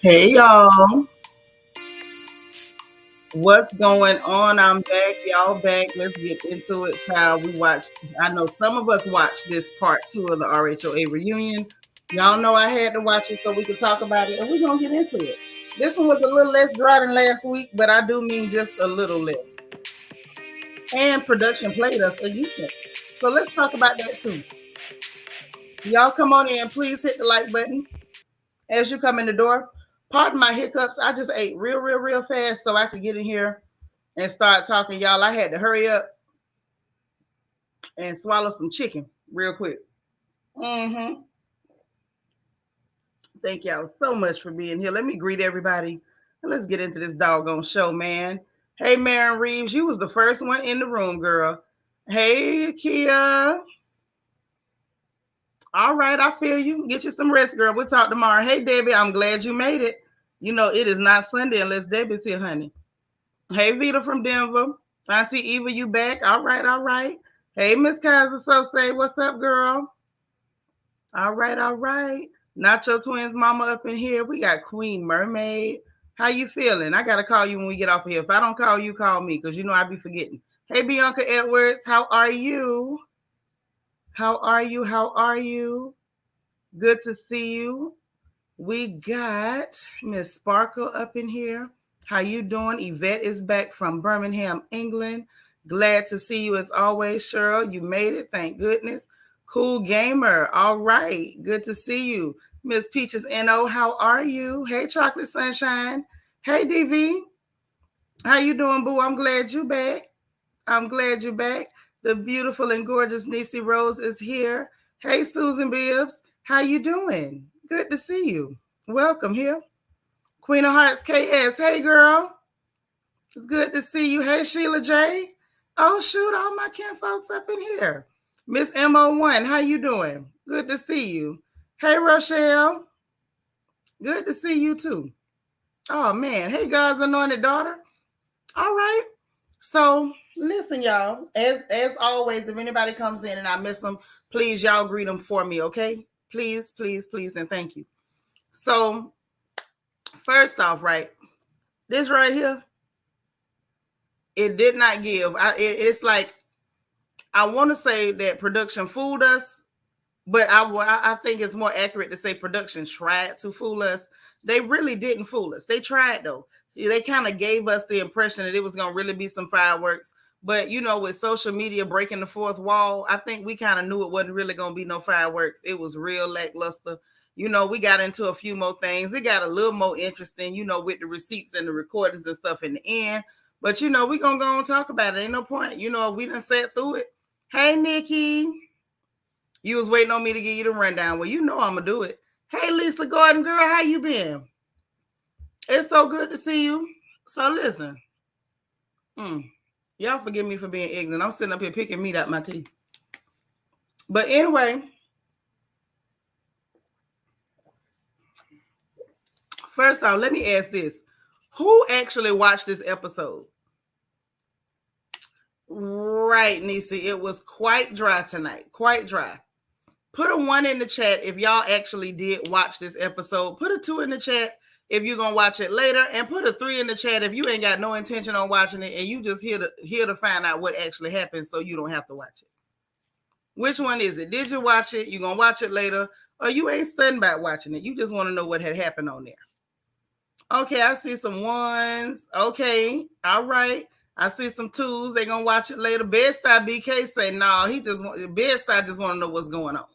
Hey y'all, what's going on? I'm back, y'all back. Let's get into it, child. I know some of us watched this part two of the RHOA reunion. Y'all know I had to watch it so we could talk about it, and we're gonna get into it. This one was a little less dry than last week, but I do mean just a little less. And production played us a unit. So let's talk about that too. Y'all come on in, please hit the like button as you come in the door. Pardon my hiccups. I just ate real fast so I could get in here and start talking. Y'all, I had to hurry up and swallow some chicken real quick. Mm-hmm. Thank y'all so much for being here. Let me greet everybody and let's get into this doggone show, man. Hey, Maren Reeves, you was the first one in the room, girl. Hey, Kia. All right, I feel you. Get you some rest, girl. We'll talk tomorrow. Hey, Debbie, I'm glad you made it. You know, it is not Sunday unless Debbie's here, honey. Hey, Vita from Denver. Auntie Eva, you back? All right, all right. Hey, Miss Kaiser Sose, what's up, girl? All right, all right. Nacho Twins mama up in here. We got Queen Mermaid. How you feeling? I gotta call you when we get off of here. If I don't call you, call me because you know I be forgetting. Hey, Bianca Edwards, how are you? How are you? How are you? Good to see you. We got Miss Sparkle up in here. How you doing? Yvette is back from Birmingham, England. Glad to see you as always, Cheryl. You made it. Thank goodness. Cool gamer. All right. Good to see you. Miss Peaches NO, how are you? Hey, Chocolate Sunshine. Hey, DV. How you doing, boo? I'm glad you back. I'm glad you're back. The beautiful and gorgeous Niecy Rose is here. Hey, Susan Bibbs. How you doing? Good to see you. Welcome here. Queen of Hearts KS. Hey, girl. It's good to see you. Hey, Sheila J. Oh, shoot. All my kin folks up in here. Miss MO1. How you doing? Good to see you. Hey, Rochelle. Good to see you, too. Oh, man. Hey, God's anointed daughter. All right. So, listen, y'all. As always, if anybody comes in and I miss them, please, y'all greet them for me, okay? Please, please, please, and thank you. So, first off, right, this right here, it did not give. It's like I want to say that production fooled us, but I think it's more accurate to say production tried to fool us. They really didn't fool us. They tried though. They kind of gave us the impression that it was going to really be some fireworks. But you know, with social media breaking the fourth wall, I think we kind of knew it wasn't really going to be no fireworks. It was real lackluster. You know, we got into a few more things. It got a little more interesting, you know, with the receipts and the recordings and stuff in the end. But you know, we gonna go and talk about it. Ain't no point. You know, we done sat through it. Hey, Nikki. You was waiting on me to give you the rundown. Well, you know I'm gonna do it. Hey, Lisa Gordon, girl, how you been? It's so good to see you. So listen, y'all forgive me for being ignorant. I'm sitting up here picking meat out my teeth. But anyway, first off, let me ask this: who actually watched this episode? Right, Nisi. It was quite dry tonight. Quite dry. Put a 1 in the chat if y'all actually did watch this episode. Put a 2 in the chat if you're gonna watch it later, and put a 3 in the chat if you ain't got no intention on watching it and you just here to find out what actually happened so you don't have to watch it. Which one is it? Did you watch it? You gonna watch it later, or you ain't studying about watching it? You just want to know what had happened on there. Okay, I see some 1s. Okay, all right. I see some 2s. They gonna watch it later. Bedstar BK say no. Bedstar just want to know what's going on.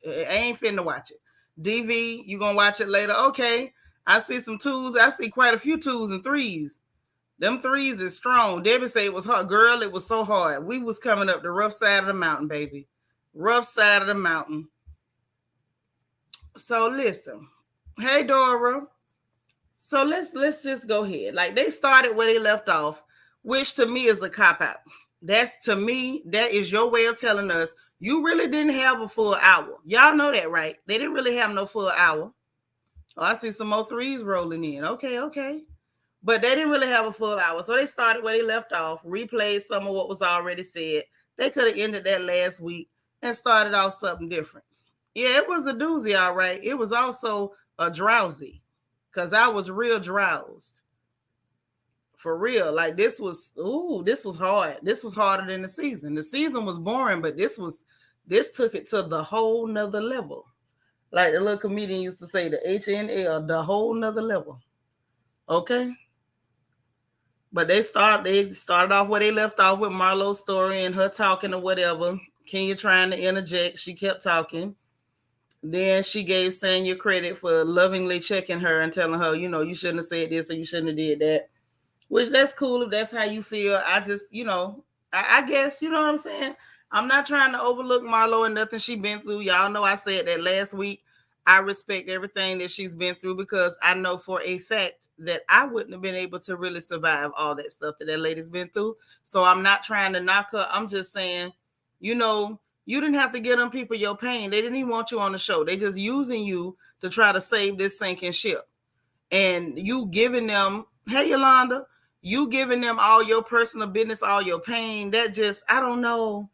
I ain't finna watch it. DV, you gonna watch it later? Okay. I see some 2s. I see quite a few 2s and 3s. Them 3s is strong. Debbie say it was hard. Girl, it was so hard. We was coming up the rough side of the mountain, baby. Rough side of the mountain. So listen. Hey, Dora. So let's just go ahead. Like they started where they left off, which to me is a cop-out. That's to me, that is your way of telling us you really didn't have a full hour. Y'all know that, right? They didn't really have no full hour. Oh, I see some more 3s rolling in. Okay. But they didn't really have a full hour. So they started where they left off, replayed some of what was already said. They could have ended that last week and started off something different. Yeah, it was a doozy, all right. It was also a drowsy. because I was real drowsed. For real. Like this was hard. This was harder than the season. The season was boring, but this took it to the whole nother level. Like the little comedian used to say, the HNL, the whole nother level. Okay. But they started off where they left off with Marlo's story and her talking or whatever. Kenya trying to interject. She kept talking. Then she gave Sonia credit for lovingly checking her and telling her, you shouldn't have said this or you shouldn't have did that. Which that's cool if that's how you feel. I just, I guess, you know what I'm saying? I'm not trying to overlook Marlo and nothing she been through. Y'all know I said that last week. I respect everything that she's been through because I know for a fact that I wouldn't have been able to really survive all that stuff that lady's been through. So I'm not trying to knock her. I'm just saying, you didn't have to get them people your pain. They didn't even want you on the show. They just using you to try to save this sinking ship. And you giving them, hey, Yolanda, you giving them all your personal business, all your pain. That just, I don't know,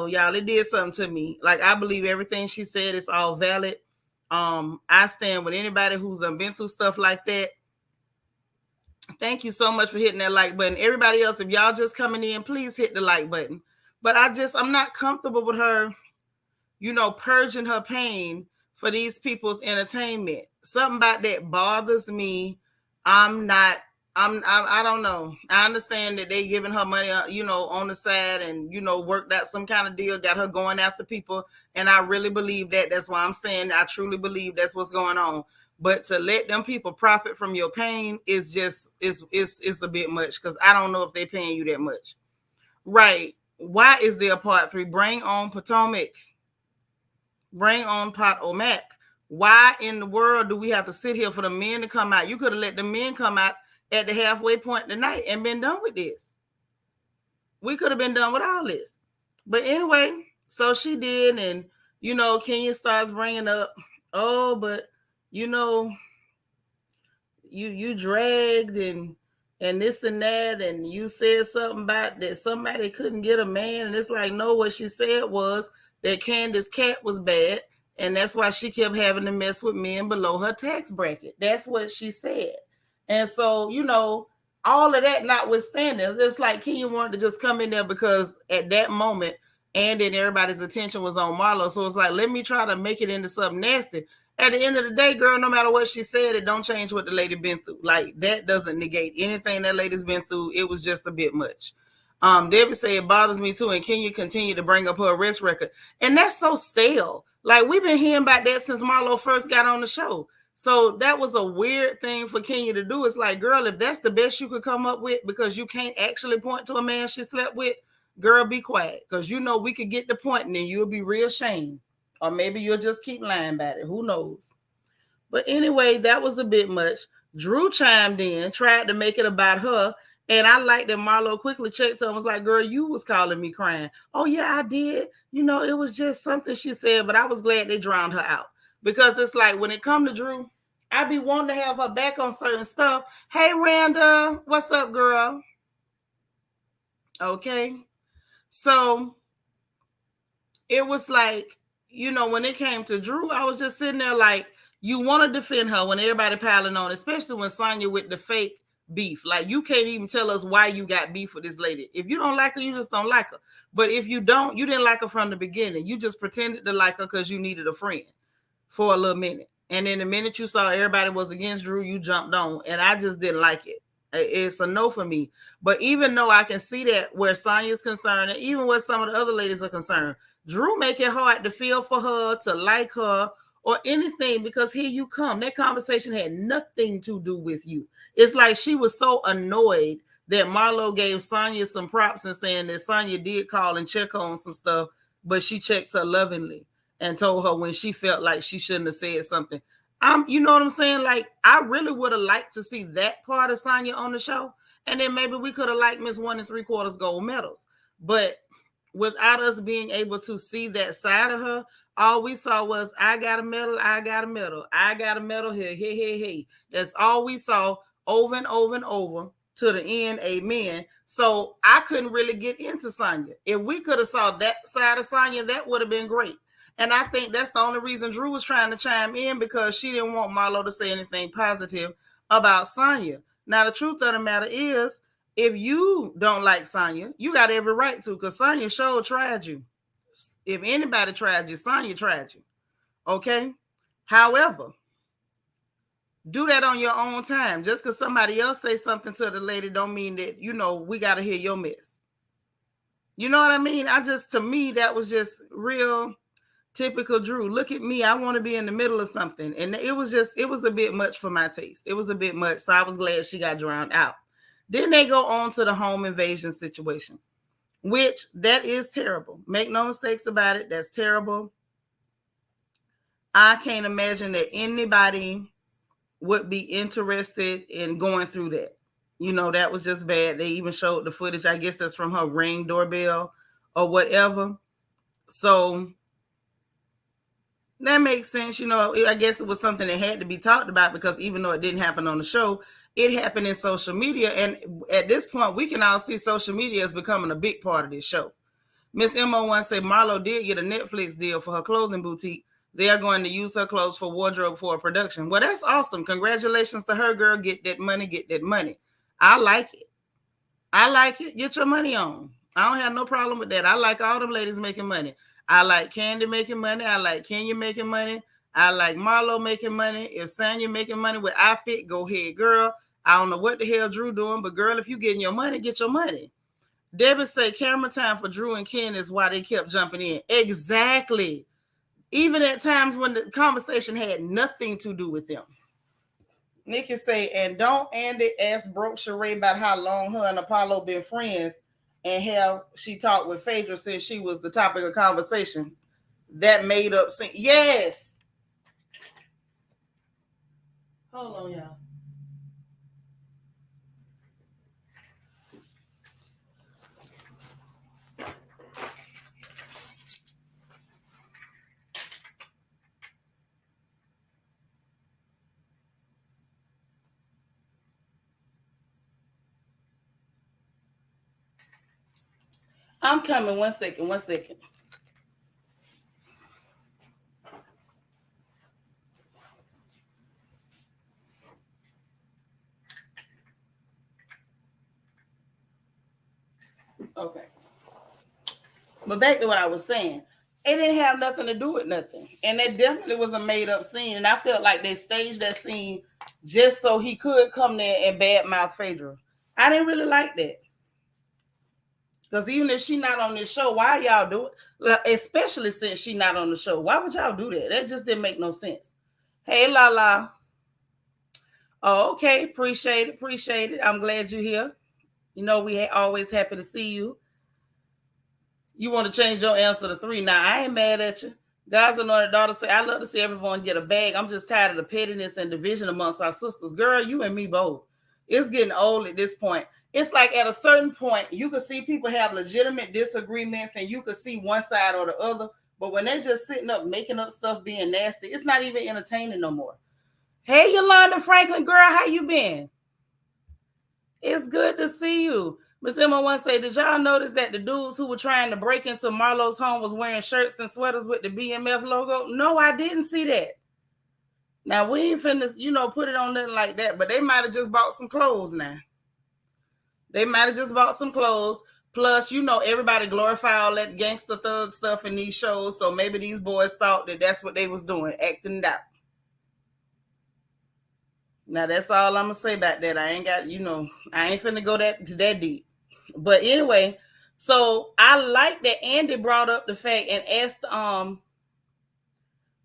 y'all. It did something to me. Like, I believe everything she said is all valid. I stand with anybody who's been through stuff like that. Thank you so much for hitting that like button. Everybody else, if y'all just coming in, please hit the like button. But I'm not comfortable with her, purging her pain for these people's entertainment. Something about that bothers me. I don't know. I understand that they giving her money, on the side and, worked out some kind of deal, got her going after people. And I really believe that. That's why I'm saying I truly believe that's what's going on. But to let them people profit from your pain is just, it's a bit much because I don't know if they're paying you that much. Right. Why is there a part 3? Bring on Potomac. Bring on Potomac. Why in the world do we have to sit here for the men to come out? You could have let the men come out at the halfway point tonight and been done with this. We could have been done with all this. But anyway, so she did. And, Kenya starts bringing up, oh, but, you dragged and this and that. And you said something about that somebody couldn't get a man. And it's like, no, what she said was that Candace cat was bad. And that's why she kept having to mess with men below her tax bracket. That's what she said. And so, all of that notwithstanding, it's like Kenya wanted to just come in there because at that moment, and then everybody's attention was on Marlo. So it's like, let me try to make it into something nasty. At the end of the day, girl, no matter what she said, it don't change what the lady been through. Like, that doesn't negate anything that lady's been through. It was just a bit much. Debbie said it bothers me too, and Kenya continue to bring up her arrest record. And that's so stale. Like, we've been hearing about that since Marlo first got on the show. So that was a weird thing for Kenya to do. It's like, girl, if that's the best you could come up with because you can't actually point to a man she slept with, girl, be quiet. Because we could get the point and then you'll be real shamed. Or maybe you'll just keep lying about it. Who knows? But anyway, that was a bit much. Drew chimed in, tried to make it about her. And I like that Marlo quickly checked her and was like, girl, you was calling me crying. Oh, yeah, I did. It was just something she said, but I was glad they drowned her out. Because it's like when it come to Drew, I be wanting to have her back on certain stuff. Hey, Randa, what's up, girl? Okay. So it was like, when it came to Drew, I was just sitting there like, you want to defend her when everybody piling on, especially when Sonia with the fake beef. Like, you can't even tell us why you got beef with this lady. If you don't like her, you just don't like her. But if you don't, you didn't like her from the beginning. You just pretended to like her because you needed a friend for a little minute. And then the minute you saw everybody was against Drew, you jumped on. And I just didn't like it. It's a no for me. But even though I can see that where Sonia's concerned, and even where some of the other ladies are concerned, Drew make it hard to feel for her, to like her, or anything, because here you come. That conversation had nothing to do with you. It's like she was so annoyed that Marlo gave Sonia some props and saying that Sonia did call and check on some stuff, but she checked her lovingly and told her when she felt like she shouldn't have said something. You know what I'm saying? Like, I really would have liked to see that part of Sonia on the show. And then maybe we could have liked Miss 1 3/4 gold medals. But without us being able to see that side of her, all we saw was, I got a medal, I got a medal, I got a medal here, hey. That's all we saw over and over and over to the end, amen. So I couldn't really get into Sonia. If we could have saw that side of Sonia, that would have been great. And I think that's the only reason Drew was trying to chime in, because she didn't want Marlo to say anything positive about Sonia. Now, the truth of the matter is, if you don't like Sonia, you got every right to, because Sonia sure tried you. If anybody tried you, Sonia tried you. Okay? However, do that on your own time. Just because somebody else say something to the lady don't mean that, we got to hear your mess. You know what I mean? To me, that was just real typical Drew. Look at me. I want to be in the middle of something. And it was a bit much for my taste. It was a bit much. So I was glad she got drowned out. Then they go on to the home invasion situation, which that is terrible. Make no mistakes about it. That's terrible. I can't imagine that anybody would be interested in going through that. That was just bad. They even showed the footage. I guess that's from her Ring doorbell or whatever. So that makes sense. I guess it was something that had to be talked about, because even though it didn't happen on the show, it happened in social media. And at this point, we can all see social media is becoming a big part of this show. Miss MO1 said Marlo did get a Netflix deal for her clothing boutique. They are going to use her clothes for wardrobe for a production. Well, that's awesome. Congratulations to her, girl. Get that money. Get that money. I like it. Get your money on. I don't have no problem with that. I like all them ladies making money. I like Candy making money. I like Kenya making money. I like Marlo making money. If Sonia making money with outfit, go ahead, girl. I don't know what the hell Drew doing, but girl, if you getting your money, get your money. Debbie said camera time for Drew and Ken is why they kept jumping in. Exactly. Even at times when the conversation had nothing to do with them. Nikki say, and don't Andy ask broke Sheree about how long her and Apollo been friends and how she talked with Phaedra since she was the topic of conversation. That made up scene. Yes. Hold on, y'all. I'm coming. One second. Okay. But back to what I was saying. It didn't have nothing to do with nothing. And that definitely was a made-up scene. And I felt like they staged that scene just so he could come there and badmouth Phaedra. I didn't really like that. Because even if she's not on this show, why y'all do it? Especially since she's not on the show. Why would y'all do that? That just didn't make no sense. Hey, Lala. Oh, okay. Appreciate it. I'm glad you're here. We always happy to see you. You want to change your answer to 3. Now, I ain't mad at you. God's anointed daughter say, I love to see everyone get a bag. I'm just tired of the pettiness and division amongst our sisters. Girl, you and me both. It's getting old at this point. It's like at a certain point, you could see people have legitimate disagreements and you could see one side or the other. But when they're just sitting up, making up stuff, being nasty, it's not even entertaining no more. Hey, Yolanda Franklin, girl, how you been? It's good to see you. Miss Emma say, did y'all notice that the dudes who were trying to break into Marlo's home was wearing shirts and sweaters with the BMF logo? No, I didn't see that. Now, we ain't finna, put it on nothing like that, but they might have just bought some clothes now. They might have just bought some clothes. Plus, everybody glorify all that gangster thug stuff in these shows, so maybe these boys thought that that's what they was doing, acting it out. Now, that's all I'm going to say about that. I ain't got, I ain't finna go that deep. But anyway, so I like that Andy brought up the fact and asked,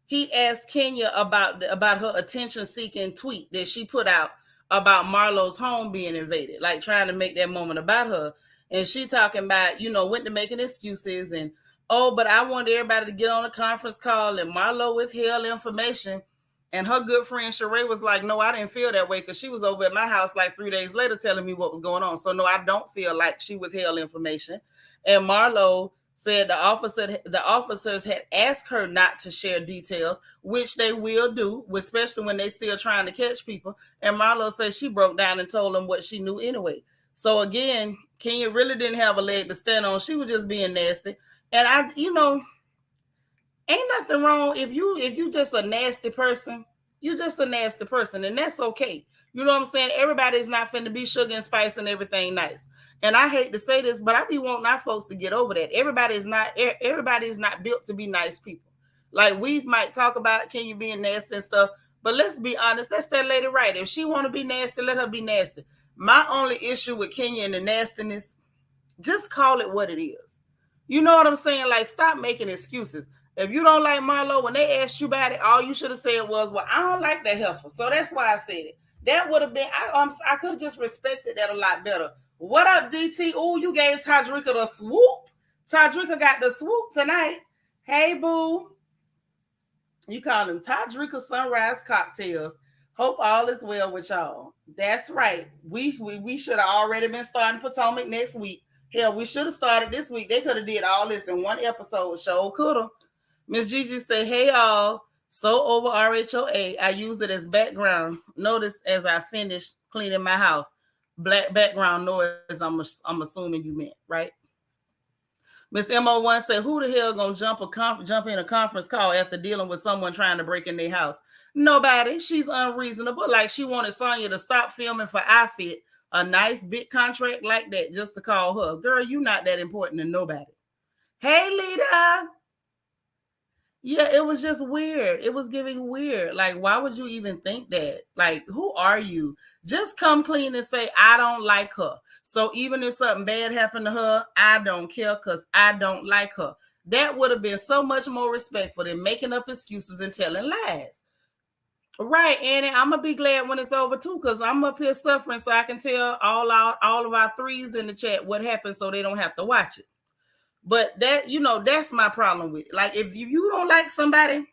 he asked Kenya about her attention-seeking tweet that she put out about Marlo's home being invaded, like trying to make that moment about her. And she talking about, went to making excuses and, but I wanted everybody to get on a conference call and Marlo withheld information. And her good friend Sheree was like, no, I didn't feel that way because she was over at my house like 3 days later telling me what was going on. So no, I don't feel like she withheld information. And Marlo said the officers had asked her not to share details, which they will do, especially when they still trying to catch people. And Marlo said she broke down and told them what she knew anyway. So again, Kenya really didn't have a leg to stand on. She was just being nasty. And Ain't nothing wrong if you just a nasty person. You just a nasty person, and that's okay. You know what I'm saying? Everybody's not finna be sugar and spice and everything nice. And I hate to say this, but I be wanting our folks to get over that. Everybody's not built to be nice people. Like we might talk about can you being nasty and stuff, but let's be honest, that's that lady right. If she want to be nasty, let her be nasty. My only issue with Kenya and the nastiness, just call it what it is. You know what I'm saying? Like, stop making excuses. If you don't like Marlo, when they asked you about it, all you should have said was, "Well, I don't like that heifer." So that's why I said it. That would have been, I could have just respected that a lot better. What up, DT? Ooh, you gave Tadrika the swoop. Tadrika got the swoop tonight. Hey, boo. You call them Tadrika Sunrise Cocktails. Hope all is well with y'all. That's right. We should have already been starting Potomac next week. Hell, we should have started this week. They could have did all this in one episode. Sure could have. Miss Gigi say, "Hey y'all, so over RHOA. I use it as background. Notice as I finish cleaning my house. Black background noise. I'm assuming you meant, right?" Miss MO1 said, "Who the hell gonna jump in a conference call after dealing with someone trying to break in their house? Nobody. She's unreasonable. Like she wanted Sonia to stop filming for iFit, a nice big contract like that, just to call her. Girl, you not that important to nobody." Hey, Lita. Yeah, it was just weird. It was giving weird. Like, why would you even think that? Like, who are you? Just come clean and say, "I don't like her." So even if something bad happened to her, I don't care because I don't like her. That would have been so much more respectful than making up excuses and telling lies. Right, Annie. I'm gonna be glad when it's over too, because I'm up here suffering so I can tell all of our threes in the chat what happened so they don't have to watch it. But that, that's my problem with it. Like, if you don't like somebody,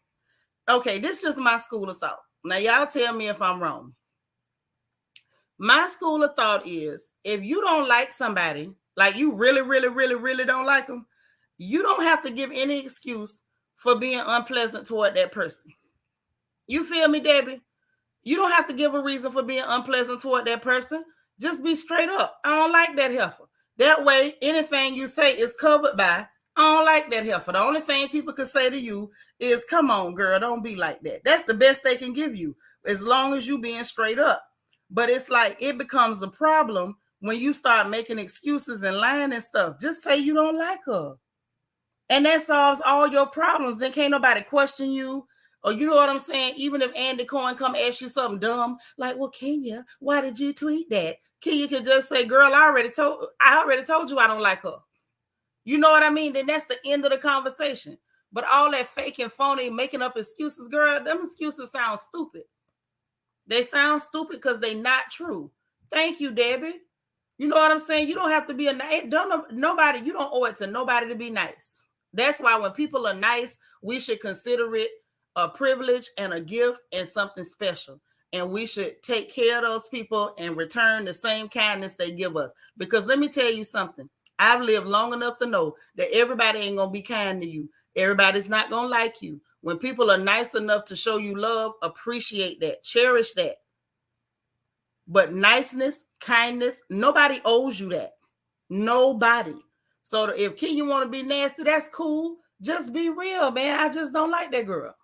okay, this is just my school of thought. Now, y'all tell me if I'm wrong. My school of thought is if you don't like somebody, like you really, really, really, really don't like them, you don't have to give any excuse for being unpleasant toward that person. You feel me, Debbie? You don't have to give a reason for being unpleasant toward that person. Just be straight up. I don't like that heifer. That way, anything you say is covered by, "I don't like that heifer." The only thing people can say to you is, "Come on, girl, don't be like that." That's the best they can give you, as long as you being straight up. But it's like it becomes a problem when you start making excuses and lying and stuff. Just say you don't like her. And that solves all your problems. Then can't nobody question you. Or you know what I'm saying? Even if Andy Cohen come ask you something dumb, like, "Well, Kenya, why did you tweet that?" Kenya can just say, "Girl, I already told you I don't like her." You know what I mean? Then that's the end of the conversation. But all that fake and phony making up excuses, girl, them excuses sound stupid. They sound stupid because they not true. Thank you, Debbie. You know what I'm saying? You don't have to be nobody. You don't owe it to nobody to be nice. That's why when people are nice, we should consider it a privilege and a gift and something special. And we should take care of those people and return the same kindness they give us. Because let me tell you something. I've lived long enough to know that everybody ain't going to be kind to you. Everybody's not going to like you. When people are nice enough to show you love, appreciate that, cherish that. But niceness, kindness, nobody owes you that. Nobody. So if Kenya want to be nasty, that's cool. Just be real, man. I just don't like that girl.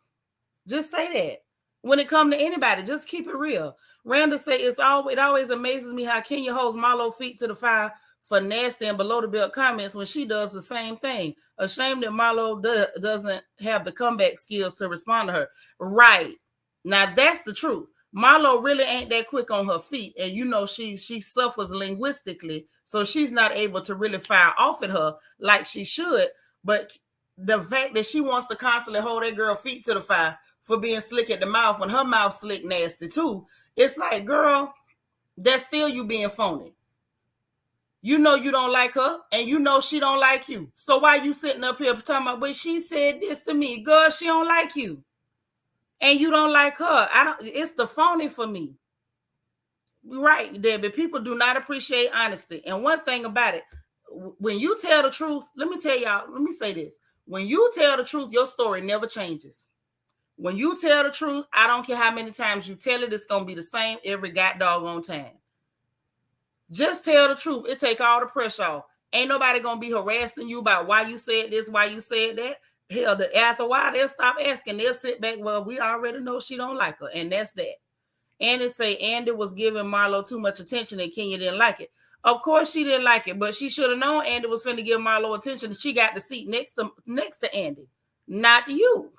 Just say that. When it comes to anybody, just keep it real. Randa say it always amazes me how Kenya holds Marlo feet to the fire for nasty and below the belt comments when she does the same thing. A shame that Marlo doesn't have the comeback skills to respond to her. Right. Now that's the truth. Marlo really ain't that quick on her feet, and she suffers linguistically, so she's not able to really fire off at her like she should. But the fact that she wants to constantly hold that girl feet to the fire for being slick at the mouth when her mouth slick nasty too, it's like, girl, that's still you being phony. You know you don't like her, and you know she don't like you. So why you sitting up here talking about, "But she said this to me"? Girl, she don't like you. And you don't like her. It's the phony for me. Right, Debbie. People do not appreciate honesty. And one thing about it, when you tell the truth, let me say this. When you tell the truth, your story never changes. When you tell the truth, I don't care how many times you tell it, it's going to be the same every doggone time. Just tell the truth. It take all the pressure off. Ain't nobody going to be harassing you about why you said this, why you said that. Hell, after a while, they'll stop asking. They'll sit back. Well, we already know she don't like her, and that's that. Andy say Andy was giving Marlo too much attention and Kenya didn't like it. Of course she didn't like it, but she should have known Andy was finna give Marlo attention. She got the seat next to Andy, not you.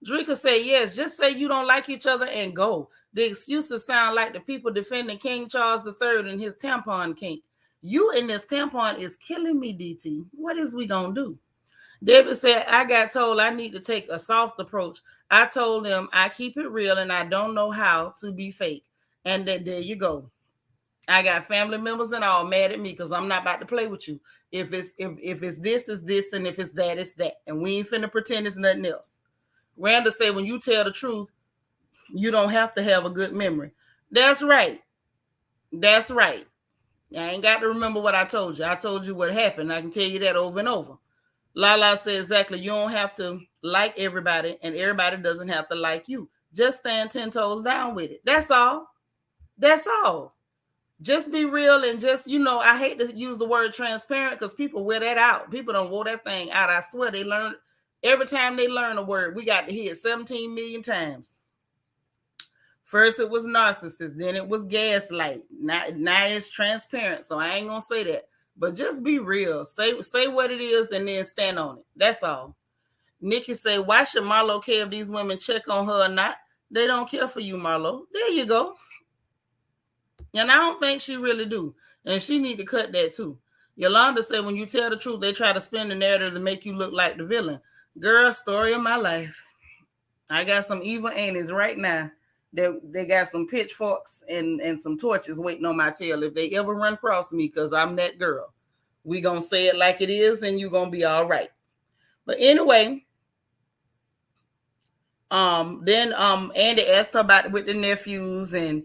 Drika say yes. Just say you don't like each other and go. The excuses sound like the people defending King Charles III and his tampon kink. You and this tampon is killing me, DT. What is we gonna do? David said, I got told I need to take a soft approach. I told them I keep it real and I don't know how to be fake. And there you go. I got family members and all mad at me because I'm not about to play with you. If it's this, it's this, and if it's that, it's that. And we ain't finna pretend it's nothing else. Randa said, when you tell the truth, you don't have to have a good memory. That's right. That's right. I ain't got to remember what I told you. I told you what happened. I can tell you that over and over. Lala said exactly, you don't have to like everybody, and everybody doesn't have to like you. Just stand 10 toes down with it. That's all. That's all. Just be real and just, I hate to use the word transparent because people wear that out. People don't wear that thing out. I swear they learn, every time they learn a word, we got to hear it 17 million times. First it was narcissist, then it was gaslight. Now it's transparent, so I ain't going to say that. But just be real. Say what it is and then stand on it. That's all. Nikki say, why should Marlo care if these women check on her or not? They don't care for you, Marlo. There you go. And I don't think she really do. And she need to cut that too. Yolanda said, when you tell the truth, they try to spin the narrative to make you look like the villain. Girl, story of my life. I got some evil aunties right now. They got some pitchforks and some torches waiting on my tail if they ever run across me, because I'm that girl. We gonna say it like it is and you gonna be all right. But anyway, then Andy asked her about with the nephews and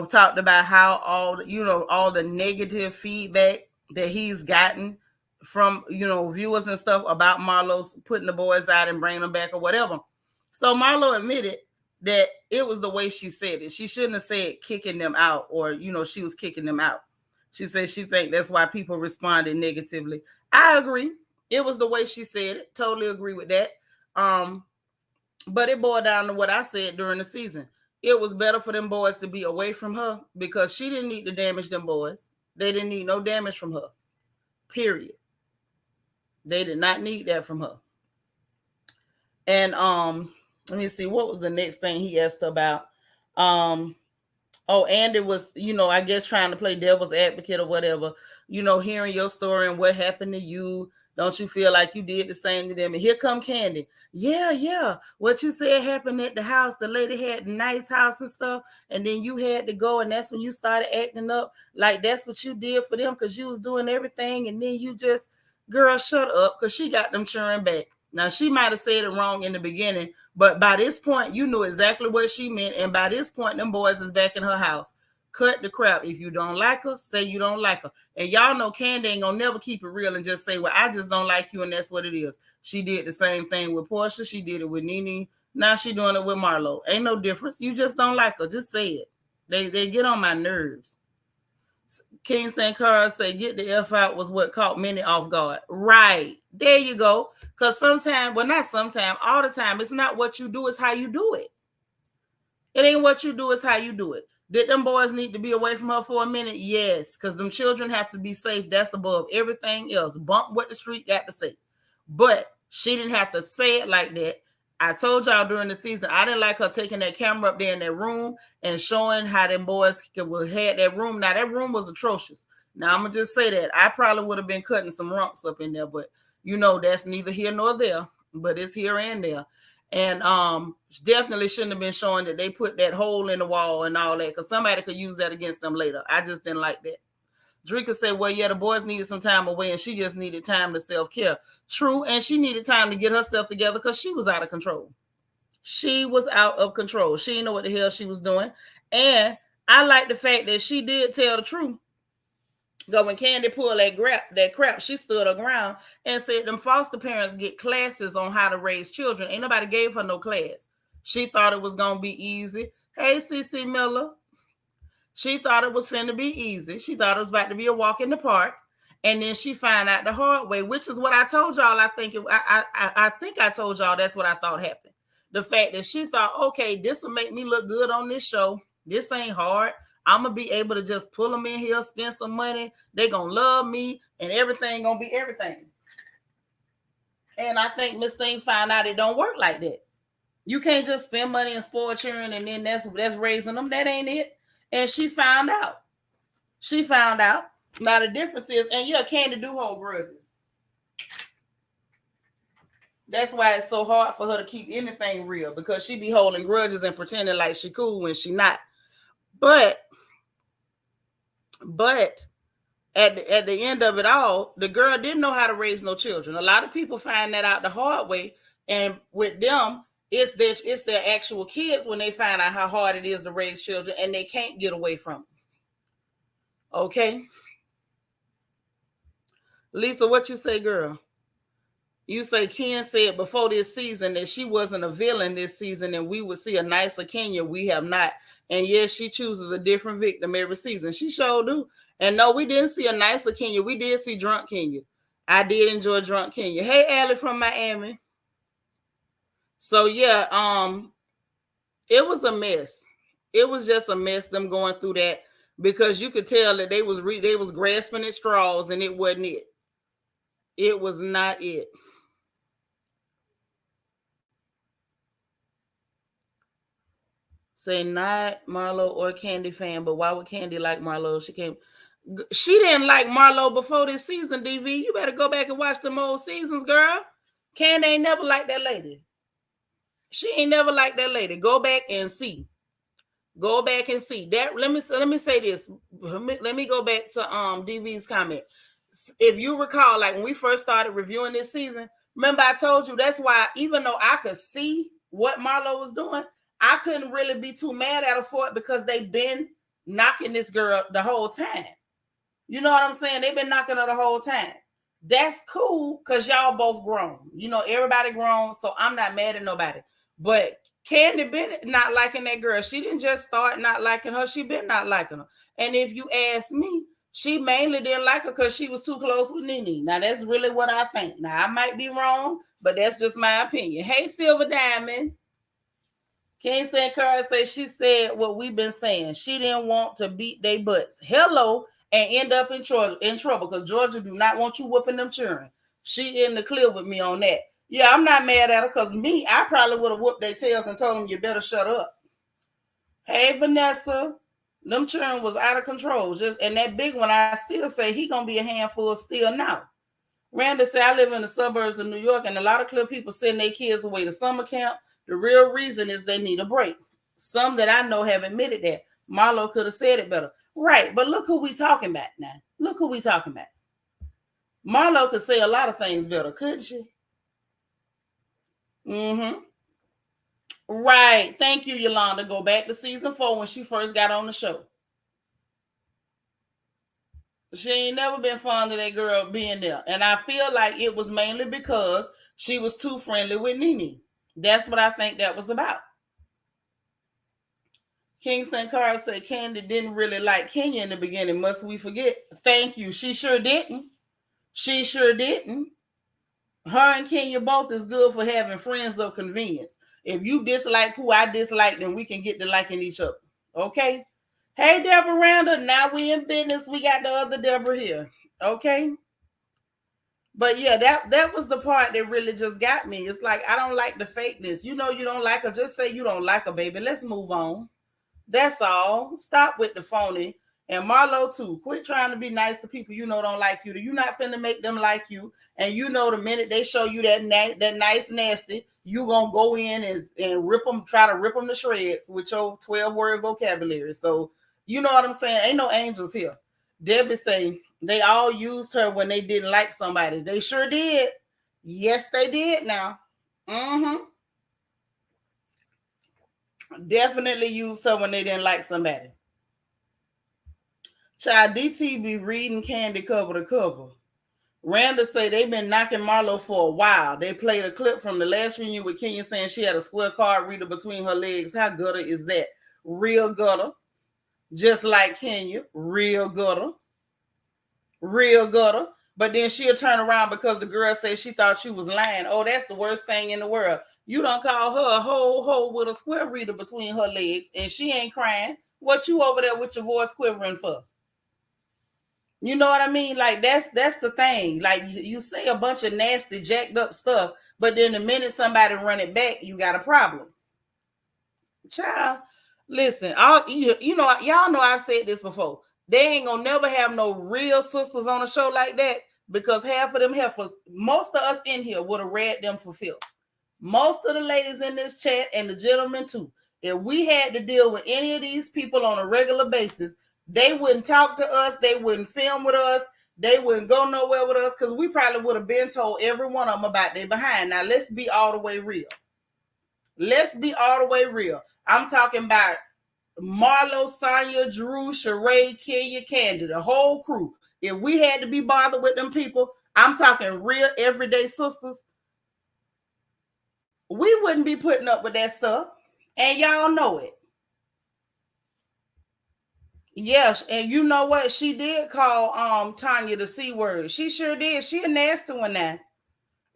talked about how all the negative feedback that he's gotten from viewers and stuff about Marlo's putting the boys out and bringing them back or whatever. So Marlo admitted that it was the way she said it. She shouldn't have said kicking them out or she was kicking them out. She said she think that's why people responded negatively. I agree. It was the way she said it. Totally agree with that. But it boiled down to what I said during the season. It was better for them boys to be away from her because she didn't need to damage them boys. They didn't need no damage from her. Period. They did not need that from her. And let me see, what was the next thing he asked about? Andy was, I guess trying to play devil's advocate or whatever, hearing your story and what happened to you. Don't you feel like you did the same to them? And here come Candy. Yeah. What you said happened at the house. The lady had a nice house and stuff. And then you had to go. And that's when you started acting up. Like that's what you did for them because you was doing everything. And then you just, girl, shut up. Because she got them churning back. Now, she might have said it wrong in the beginning, but by this point, you knew exactly what she meant. And by this point, them boys is back in her house. Cut the crap. If you don't like her, say you don't like her. And y'all know Candy ain't gonna never keep it real and just say, well, I just don't like you, and that's what it is. She did the same thing with Portia. She did it with Nene. Now she doing it with Marlo. Ain't no difference. You just don't like her. Just say it. They get on my nerves. King Sankara say, get the F out was what caught many off guard. Right. There you go. Because sometimes, well, not sometimes, all the time, it's not what you do, it's how you do it. It ain't what you do, it's how you do it. Did them boys need to be away from her for a minute? Yes, because them children have to be safe. That's above everything else. Bump what the street got to say. But she didn't have to say it like that. I told y'all during the season, I didn't like her taking that camera up there in that room and showing how them boys had that room. Now, that room was atrocious. Now, I'm going to just say that. I probably would have been cutting some rumps up in there, but that's neither here nor there, but it's here and there. And definitely shouldn't have been showing that they put that hole in the wall and all that, because somebody could use that against them later. I just didn't like that. Drika said, well, yeah, the boys needed some time away and she just needed time to self-care. True, and she needed time to get herself together because she was out of control. She was out of control. She didn't know what the hell she was doing. And I like the fact that she did tell the truth. Because when Candy pulled that crap, she stood her ground and said them foster parents get classes on how to raise children. Ain't nobody gave her no class. She thought it was going to be easy. Hey, CC Miller. She thought it was finna be easy. She thought it was about to be a walk in the park. And then she find out the hard way, which is what I told y'all. I think I told y'all that's what I thought happened. The fact that she thought, okay, this will make me look good on this show. This ain't hard. I'm gonna be able to just pull them in here, spend some money. They gonna love me, and everything gonna be everything. And I think Miss Thing found out it don't work like that. You can't just spend money and spoil children, and then that's raising them. That ain't it. And she found out. She found out. Now the difference is, and yeah, Candy do hold grudges. That's why it's so hard for her to keep anything real, because she be holding grudges and pretending like she cool when she not. But at the end of it all, the girl didn't know how to raise no children. A lot of people find that out the hard way, and with them, it's their actual kids when they find out how hard it is to raise children, and they can't get away from it. Okay, Lisa, what you say, girl? You say Ken said before this season that she wasn't a villain this season and we would see a nicer Kenya. We have not. And yes, she chooses a different victim every season. She sure do. And no, we didn't see a nicer Kenya. We did see drunk Kenya. I did enjoy drunk Kenya. Hey, Allie from Miami. So yeah, it was a mess. It was just a mess, them going through that, because you could tell that they was grasping at straws, and it wasn't it. It was not it. Say not Marlo or Candy fan, but why would Candy like Marlo? She didn't like Marlo before this season, DV. You better go back and watch them old seasons, girl. Candy ain't never liked that lady. She ain't never liked that lady. Go back and see. Go back and see. That let me say this. Let me go back to DV's comment. If you recall, like when we first started reviewing this season, remember I told you that's why, even though I could see what Marlo was doing, I couldn't really be too mad at her for it, because they've been knocking this girl the whole time. You know what I'm saying? They've been knocking her the whole time. That's cool, because y'all both grown. You know, everybody grown, so I'm not mad at nobody. But Candy been not liking that girl. She didn't just start not liking her. She been not liking her. And if you ask me, she mainly didn't like her because she was too close with Nene. Now, that's really what I think. Now, I might be wrong, but that's just my opinion. Hey, Silver Diamond. King St. Carl say she said what we've been saying. She didn't want to beat their butts. Hello, and end up in trouble, because Georgia do not want you whooping them children. She in the clear with me on that. Yeah, I'm not mad at her, because me, I probably would have whooped their tails and told them you better shut up. Hey, Vanessa. Them children was out of control. And that big one, I still say he gonna be a handful still now. Randa said, I live in the suburbs of New York, and a lot of clear people send their kids away to summer camp. The real reason is they need a break. Some that I know have admitted that. Marlo could have said it better. Right, but look who we talking about now. Look who we talking about. Marlo could say a lot of things better, couldn't she? Mm-hmm. Right. Thank you, Yolanda. Go back to season 4 when she first got on the show. She ain't never been fond of that girl being there. And I feel like it was mainly because she was too friendly with Nene. That's what I think that was about. King St. Carl said Candy didn't really like Kenya in the beginning. Must we forget? Thank you. She sure didn't. She sure didn't. Her and Kenya both is good for having friends of convenience. If you dislike who I dislike, then we can get to liking each other. Okay? Hey, Deborah Randa. Now we in business. We got the other Deborah here. Okay? But yeah, that was the part that really just got me. It's like, I don't like the fakeness. You know you don't like her. Just say you don't like her, baby. Let's move on. That's all. Stop with the phony. And Marlo too. Quit trying to be nice to people you know don't like you. You're not finna make them like you. And you know the minute they show you that nice nasty, you gonna go in and rip them, try to rip them to shreds with your 12-word vocabulary. So you know what I'm saying? Ain't no angels here. Debbie say they all used her when they didn't like somebody. They sure did. Yes, they did now. Mm-hmm. Definitely used her when they didn't like somebody. Child, DT be reading Candy cover to cover. Randa say they've been knocking Marlo for a while. They played a clip from the last reunion with Kenya saying she had a square card reader between her legs. How gutter is that? Real gutter. Just like Kenya. Real gutter. real gutter. But then she'll turn around because the girl said she thought you was lying. Oh, that's the worst thing in the world. You don't call her a whole with a square reader between her legs and she ain't crying. What you over there with your voice quivering for? You know what I mean? Like that's the thing. Like you say a bunch of nasty, jacked up stuff, but then the minute somebody run it back, you got a problem. Child, listen, you know, y'all know I've said this before. They ain't gonna never have no real sisters on a show like that because half of them heifers, most of us in here would have read them for filth. Most of the ladies in this chat and the gentlemen too. If we had to deal with any of these people on a regular basis, they wouldn't talk to us, they wouldn't film with us, they wouldn't go nowhere with us because we probably would have been told every one of them about their behind. Now let's be all the way real. Let's be all the way real. I'm talking about Marlo, Sonia, Drew, Sheree, Kenya, Candy, the whole crew. If we had to be bothered with them people, I'm talking real everyday sisters, we wouldn't be putting up with that stuff. And y'all know it. Yes, and you know what? She did call Tanya the C word. She sure did. She a nasty one now.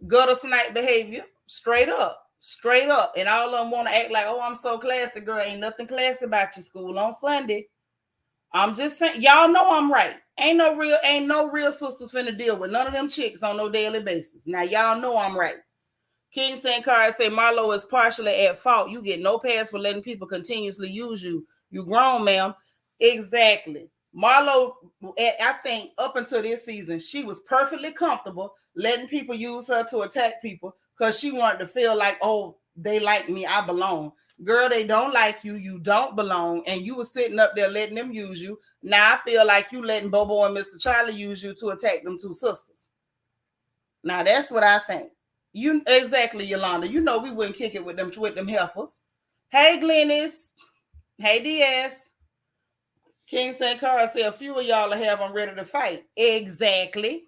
Gutter snipe behavior. Straight up. Straight up. And all of them want to act like, oh, I'm so classy, girl. Ain't nothing classy about your school on Sunday. I'm just saying, y'all know I'm right. Ain't no real sisters finna deal with none of them chicks on no daily basis. Now y'all know I'm right. King St. Carr say Marlo is partially at fault. You get no pass for letting people continuously use you. You grown, ma'am. Exactly. Marlo, I think up until this season, she was perfectly comfortable letting people use her to attack people because she wanted to feel like, oh, they like me, I belong. Girl, they don't like you, you don't belong, and you were sitting up there letting them use you. Now I feel like you letting Bobo and Mr. Charlie use you to attack them two sisters. Now that's what I think. You exactly, Yolanda. You know we wouldn't kick it with them heifers. Hey, Glennis. Hey, DS. King St. Carl said a few of y'all have them ready to fight. Exactly.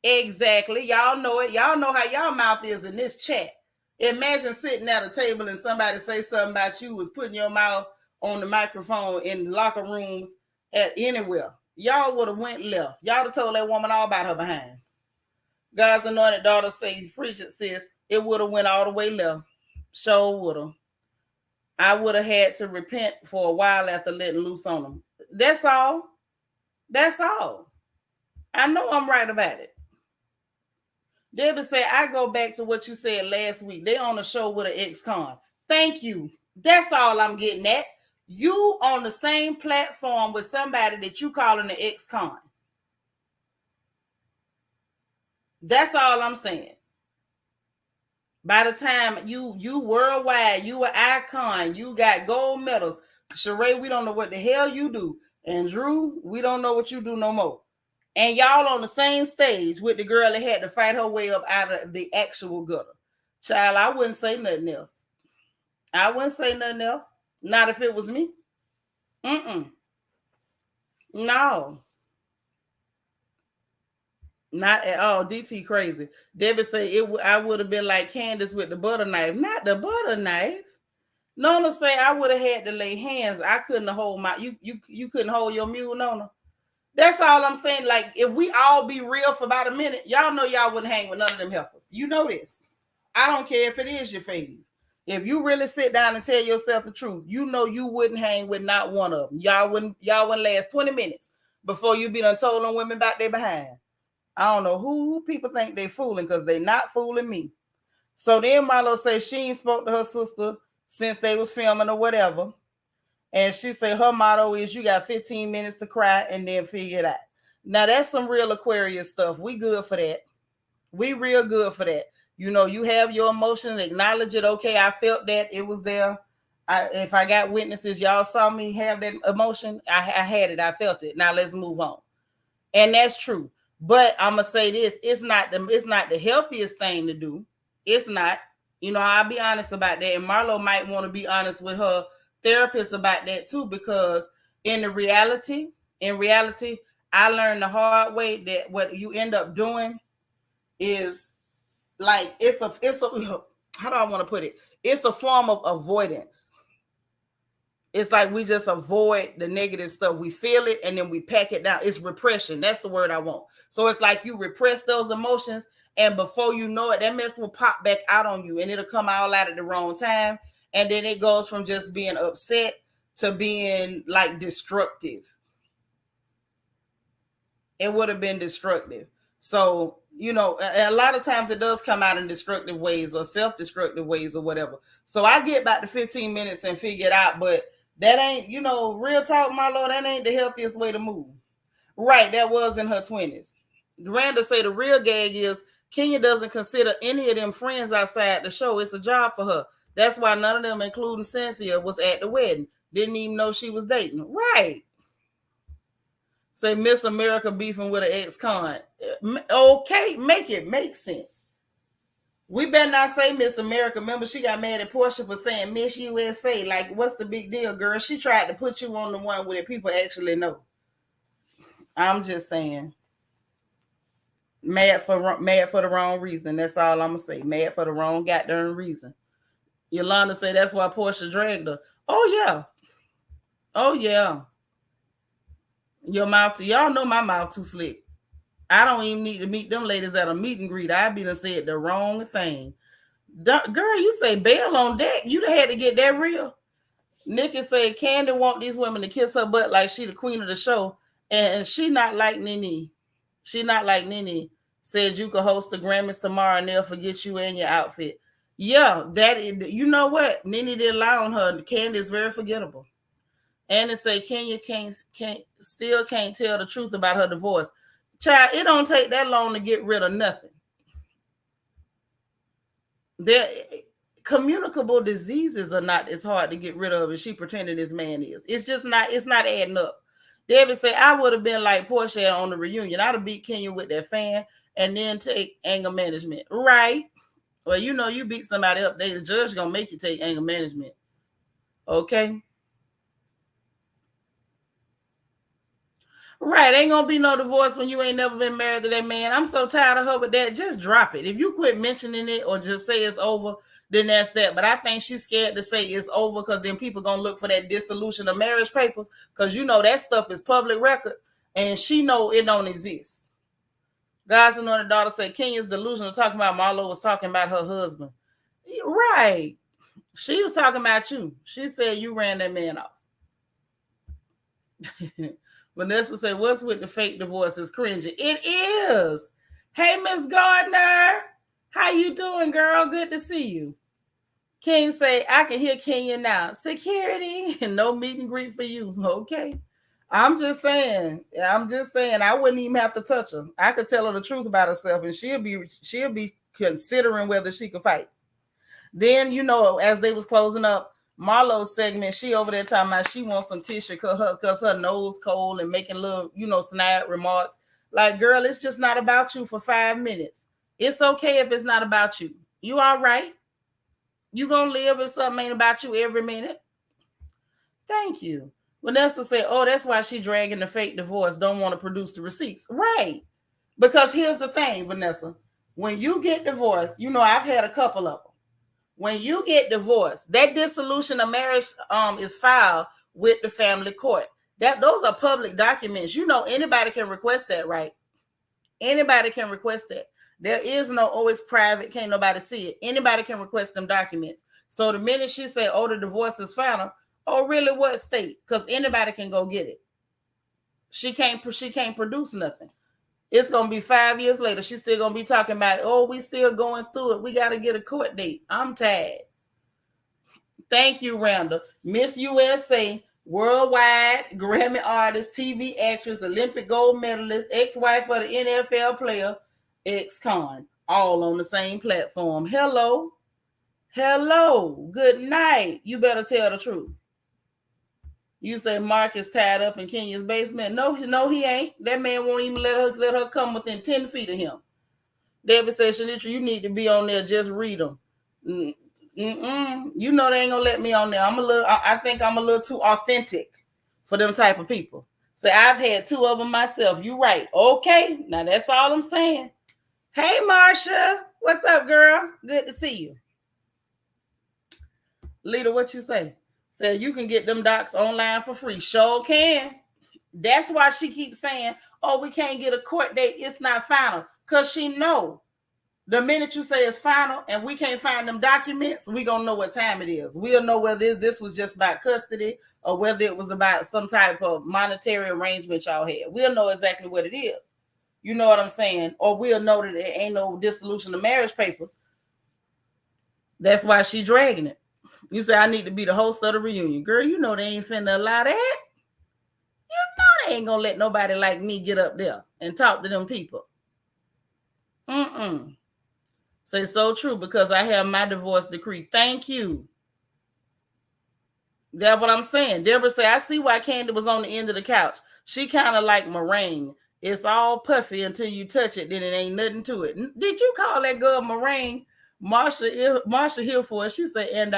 Exactly. Y'all know it. Y'all know how y'all mouth is in this chat. Imagine sitting at a table and somebody say something about you was putting your mouth on the microphone in locker rooms at anywhere. Y'all would have went left. Y'all would have told that woman all about her behind. God's anointed daughter says, preach it, sis. It would have went all the way left. Sure would have. I would have had to repent for a while after letting loose on them. That's all. That's all. I know I'm right about it. Debbie said, I go back to what you said last week. They on the show with an ex-con. Thank you. That's all I'm getting at. You on the same platform with somebody that you calling an ex-con. That's all I'm saying. By the time you worldwide, you an icon, you got gold medals. Sheree, we don't know what the hell you do. And Drew, we don't know what you do no more. And y'all on the same stage with the girl that had to fight her way up out of the actual gutter. Child, I wouldn't say nothing else. I wouldn't say nothing else. Not if it was me. No. Not at all. DT crazy. Debbie say I would have been like Candace with the butter knife. Not the butter knife. Nona say I would have had to lay hands. I couldn't hold my you couldn't hold your mule, Nona. That's all I'm saying. Like if we all be real for about a minute, y'all know y'all wouldn't hang with none of them heifers. You know this. I don't care if it is your fave. If you really sit down and tell yourself the truth, you know you wouldn't hang with not one of them. Y'all wouldn't last 20 minutes before you be done told on women about their behind. I don't know who people think they fooling because they not fooling me. So then Marlo says she ain't spoke to her sister since they was filming or whatever. And she said her motto is you got 15 minutes to cry and then figure it out. Now that's some real Aquarius stuff. We good for that. We real good for that. You know, you have your emotions, acknowledge it. Okay, I felt that. It was there. If I got witnesses, y'all saw me have that emotion. I had it. I felt it. Now let's move on. And that's true. But I'm gonna say this: it's not the healthiest thing to do. It's not. You know, I'll be honest about that. And Marlo might want to be honest with her therapist about that too, because in reality, I learned the hard way that what you end up doing is like it's a how do I want to put it? It's a form of avoidance. It's like we just avoid the negative stuff. We feel it and then we pack it down. It's repression. That's the word I want. So it's like you repress those emotions, and before you know it, that mess will pop back out on you, and it'll come all out at the wrong time. And then it goes from just being upset to being like destructive. It would have been destructive. So, a lot of times it does come out in destructive ways or self-destructive ways or whatever. So I get back to 15 minutes and figure it out, but that ain't, real talk, Marlo, that ain't the healthiest way to move. Right, that was in her 20s. Randa say the real gag is Kenya doesn't consider any of them friends outside the show. It's a job for her. That's why none of them, including Cynthia, was at the wedding. Didn't even know she was dating. Right. Say Miss America beefing with an ex-con. Okay, make it make sense. We better not say Miss America. Remember, she got mad at Porch for saying Miss USA. Like, what's the big deal, girl? She tried to put you on the one where people actually know. I'm just saying. Mad for the wrong reason. That's all I'm gonna say. Mad for the wrong goddamn reason. Yolanda said that's why Portia dragged her. Oh yeah. Oh yeah. Your mouth, y'all know my mouth too slick. I don't even need to meet them ladies at a meet and greet. I be done said the wrong thing. Girl, you say bail on deck. You had to get that real. Nikki said Candy want these women to kiss her butt like she the queen of the show. And she not like Nene. She not like Nene. Said you could host the Grammys tomorrow and they'll forget you and your outfit. Yeah, you know what? Nene didn't lie on her. Candy is very forgettable. And it say Kenya can't tell the truth about her divorce. Child, it don't take that long to get rid of nothing. Communicable diseases are not as hard to get rid of as she pretended this man is. It's just not, it's not adding up. David say, I would have been like Portia on the reunion. I'd have beat Kenya with that fan and then take anger management. Right. Well, you beat somebody up, the judge gonna make you take anger management. Okay. Right, ain't gonna be no divorce when you ain't never been married to that man. I'm so tired of her with that. Just drop it. If you quit mentioning it or just say it's over, then that's that. But I think she's scared to say it's over because then people gonna look for that dissolution of marriage papers because that stuff is public record and she know it don't exist. Guys and the daughter said Kenya's delusional talking about Marlo was talking about her husband. Right. She was talking about you. She said you ran that man off. Vanessa said, what's with the fake divorce is cringy. It is. Hey, Miss Gardner. How you doing, girl? Good to see you. King say, I can hear Kenya now. Security and no meet and greet for you. Okay. I'm just saying. I wouldn't even have to touch her. I could tell her the truth about herself and she'll be considering whether she could fight. Then, as they was closing up, Marlo's segment, she over there talking about she wants some tissue because her nose cold and making little, snide remarks. Like, girl, it's just not about you for 5 minutes. It's okay if it's not about you. You all right? You gonna live if something ain't about you every minute? Thank you. Vanessa said, oh, that's why she dragging the fake divorce, don't want to produce the receipts. Right. Because here's the thing, Vanessa. When you get divorced, I've had a couple of them. When you get divorced, that dissolution of marriage is filed with the family court. Those are public documents. Anybody can request that, right? Anybody can request that. There is no, it's private, can't nobody see it. Anybody can request them documents. So the minute she said, oh, the divorce is final, oh, really, what state? Because anybody can go get it. She can't produce nothing. It's going to be 5 years later. She's still going to be talking about, oh, we still going through it. We got to get a court date. I'm tired. Thank you, Randall. Miss USA, worldwide Grammy artist, TV actress, Olympic gold medalist, ex-wife of the NFL player, ex-con, all on the same platform. Hello. Good night. You better tell the truth. You say Mark is tied up in Kenya's basement. No, he ain't. That man won't even let her come within 10 feet of him. Debbie says, Shanitra, you need to be on there. Just read them. They ain't gonna let me on there. I think I'm a little too authentic for them type of people. So I've had 2 of them myself. You right. Okay. Now that's all I'm saying. Hey, Marsha. What's up, girl? Good to see you. Lita, what you say? Said you can get them docs online for free. Sure can. That's why she keeps saying, oh, we can't get a court date. It's not final. Because she know the minute you say it's final and we can't find them documents, we going to know what time it is. We'll know whether this was just about custody or whether it was about some type of monetary arrangement y'all had. We'll know exactly what it is. You know what I'm saying? Or we'll know that there ain't no dissolution of marriage papers. That's why she dragging it. You say, I need to be the host of the reunion. Girl, you know they ain't finna allow that. You know they ain't gonna let nobody like me get up there and talk to them people. So it's so true because I have my divorce decree. Thank you. That's what I'm saying. Deborah say, I see why Candy was on the end of the couch. She kind of like meringue. It's all puffy until you touch it, then it ain't nothing to it. Did you call that girl meringue? Marsha here for it. She said, and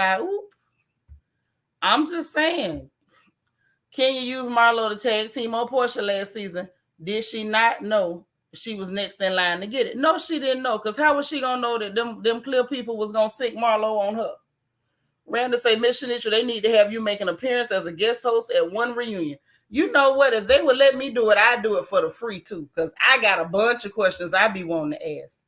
I'm just saying. Can you use Marlo to tag team on Portia last season? Did she not know she was next in line to get it? No, she didn't know. Because how was she going to know that them clear people was going to sick Marlo on her? Randa say, Miss Shanitra, they need to have you make an appearance as a guest host at one reunion. You know what? If they would let me do it, I'd do it for the free too. Because I got a bunch of questions I be wanting to ask.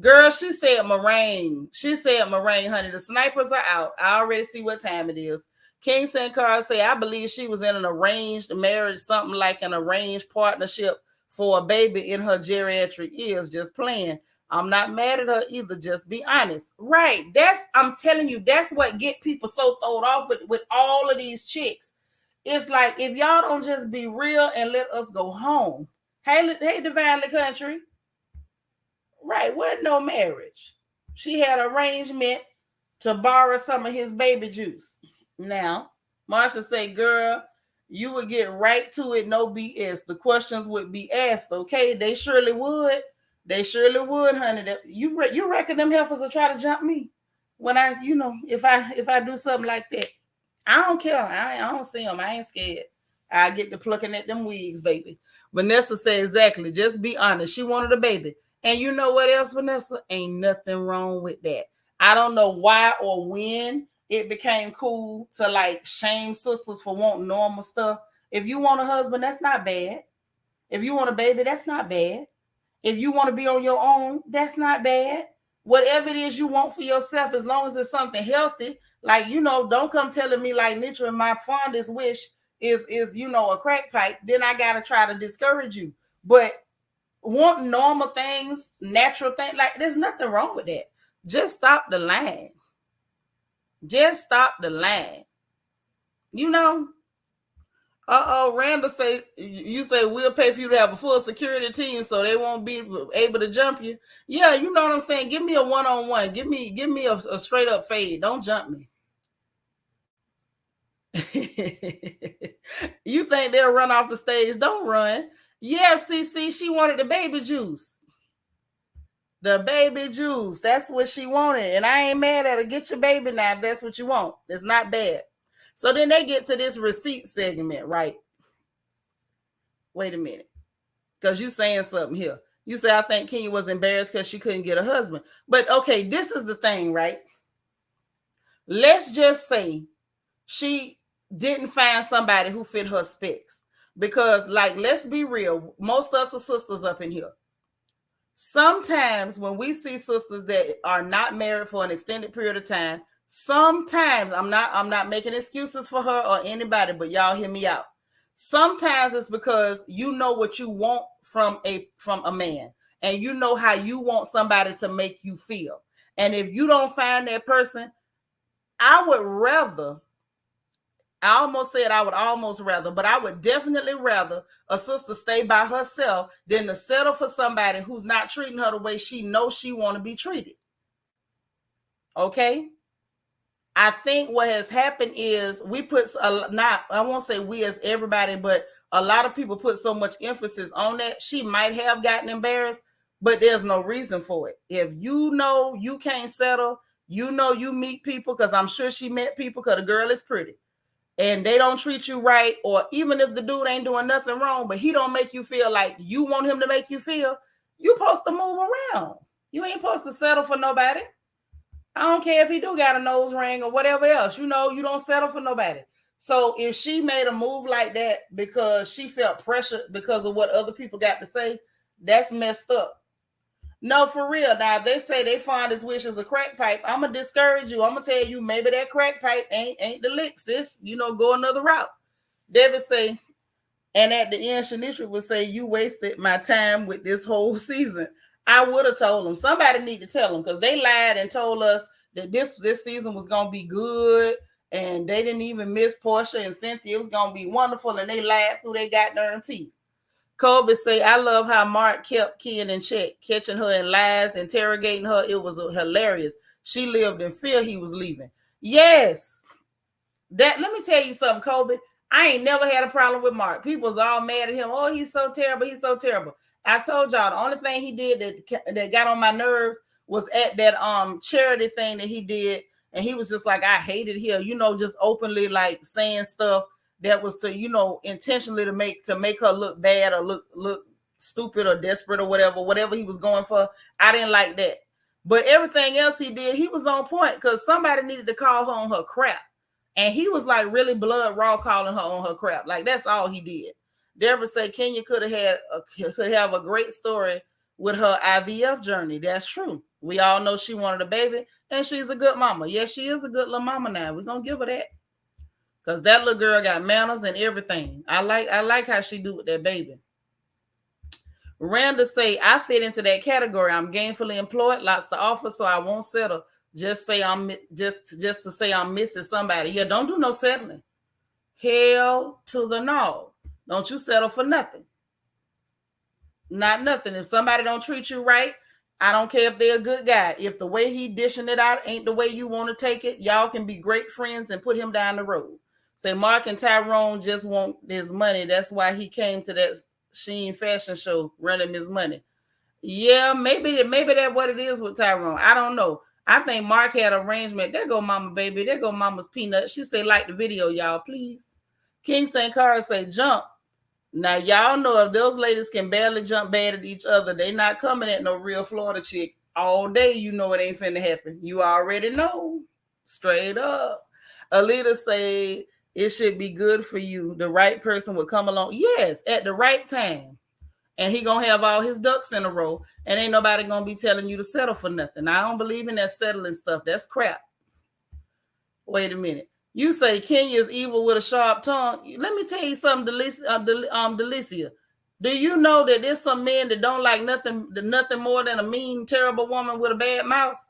Girl, she said meringue. She said meringue, honey. The snipers are out. I already see what time it is. King Sankara say, I believe she was in an arranged marriage, something like an arranged partnership for a baby in her geriatric years, just playing. I'm not mad at her either, just be honest. Right, I'm telling you, that's what get people so thrown off with all of these chicks. It's like, if y'all don't just be real and let us go home. Hey, Divinely Country. Right, wasn't no marriage. She had arrangement to borrow some of his baby juice. Now, Marsha say, girl, you would get right to it, no BS. The questions would be asked, okay? They surely would. They surely would, honey. You reckon them heifers will try to jump me when if I do something like that? I don't care. I don't see them. I ain't scared. I get to plucking at them wigs, baby. Vanessa said exactly. Just be honest. She wanted a baby. And you know what else, Vanessa? Ain't nothing wrong with that. I don't know why or when it became cool to like shame sisters for wanting normal stuff. If you want a husband, that's not bad. If you want a baby, that's not bad. If you want to be on your own, that's not bad. Whatever it is you want for yourself, as long as it's something healthy, like, don't come telling me like literally my fondest wish is a crack pipe, then I got to try to discourage you. But want normal things, natural things, like there's nothing wrong with that. Just stop the line. Just stop the line. Randall say, you say we'll pay for you to have a full security team so they won't be able to jump you. Yeah, you know what I'm saying? Give me a one-on-one. Give me a straight up fade. Don't jump me. You think they'll run off the stage? Don't run. Yeah, CC, she wanted the baby juice. The baby juice. That's what she wanted. And I ain't mad at her. Get your baby now if that's what you want. It's not bad. So then they get to this receipt segment, right? Wait a minute. Because you saying something here. You say, I think Kenya was embarrassed because she couldn't get a husband. But okay, this is the thing, right? Let's just say she didn't find somebody who fit her specs. Because, like, let's be real. Most of us are sisters up in here. Sometimes when we see sisters that are not married for an extended period of time, sometimes I'm not making excuses for her or anybody, but y'all hear me out. Sometimes it's because you know what you want from a man, and you know how you want somebody to make you feel. And if you don't find that person, I would definitely rather a sister stay by herself than to settle for somebody who's not treating her the way she knows she want to be treated. Okay? I think what has happened is I won't say we as everybody, but a lot of people put so much emphasis on that. She might have gotten embarrassed, but there's no reason for it. If you know you can't settle, you meet people, because I'm sure she met people because the girl is pretty, and they don't treat you right, or even if the dude ain't doing nothing wrong, but he don't make you feel like you want him to make you feel, you supposed to move around. You ain't supposed to settle for nobody. I don't care if he do got a nose ring or whatever else. You know, you don't settle for nobody. So if she made a move like that because she felt pressure because of what other people got to say, that's messed up. No, for real. Now, if they say they find his wish as a crack pipe, I'm gonna discourage you. I'm gonna tell you maybe that crack pipe ain't the lick, sis. You know, go another route. David say, and at the end, Shanisha would say, "You wasted my time with this whole season." I would have told them. Somebody need to tell them because they lied and told us that this season was gonna be good, and they didn't even miss Portia and Cynthia. It was gonna be wonderful, and they lied through their goddamn teeth. Kobe say, "I love how Mark kept Ken in check, catching her in lies, interrogating her. It was hilarious. She lived in fear he was leaving." Yes, that. Let me tell you something, Kobe. I ain't never had a problem with Mark. People was all mad at him. Oh, he's so terrible. He's so terrible. I told y'all the only thing he did that got on my nerves was at that charity thing that he did, and he was just like, I hated him. You know, just openly like saying stuff that was to, you know, intentionally to make her look bad or look stupid or desperate or whatever he was going for. I didn't like that. But everything else he did, he was on point because somebody needed to call her on her crap. And he was like really blood raw calling her on her crap. Like that's all he did. Deborah said Kenya could have a great story with her IVF journey. That's true. We all know she wanted a baby and she's a good mama. Yes, she is a good little mama now. We're gonna give her that. Because that little girl got manners and everything. I like how she do with that baby. Randa say, I fit into that category. I'm gainfully employed, lots to offer, so I won't settle. Just to say I'm missing somebody. Yeah, don't do no settling. Hell to the no. Don't you settle for nothing. Not nothing. If somebody don't treat you right, I don't care if they're a good guy. If the way he dishing it out ain't the way you want to take it, y'all can be great friends and put him down the road. Say Mark and Tyrone just want his money. That's why he came to that Sheen fashion show running his money. Yeah, maybe that's what it is with Tyrone. I don't know. I think Mark had an arrangement. There go mama, baby. There go mama's peanut. She say, like the video, y'all, please. King St. Cara say, jump. Now, y'all know if those ladies can barely jump bad at each other, they not coming at no real Florida chick all day. You know it ain't finna happen. You already know. Straight up. Alita say, it should be good for you. The right person will come along. Yes, at the right time. And he gonna have all his ducks in a row, and ain't nobody gonna be telling you to settle for nothing. I don't believe in that settling stuff. That's crap. Wait a minute. You say Kenya is evil with a sharp tongue. Let me tell you something, Delicia. Do you know that there's some men that don't like nothing more than a mean, terrible woman with a bad mouth?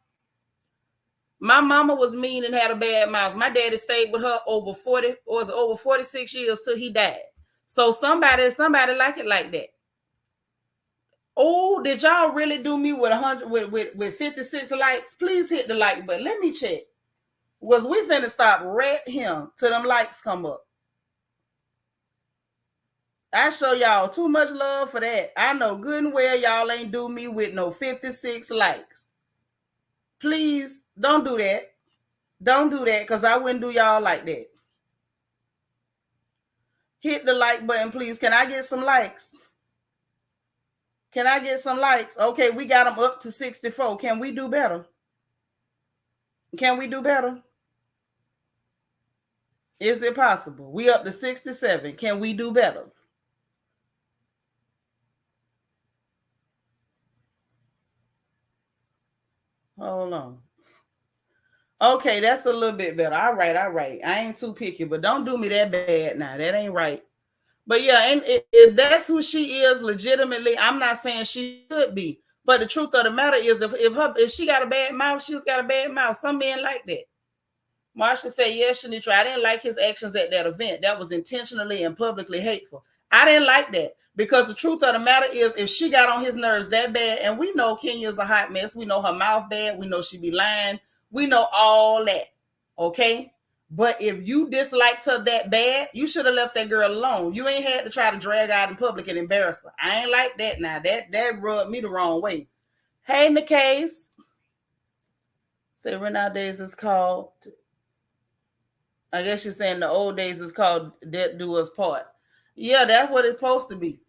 My mama was mean and had a bad mouth. My daddy stayed with her over 46 years till he died. So somebody like it like that. Oh, did y'all really do me with 100 with 56 likes? Please hit the like button. Let me check. Was we finna stop right here till them likes come up? I show y'all too much love for that. I know good and well y'all ain't do me with no 56 likes. Please don't do that. Don't do that because I wouldn't do y'all like that. Hit the like button, please. Can I get some likes? Can I get some likes? Okay, we got them up to 64. Can we do better? Can we do better? Is it possible? We up to 67. Can we do better? Hold on. Okay, that's a little bit better. All right. I ain't too picky, but don't do me that bad now. That ain't right. But yeah, and if that's who she is legitimately, I'm not saying she could be. But the truth of the matter is, if she got a bad mouth, she's got a bad mouth. Some men like that. Marsha said, yes, Shanitra, I didn't like his actions at that event. That was intentionally and publicly hateful. I didn't like that because the truth of the matter is if she got on his nerves that bad, and we know Kenya's a hot mess. We know her mouth bad. We know she be lying. We know all that. Okay? But if you disliked her that bad, you should have left that girl alone. You ain't had to try to drag her out in public and embarrass her. I ain't like that now. That rubbed me the wrong way. Hey, in the case. Say nowadays is called... I guess you're saying the old days is called Death Do Us Part. Yeah, that's what it's supposed to be.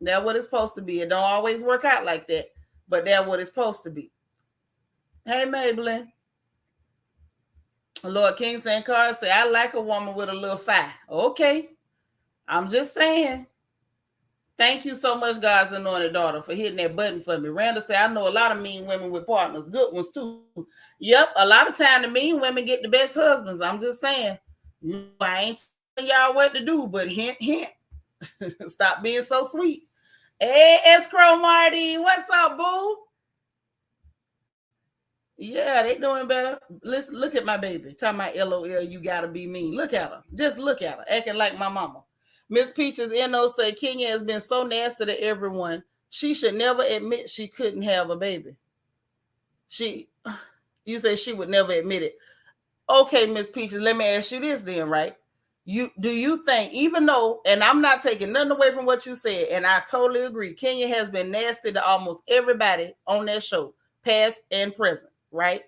That's what it's supposed to be. It don't always work out like that, but that's what it's supposed to be. Hey, Maybelline. Lord King St. Carl say, I like a woman with a little fire. Okay. I'm just saying. Thank you so much, God's anointed daughter, for hitting that button for me. Randall said, I know a lot of mean women with partners, good ones too. Yep, a lot of time the mean women get the best husbands. I'm just saying. I ain't telling y'all what to do, but hint, hint. Stop being so sweet. Hey, Escrow Marty, what's up, boo? Yeah, they doing better. Listen, look at my baby. Talking about LOL, you gotta be mean. Look at her. Just look at her, acting like my mama. Miss Peaches NO say Kenya has been so nasty to everyone. She should never admit she couldn't have a baby. You say she would never admit it. Okay, Miss Peaches, let me ask you this then, right? Do you think, even though, and I'm not taking nothing away from what you said, and I totally agree, Kenya has been nasty to almost everybody on that show, past and present, right?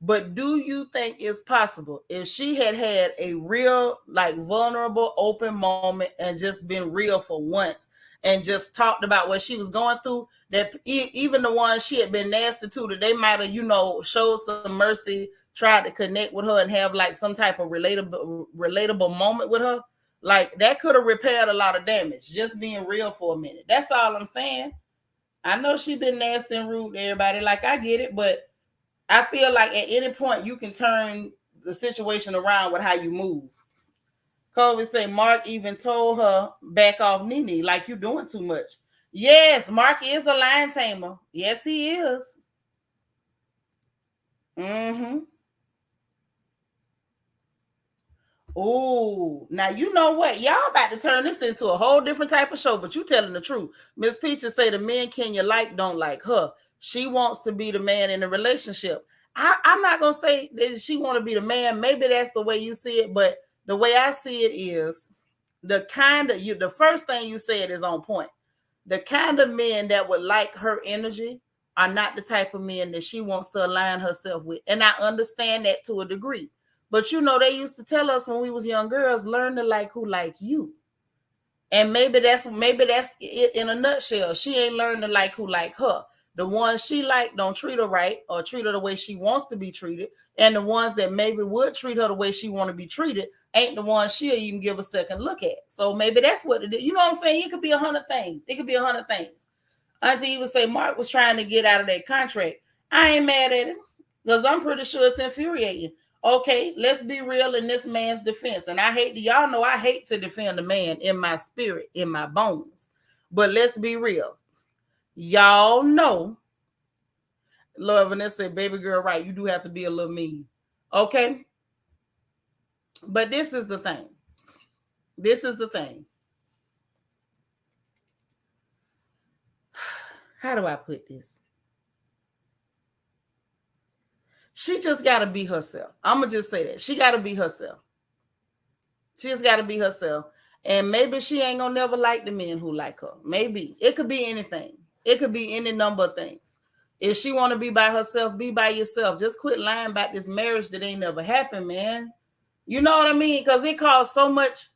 But do you think it's possible if she had had a real, like, vulnerable, open moment and just been real for once and just talked about what she was going through, that even the ones she had been nasty to, that they might have, showed some mercy, tried to connect with her and have like some type of relatable moment with her? Like, that could have repaired a lot of damage, just being real for a minute. That's all I'm saying. I know she been nasty and rude to everybody. Like, I get it, but I feel like at any point you can turn the situation around with how you move. Colby say Mark even told her back off Nene, like you doing too much. Yes, Mark is a lion tamer. Yes, he is. Mm-hmm. Oh, now you know what? Y'all about to turn this into a whole different type of show, but you telling the truth. Miss Peaches say the men Kenya like don't like her. She wants to be the man in the relationship. I'm not gonna say that she want to be the man. Maybe that's the way you see it, but the way I see it is the first thing you said is on point. The kind of men that would like her energy are not the type of men that she wants to align herself with. And I understand that to a degree. But they used to tell us when we was young girls, learn to like who like you. And maybe that's it in a nutshell. She ain't learned to like who like her. The ones she like don't treat her right or treat her the way she wants to be treated. And the ones that maybe would treat her the way she want to be treated ain't the ones she'll even give a second look at. So maybe that's what it is. You know what I'm saying? It could be 100 things. It could be 100 things. Auntie would say Mark was trying to get out of that contract. I ain't mad at him because I'm pretty sure it's infuriating. Okay, let's be real in this man's defense. And y'all know I hate to defend a man in my spirit, in my bones. But let's be real. Y'all know, Lord Vanessa said, baby girl, right, you do have to be a little mean. Okay? But this is the thing. This is the thing. How do I put this? She just got to be herself. I'm going to just say that. She got to be herself. She just got to be herself. And maybe she ain't going to never like the men who like her. Maybe. It could be anything. It could be any number of things. If she want to be by herself, be by yourself. Just quit lying about this marriage that ain't never happened, man. You know what I mean? Because it caused so much,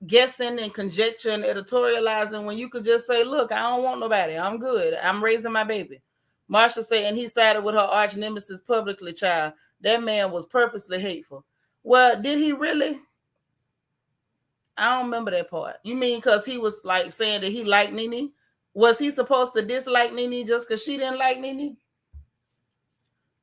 guessing and conjecture and editorializing when you could just say, look, I don't want nobody. I'm good. I'm raising my baby. Marsha said, and he sided with her arch nemesis publicly, child. That man was purposely hateful. Well, did he really? I don't remember that part. You mean because he was like saying that he liked Nene? Was he supposed to dislike Nene just because she didn't like Nene?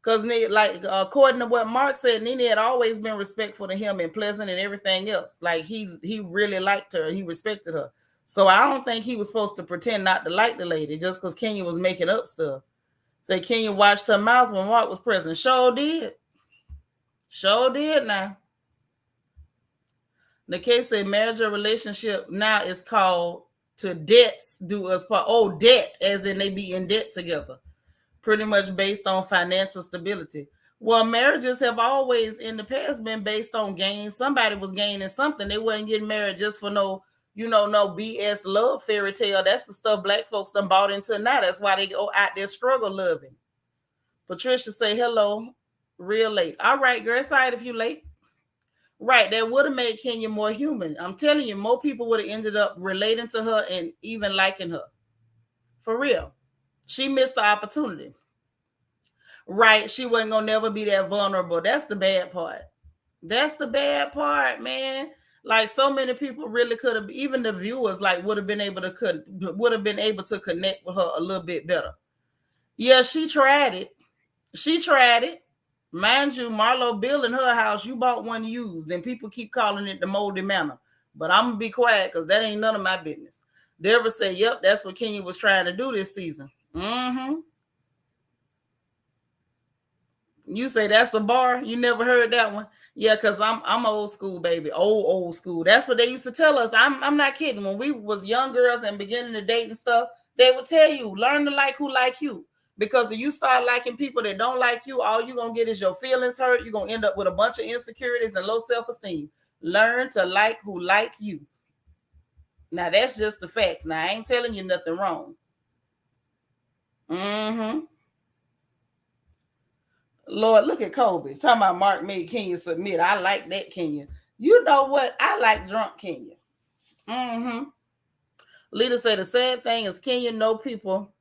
Because, like, according to what Mark said, Nene had always been respectful to him and pleasant and everything else. Like, he really liked her. He respected her. So I don't think he was supposed to pretend not to like the lady just because Kenya was making up stuff. Say Kenya watched her mouth when Mark was present. Sure did. Sure did now. The case said marriage or relationship now is called to debts do us part. Oh, debt, as in they be in debt together. Pretty much based on financial stability. Well, marriages have always in the past been based on gain. Somebody was gaining something. They wasn't getting married just for no BS love fairy tale. That's the stuff black folks done bought into now. That's why they go out there struggle loving. Patricia say hello real late. All right, girl, sorry if you late. Right, that would have made Kenya more human. I'm telling you, more people would have ended up relating to her and even liking her. For real. She missed the opportunity. Right. She wasn't gonna never be that vulnerable. That's the bad part. That's the bad part, man. Like so many people really could have, even the viewers, like would have been able to connect with her a little bit better. Yeah, she tried it. She tried it. Mind you, Marlo building her house, you bought one used, and people keep calling it the Moldy Manor. But I'm gonna be quiet because that ain't none of my business. Deborah said, "Yep, that's what Kenya was trying to do this season." Mm-hmm. You say that's a bar? You never heard that one? Yeah, because I'm old school, baby. Old school. That's what they used to tell us. I'm not kidding. When we was young girls and beginning to date and stuff, they would tell you, learn to like who like you. Because if you start liking people that don't like you, all you're gonna get is your feelings hurt. You're gonna end up with a bunch of insecurities and low self-esteem. Learn to like who like you. Now that's just the facts. Now I ain't telling you nothing wrong. Mm-hmm. Lord, look at Kobe. Talking about Mark made Kenya submit. I like that, Kenya. You know what? I like drunk Kenya. Mm-hmm. Leader said the sad thing is Kenya know people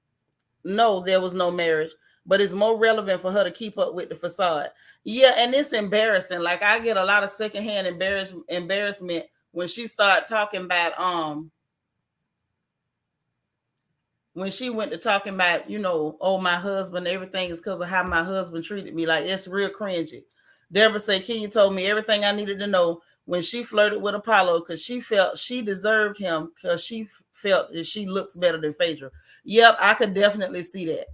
know there was no marriage, but it's more relevant for her to keep up with the facade. Yeah, and it's embarrassing. Like I get a lot of secondhand embarrassment when she started talking about when she went to talking about, oh, my husband, everything is because of how my husband treated me. Like, it's real cringy. Deborah said, Kenya told me everything I needed to know when she flirted with Apollo because she felt she deserved him because she felt that she looks better than Phaedra. Yep, I could definitely see that.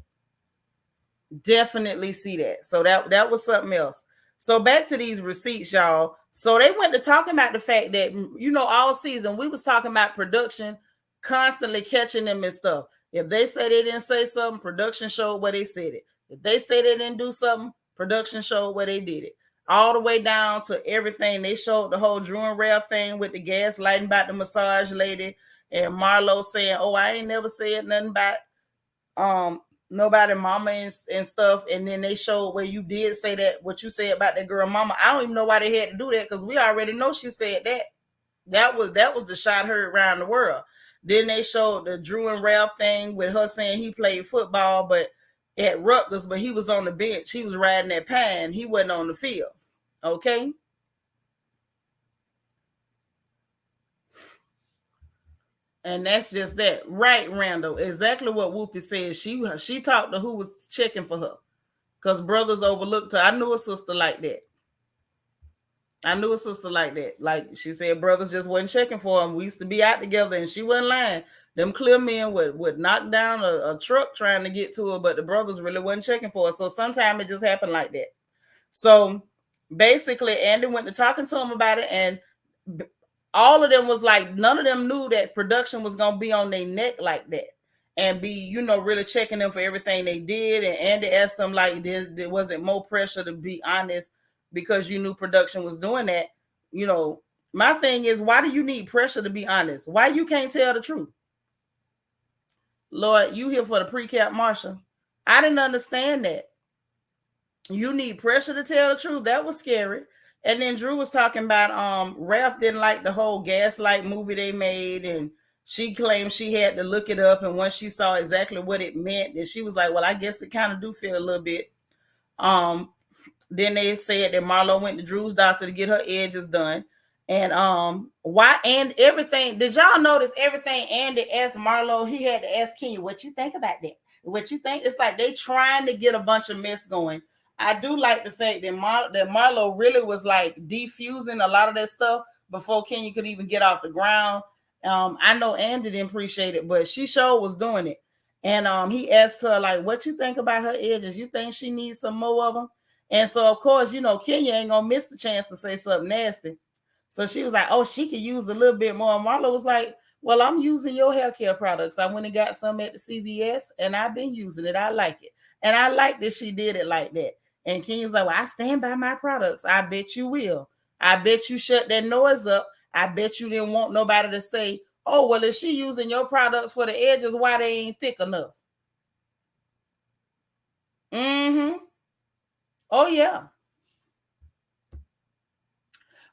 Definitely see that. So that was something else. So back to these receipts, y'all. So they went to talking about the fact that all season we was talking about production constantly catching them and stuff. If they say they didn't say something, production showed where they said it. If they say they didn't do something, production showed where they did it. All the way down to everything. They showed the whole Drew and Ralph thing with the gaslighting about the massage lady and Marlo saying, "Oh, I ain't never said nothing about nobody mama and stuff," and then they showed where you did say that, what you said about that girl mama. I don't even know why they had to do that because we already know she said that. That was the shot heard around the world. Then they showed the Drew and Ralph thing with her saying he played football but at Rutgers, but he was on the bench. He was riding that pine. He wasn't on the field. Okay. And that's just that. Right, Randall. Exactly what Whoopi said. She talked to who was checking for her. Because brothers overlooked her. I knew a sister like that. I knew a sister like that. Like she said, brothers just wasn't checking for him. We used to be out together and she wasn't lying. Them clear men would knock down a truck trying to get to her, but the brothers really wasn't checking for her. So sometimes it just happened like that. So basically, Andy went to talking to him about it, and all of them was like, none of them knew that production was gonna be on their neck like that and be, really checking them for everything they did. And Andy asked them, like, there wasn't more pressure to be honest because you knew production was doing that. My thing is, why do you need pressure to be honest? Why you can't tell the truth? Lord, you here for the pre-cap, Marsha? I didn't understand that. You need pressure to tell the truth. That was scary. And then Drew was talking about Ralph didn't like the whole Gaslight movie they made, and she claimed she had to look it up, and once she saw exactly what it meant, then she was like, well, I guess it kind of do feel a little bit. Then they said that Marlo went to Drew's doctor to get her edges done. And why and everything. Did y'all notice everything Andy asked Marlo? He had to ask Kenya, what you think about that? What you think? It's like they trying to get a bunch of mess going. I do like the fact that Marlo really was like defusing a lot of that stuff before Kenya could even get off the ground. I know Andy didn't appreciate it, but she sure was doing it. And he asked her, like, what you think about her edges? You think she needs some more of them? And so, of course, Kenya ain't gonna miss the chance to say something nasty. So she was like, oh, she could use a little bit more. And Marlo was like, well, I'm using your hair care products. I went and got some at the CVS, and I've been using it. I like it. And I like that she did it like that. And Kenya's like, well, I stand by my products. I bet you will. I bet you shut that noise up. I bet you didn't want nobody to say, oh, well, if she using your products for the edges, why they ain't thick enough? Mm-hmm. Oh, yeah.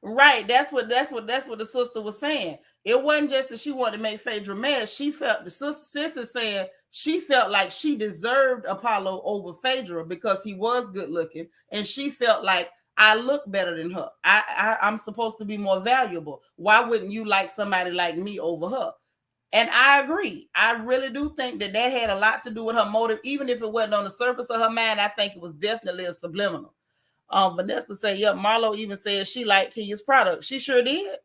Right. That's what the sister was saying. It wasn't just that she wanted to make Phaedra mad. She felt the sister is saying she felt like she deserved Apollo over Phaedra because he was good looking, and she felt like I look better than her. I'm supposed to be more valuable. Why wouldn't you like somebody like me over her? And I agree. I really do think that had a lot to do with her motive, even if it wasn't on the surface of her mind. I think it was definitely a subliminal. Vanessa said, "Yeah." Marlo even said she liked Kenya's product. She sure did.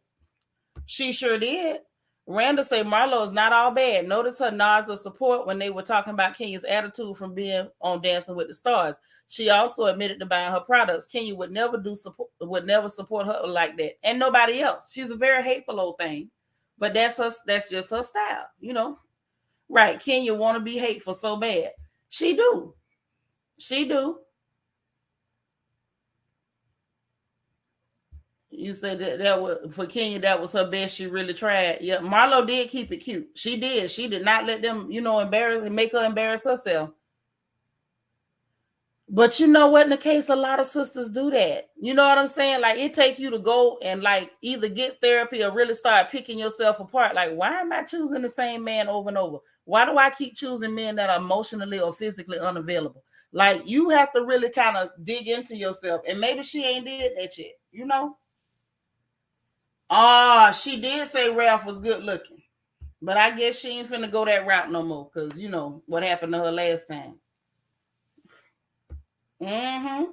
She sure did. Randa say Marlo is not all bad. Notice her nods of support when they were talking about Kenya's attitude from being on Dancing with the Stars. She also admitted to buying her products. Kenya would never support her like that, and nobody else. She's a very hateful old thing, but that's just her style, you know. Right? Kenya want to be hateful so bad. She do. She do. You said that was for Kenya. That was her best. She really tried. Yeah, Marlo did keep it cute. She did. She did not let them, make her embarrass herself. But you know what? In the case, a lot of sisters do that. You know what I'm saying? Like, it takes you to go and like either get therapy or really start picking yourself apart. Like, why am I choosing the same man over and over? Why do I keep choosing men that are emotionally or physically unavailable? Like, you have to really kind of dig into yourself. And maybe she ain't did that yet, you know? She did say Ralph was good looking. But I guess she ain't finna go that route no more. Because, you know, what happened to her last time. Mm-hmm.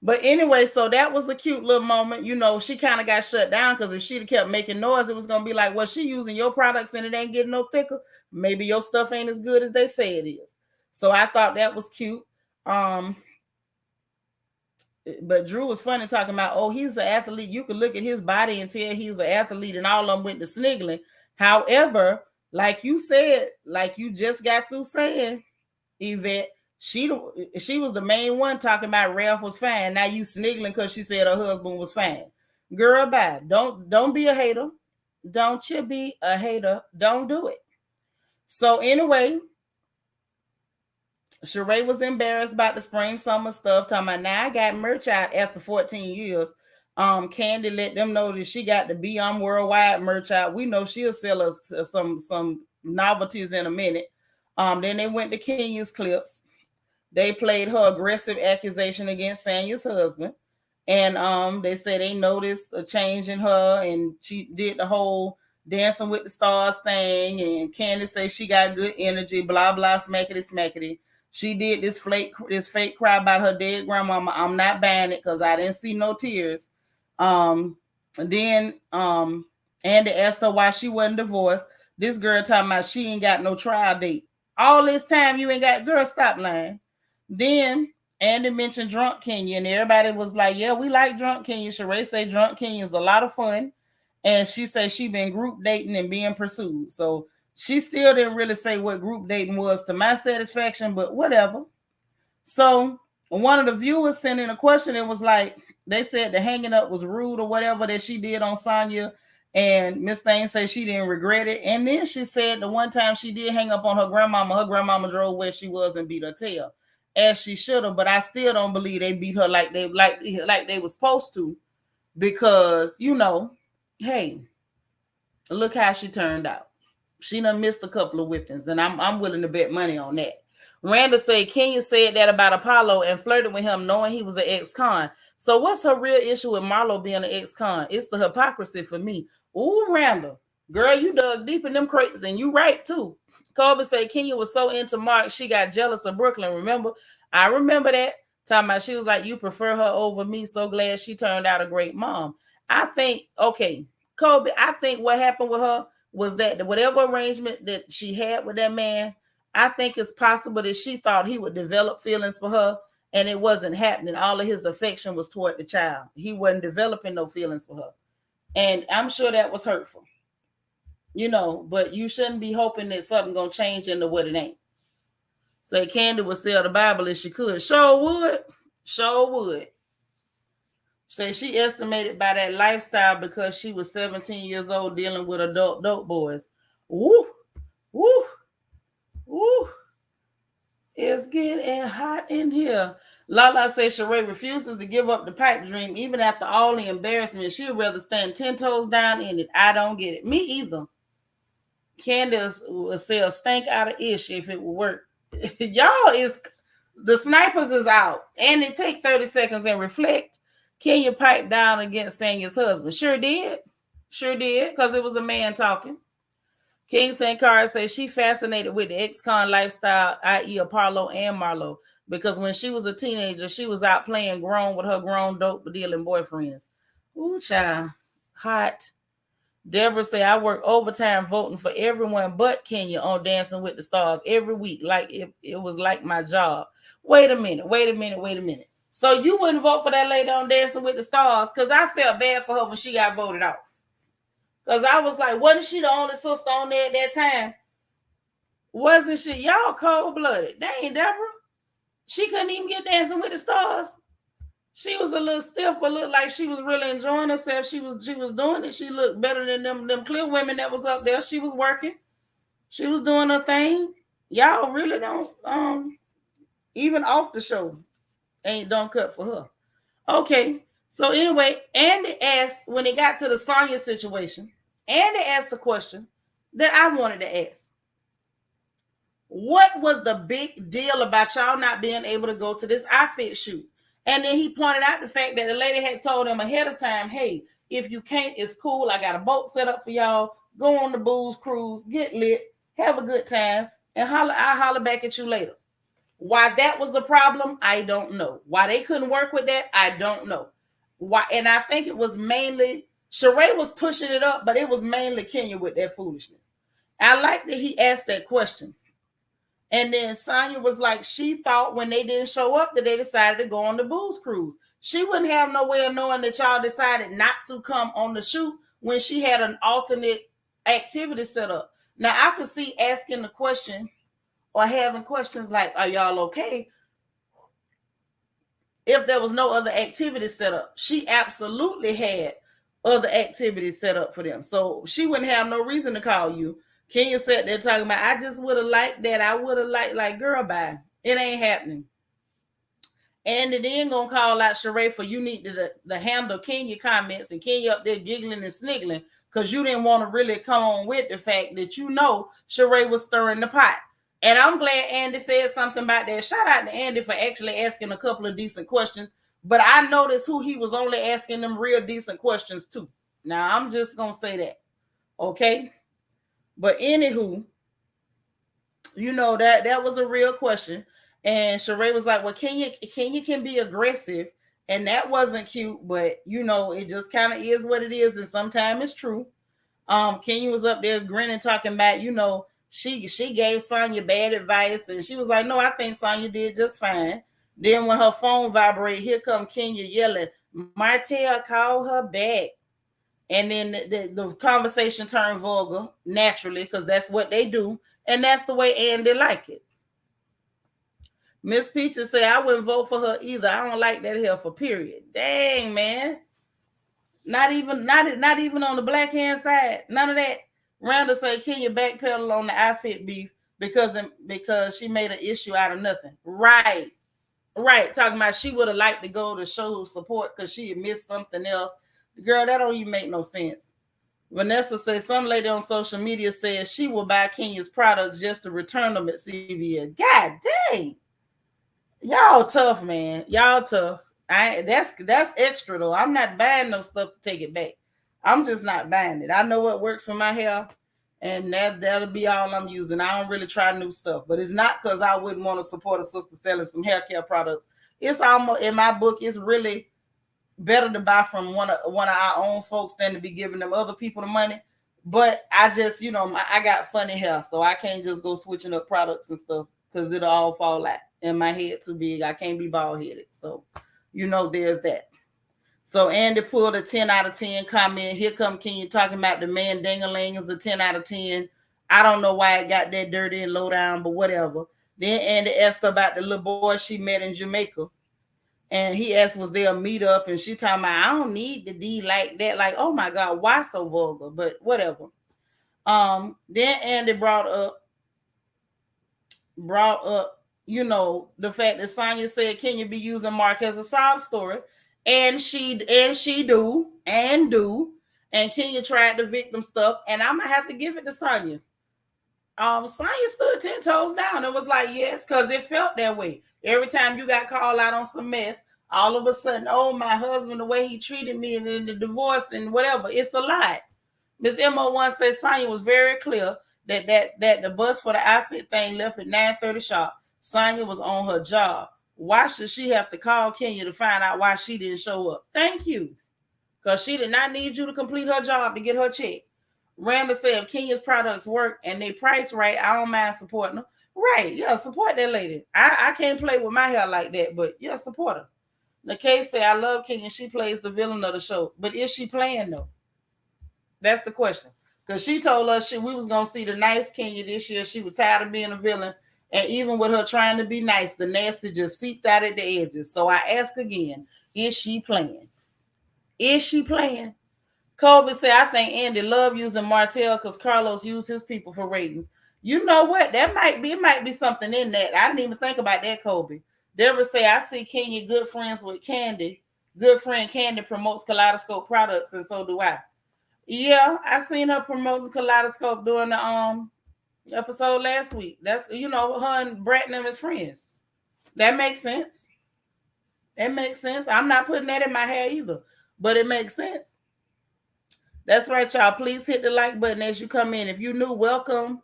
But anyway, so that was a cute little moment. You know, she kind of got shut down because if she'd kept making noise, it was going to be like, well, she using your products and it ain't getting no thicker. Maybe your stuff ain't as good as they say it is. So I thought that was cute. But Drew was funny talking about, oh, he's an athlete. You could look at his body and tell he's an athlete, and all of them went to sniggling. However, like you said, like you just got through saying, Yvette, she was the main one talking about Ralph was fine. Now you sniggling because she said her husband was fine. Girl, bye. Don't be a hater. Don't you be a hater. Don't do it. So anyway, Sheree was embarrassed about the spring summer stuff. Talking about, now I got merch out after 14 years. Candy let them know that she got the Beyond Worldwide merch out. We know she'll sell us some novelties in a minute. Then they went to Kenya's clips. They played her aggressive accusation against Sanya's husband. And they said they noticed a change in her, and she did the whole Dancing with the Stars thing. And Candy said she got good energy, blah, blah, smackety, smackety. She did this fake cry about her dead grandmama. I'm not buying it because I didn't see no tears. Then Andy asked her why she wasn't divorced. This girl talking about she ain't got no trial date. All this time you ain't got, girl, stop lying. Then Andy mentioned Drunk Kenya, and everybody was like, yeah, we like Drunk Kenya. Sheree say Drunk Kenya is a lot of fun. And she said she been group dating and being pursued. So she still didn't really say what group dating was to my satisfaction, but whatever. So one of the viewers sent in a question. It was like, they said the hanging up was rude or whatever that she did on Sonia. And Miss Thane said she didn't regret it. And then she said the one time she did hang up on her grandmama drove where she was and beat her tail, as she should have. But I still don't believe they beat her like they were supposed to, because, you know, hey, look how she turned out. She done missed a couple of whippings, and I'm willing to bet money on that. Randa said Kenya said that about Apollo and flirted with him knowing he was an ex-con. So what's her real issue with Marlo being an ex-con? It's the hypocrisy for me. Ooh, Randa, girl, you dug deep in them crates, and you right too. Colby said Kenya was so into Mark, she got jealous of Brooklyn. Remember? I remember that. Talking about she was like, you prefer her over me. So glad she turned out a great mom. I think, okay, Colby, I think what happened with her was that whatever arrangement that she had with that man, I think it's possible that she thought he would develop feelings for her, and it wasn't happening. All of his affection was toward the child. He wasn't developing no feelings for her. And I'm sure that was hurtful. You know, but you shouldn't be hoping that something gonna change into what it ain't. Say Candy would sell the Bible if she could. Sure would. Sure would. Say she estimated by that lifestyle because she was 17 years old dealing with adult dope boys. Woo, woo, woo. It's getting hot in here. Lala says Sheree refuses to give up the pipe dream even after all the embarrassment. She'd rather stand 10 toes down in it. I don't get it. Me either. Candace will say a stank out of ish if it will work. Y'all is the snipers is out, and it take 30 seconds and reflect. Kenya piped down against Sanya's husband. Sure did, because it was a man talking. King St. Cara says she fascinated with the ex-con lifestyle, i.e. Apollo and Marlo, because when she was a teenager, she was out playing grown with her grown dope dealing boyfriends. Ooh, child, hot. Deborah say I work overtime voting for everyone but Kenya on Dancing with the Stars every week, like it was like my job. Wait a minute. So you wouldn't vote for that lady on Dancing with the Stars? Because I felt bad for her when she got voted off. Because I was like, wasn't she the only sister on there at that time? Wasn't she? Y'all cold-blooded. Dang, Deborah. She couldn't even get Dancing with the Stars. She was a little stiff, but looked like she was really enjoying herself. She was doing it. She looked better than them clear women that was up there. She was working. She was doing her thing. Y'all really don't even off the show don't cut for her. Okay. So anyway, Andy asked when it got to the Sonia situation, Andy asked the question that I wanted to ask. What was the big deal about y'all not being able to go to this outfit shoot? And then he pointed out the fact that the lady had told him ahead of time, hey, if you can't, it's cool. I got a boat set up for y'all. Go on the booze cruise, get lit, have a good time, and I'll holler back at you later. Why that was a problem, I don't know. Why they couldn't work with that, I don't know. Why? And I think it was mainly, Sheree was pushing it up, but it was mainly Kenya with that foolishness. I like that he asked that question. And then Sonia was like, she thought when they didn't show up that they decided to go on the booze cruise. She wouldn't have no way of knowing that y'all decided not to come on the shoot when she had an alternate activity set up. Now, I could see asking the question or having questions like, are y'all okay? If there was no other activity set up. She absolutely had other activities set up for them. So she wouldn't have no reason to call you. Kenya sat there talking about, I just would have liked that. I would have liked, like, girl, bye. It ain't happening. And then gonna call out Sheree for you need to handle Kenya comments and Kenya up there giggling and sniggling because you didn't want to really come on with the fact that Sheree was stirring the pot. And I'm glad Andy said something about that. Shout out to Andy for actually asking a couple of decent questions. But I noticed who he was only asking them real decent questions to. Now, I'm just gonna say that. Okay? But anywho, that was a real question. And Sheree was like, well, Kenya can be aggressive. And that wasn't cute, but it just kind of is what it is. And sometimes it's true. Kenya was up there grinning, talking about, she gave Sonia bad advice. And she was like, no, I think Sonia did just fine. Then when her phone vibrated, here come Kenya yelling, Martell, call her back. And then the conversation turned vulgar naturally because that's what they do. And that's the way Andy like it. Miss Peaches say, I wouldn't vote for her either. I don't like that heifer, period. Dang, man. Not even on the black hand side. None of that. Randall say, Kenya backpedal on the outfit beef because she made an issue out of nothing. Right. Talking about she would have liked to go to show support because she had missed something else. Girl, that don't even make no sense. Vanessa says some lady on social media says she will buy Kenya's products just to return them at CVS. God dang. Y'all tough, man. Y'all tough. That's extra though. I'm not buying no stuff to take it back. I'm just not buying it. I know what works for my hair, and that'll be all I'm using. I don't really try new stuff, but it's not because I wouldn't want to support a sister selling some hair care products. It's almost, in my book, it's really better to buy from one of our own folks than to be giving them other people the money. But I just, I got funny hair, so I can't just go switching up products and stuff because it'll all fall out. And my head too big. I can't be bald-headed. So, there's that. So Andy pulled a 10 out of 10 comment. Here come Kenya talking about the man ding-a-ling is a 10 out of 10. I don't know why it got that dirty and low down, but whatever. Then Andy asked about the little boy she met in Jamaica. And he asked, was there a meetup? And she talking about, I don't need the D like that. Like, oh my God, why so vulgar? But whatever. Then Andy brought up, the fact that Sonia said, can you be using Mark as a sob story? And she do. And Kenya tried the victim stuff. And I'm going to have to give it to Sonia. Sonya stood 10 toes down. It was like, yes, because it felt that way. Every time you got called out on some mess, all of a sudden, oh, my husband, the way he treated me and the divorce and whatever, it's a lie. Miss MO1 says Sonya was very clear that the bus for the outfit thing left at 9:30 sharp. Sonya was on her job. Why should she have to call Kenya to find out why she didn't show up? Thank you. Because she did not need you to complete her job to get her check. Randall said if Kenya's products work and they price right, I don't mind supporting them. Right, yeah, support that lady. I can't play with my hair like that, but yeah, support her. Nakay said, I love Kenya. She plays the villain of the show. But is she playing though? That's the question. Because she told us we was going to see the nice Kenya this year. She was tired of being a villain. And even with her trying to be nice, the nasty just seeped out at the edges. So I ask again, is she playing? Is she playing? Kobe said, I think Andy loved using Martell because Carlos used his people for ratings. You know what? It might be something in that. I didn't even think about that, Kobe. Deborah say, I see Kenya good friends with Candy. Good friend Candy promotes Kaleidoscope products, and so do I. Yeah, I seen her promoting Kaleidoscope during the episode last week. That's her and Bratton and his friends. That makes sense. It makes sense. I'm not putting that in my hair either, but it makes sense. That's right, y'all. Please hit the like button as you come in. If you're new, welcome.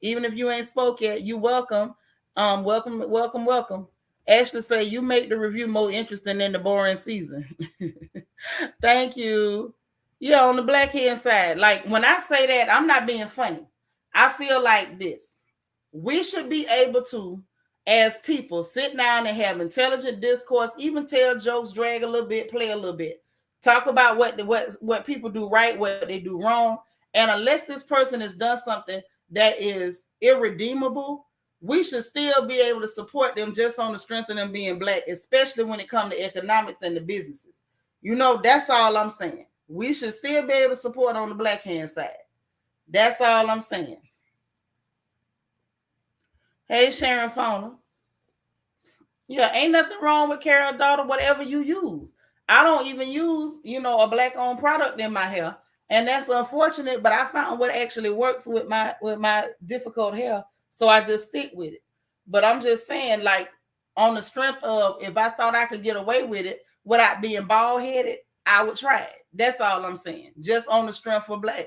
Even if you ain't spoke yet, you welcome. Welcome. Ashley say you make the review more interesting than the boring season. Thank you. Yeah, on the black hand side. Like when I say that, I'm not being funny. I feel like this. We should be able to, as people, sit down and have intelligent discourse, even tell jokes, drag a little bit, play a little bit. Talk about what people do right, what they do wrong. And unless this person has done something that is irredeemable, we should still be able to support them just on the strength of them being black, especially when it comes to economics and the businesses. That's all I'm saying. We should still be able to support on the black hand side. That's all I'm saying. Hey, Sharon Fauna. Yeah, ain't nothing wrong with Carol Daughter, whatever you use. I don't even use, a black-owned product in my hair. And that's unfortunate, but I found what actually works with my difficult hair. So I just stick with it. But I'm just saying, like, on the strength of if I thought I could get away with it without being bald-headed, I would try it. That's all I'm saying. Just on the strength of black.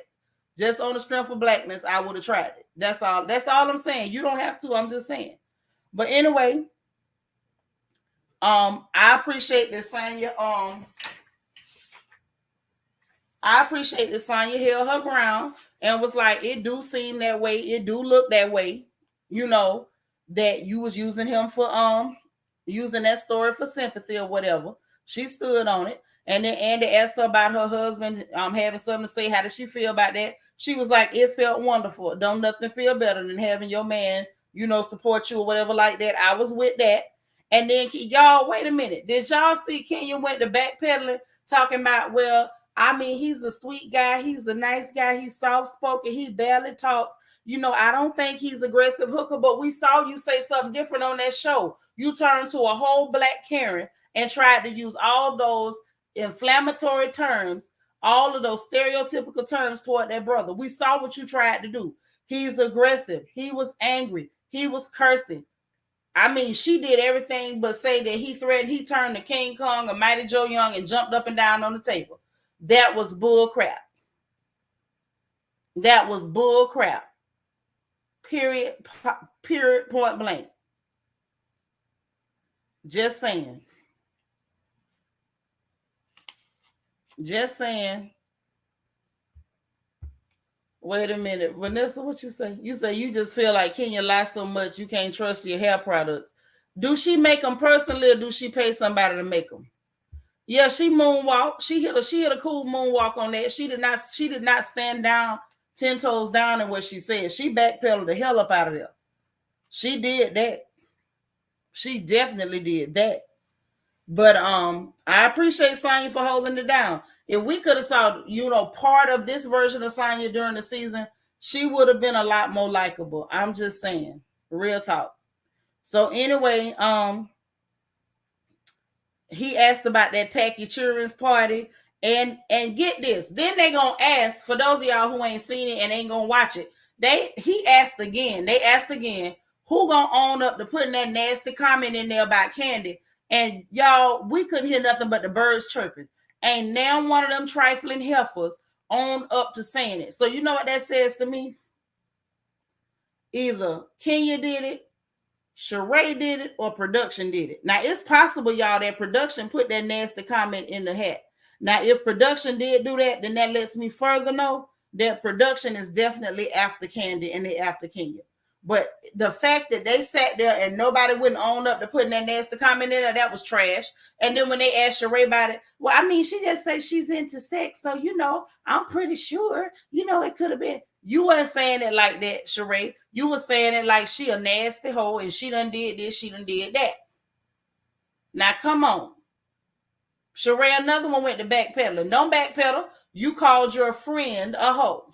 Just on the strength of blackness, I would have tried it. That's all I'm saying. You don't have to. I'm just saying. But anyway, I appreciate that Sonya. I appreciate that Sonya held her ground and was like, it do seem that way. It do look that way. That you was using him for using that story for sympathy or whatever. She stood on it. And then Andy asked her about her husband having something to say. How did she feel about that? She was like, it felt wonderful. Don't nothing feel better than having your man, support you or whatever like that. I was with that. And then y'all, wait a minute. Did y'all see Kenya went to backpedaling talking about, well, I mean, he's a sweet guy. He's a nice guy. He's soft-spoken. He barely talks. I don't think he's aggressive hooker, but we saw you say something different on that show. You turned to a whole black Karen and tried to use all those inflammatory terms, all of those stereotypical terms toward that brother. We saw what you tried to do. He's aggressive. He was angry. He was cursing. I mean, she did everything but say that he threatened, he turned to King Kong or Mighty Joe Young and jumped up and down on the table. That was bull crap. That was bull crap. Period, point blank. Just saying. Just saying. Wait a minute. Vanessa, what you say? You say you just feel like Kenya lies so much you can't trust your hair products. Do she make them personally or do she pay somebody to make them? Yeah, she moonwalked. She hit a cool moonwalk on that. She did not stand down 10 toes down in what she said. She backpedaled the hell up out of there. She did that. She definitely did that. But I appreciate Sonya for holding it down. If we could have saw, part of this version of Sonya during the season, she would have been a lot more likable. I'm just saying, real talk. So anyway, he asked about that tacky children's party, and get this. Then they gonna ask, for those of y'all who ain't seen it and ain't gonna watch it, He asked again. They asked again, who gonna own up to putting that nasty comment in there about Candy? And y'all, we couldn't hear nothing but the birds chirping. And now one of them trifling heifers owned up to saying it. So you know what that says to me? Either Kenya did it, Sheree did it, or production did it. Now it's possible, y'all, that production put that nasty comment in the hat. Now, if production did do that, then that lets me further know that production is definitely after Candy and they after Kenya. But the fact that they sat there and nobody wouldn't own up to putting that nasty comment in there, that was trash. And then when they asked Sheree about it, well, I mean, she just said she's into sex. So, I'm pretty sure, it could have been. You weren't saying it like that, Sheree. You were saying it like she a nasty hoe and she done did this, she done did that. Now, come on. Sheree, another one went to backpedaling. Don't backpedal. You called your friend a hoe.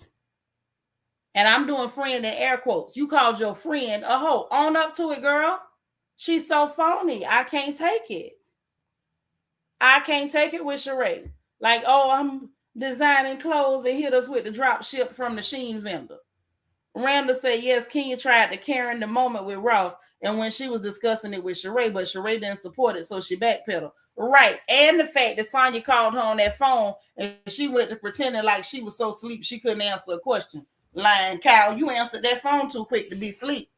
And I'm doing friend in air quotes. You called your friend a hoe. Own up to it, girl. She's so phony. I can't take it. I can't take it with Sheree. Like, oh, I'm designing clothes that hit us with the drop ship from the Sheen vendor. Randa said, yes, Kenya tried to Karen the moment with Ross. And when she was discussing it with Sheree, but Sheree didn't support it, so she backpedaled. Right. And the fact that Sonia called her on that phone and she went to pretending like she was so asleep she couldn't answer a question. Lying Kyle, you answered that phone too quick to be asleep.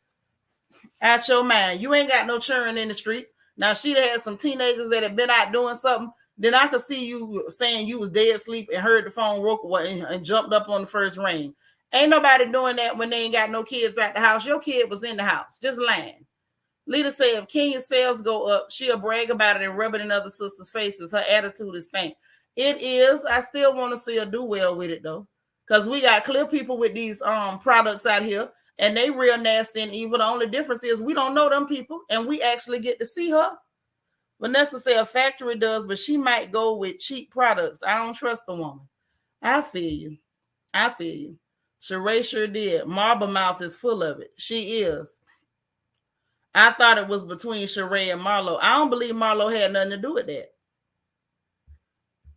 Out your mind. You ain't got no churn in the streets. Now, she'd had some teenagers that had been out doing something. Then I could see you saying you was dead asleep and heard the phone roke and jumped up on the first ring. Ain't nobody doing that when they ain't got no kids at the house. Your kid was in the house. Just lying. Lita said, if Kenya's sales go up, she'll brag about it and rub it in other sisters' faces. Her attitude is stank. It is. I still want to see her do well with it, though. Because we got clear people with these products out here, and they real nasty and evil. The only difference is we don't know them people, and we actually get to see her. Vanessa said a factory does, but she might go with cheap products. I don't trust the woman. I feel you. Sheree sure did. Marble Mouth is full of it. She is. I thought it was between Sheree and Marlo. I don't believe Marlo had nothing to do with that.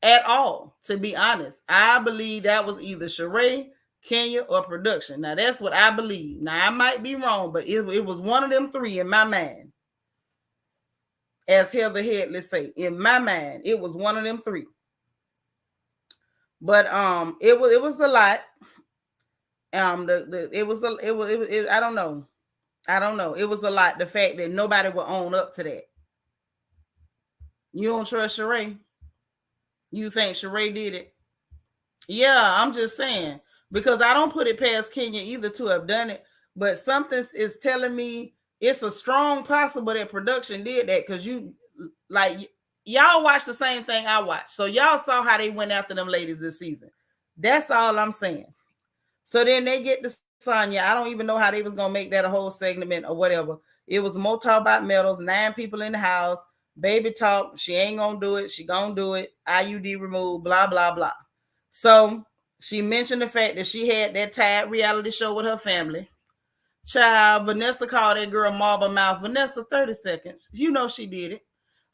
At all, to be honest. I believe that was either Sheree, Kenya, or production. Now, that's what I believe. Now, I might be wrong, but it was one of them three in my mind. As Heather Headless say, in my mind, it was one of them three. But it was a lot. I don't know. It was a lot. The fact that nobody would own up to that. You don't trust Sheree? You think Sheree did it? Yeah, I'm just saying. Because I don't put it past Kenya either to have done it. But something is telling me it's a strong possible that production did that. Because y'all watch the same thing I watched. So y'all saw how they went after them ladies this season. That's all I'm saying. So then they get to Sonia. I don't even know how they was going to make that a whole segment or whatever. It was more talk about medals, 9 people in the house, baby talk. She ain't going to do it. She going to do it. IUD removed, blah, blah, blah. So she mentioned the fact that she had that Tide reality show with her family. Child, Vanessa called that girl Marble Mouth. Vanessa, 30 seconds. You know she did it.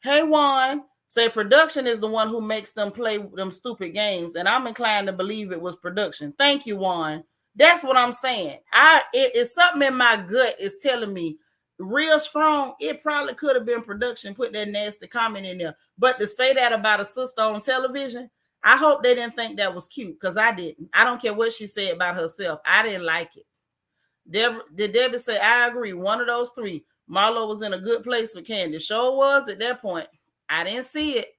Hey, Juan. Say production is the one who makes them play them stupid games, and I'm inclined to believe it was production. Thank you, Juan. That's what I'm saying. It's something in my gut is telling me real strong. It probably could have been production. Put that nasty comment in there, but to say that about a sister on television, I hope they didn't think that was cute because I didn't. I don't care what she said about herself. I didn't like it. Debbie say I agree. One of those three. Marlo was in a good place with Candy. Sure was at that point. I didn't see it.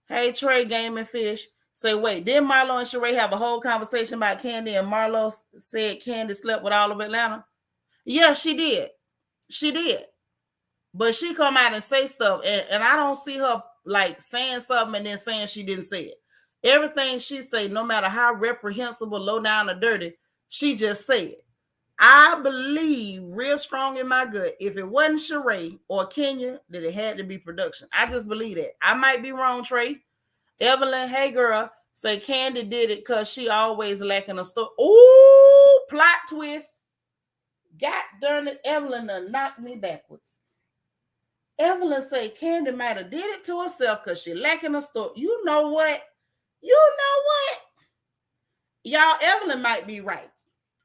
Hey, Trey, Game and Fish. Say, wait, didn't Marlo and Sheree have a whole conversation about Candy and Marlo said Candy slept with all of Atlanta? Yeah, she did. She did. But she come out and say stuff, and I don't see her like saying something and then saying she didn't say it. Everything she say, no matter how reprehensible, low down, or dirty, she just say it. I believe real strong in my gut, if it wasn't Sheree or Kenya, that it had to be production. I just believe that. I might be wrong, Trey. Evelyn, hey girl, say Candy did it because she always lacking a story. Ooh, plot twist. God darn it, Evelyn done knocked me backwards. Evelyn say Candy might have did it to herself because she lacking a story. You know what? Y'all, Evelyn might be right.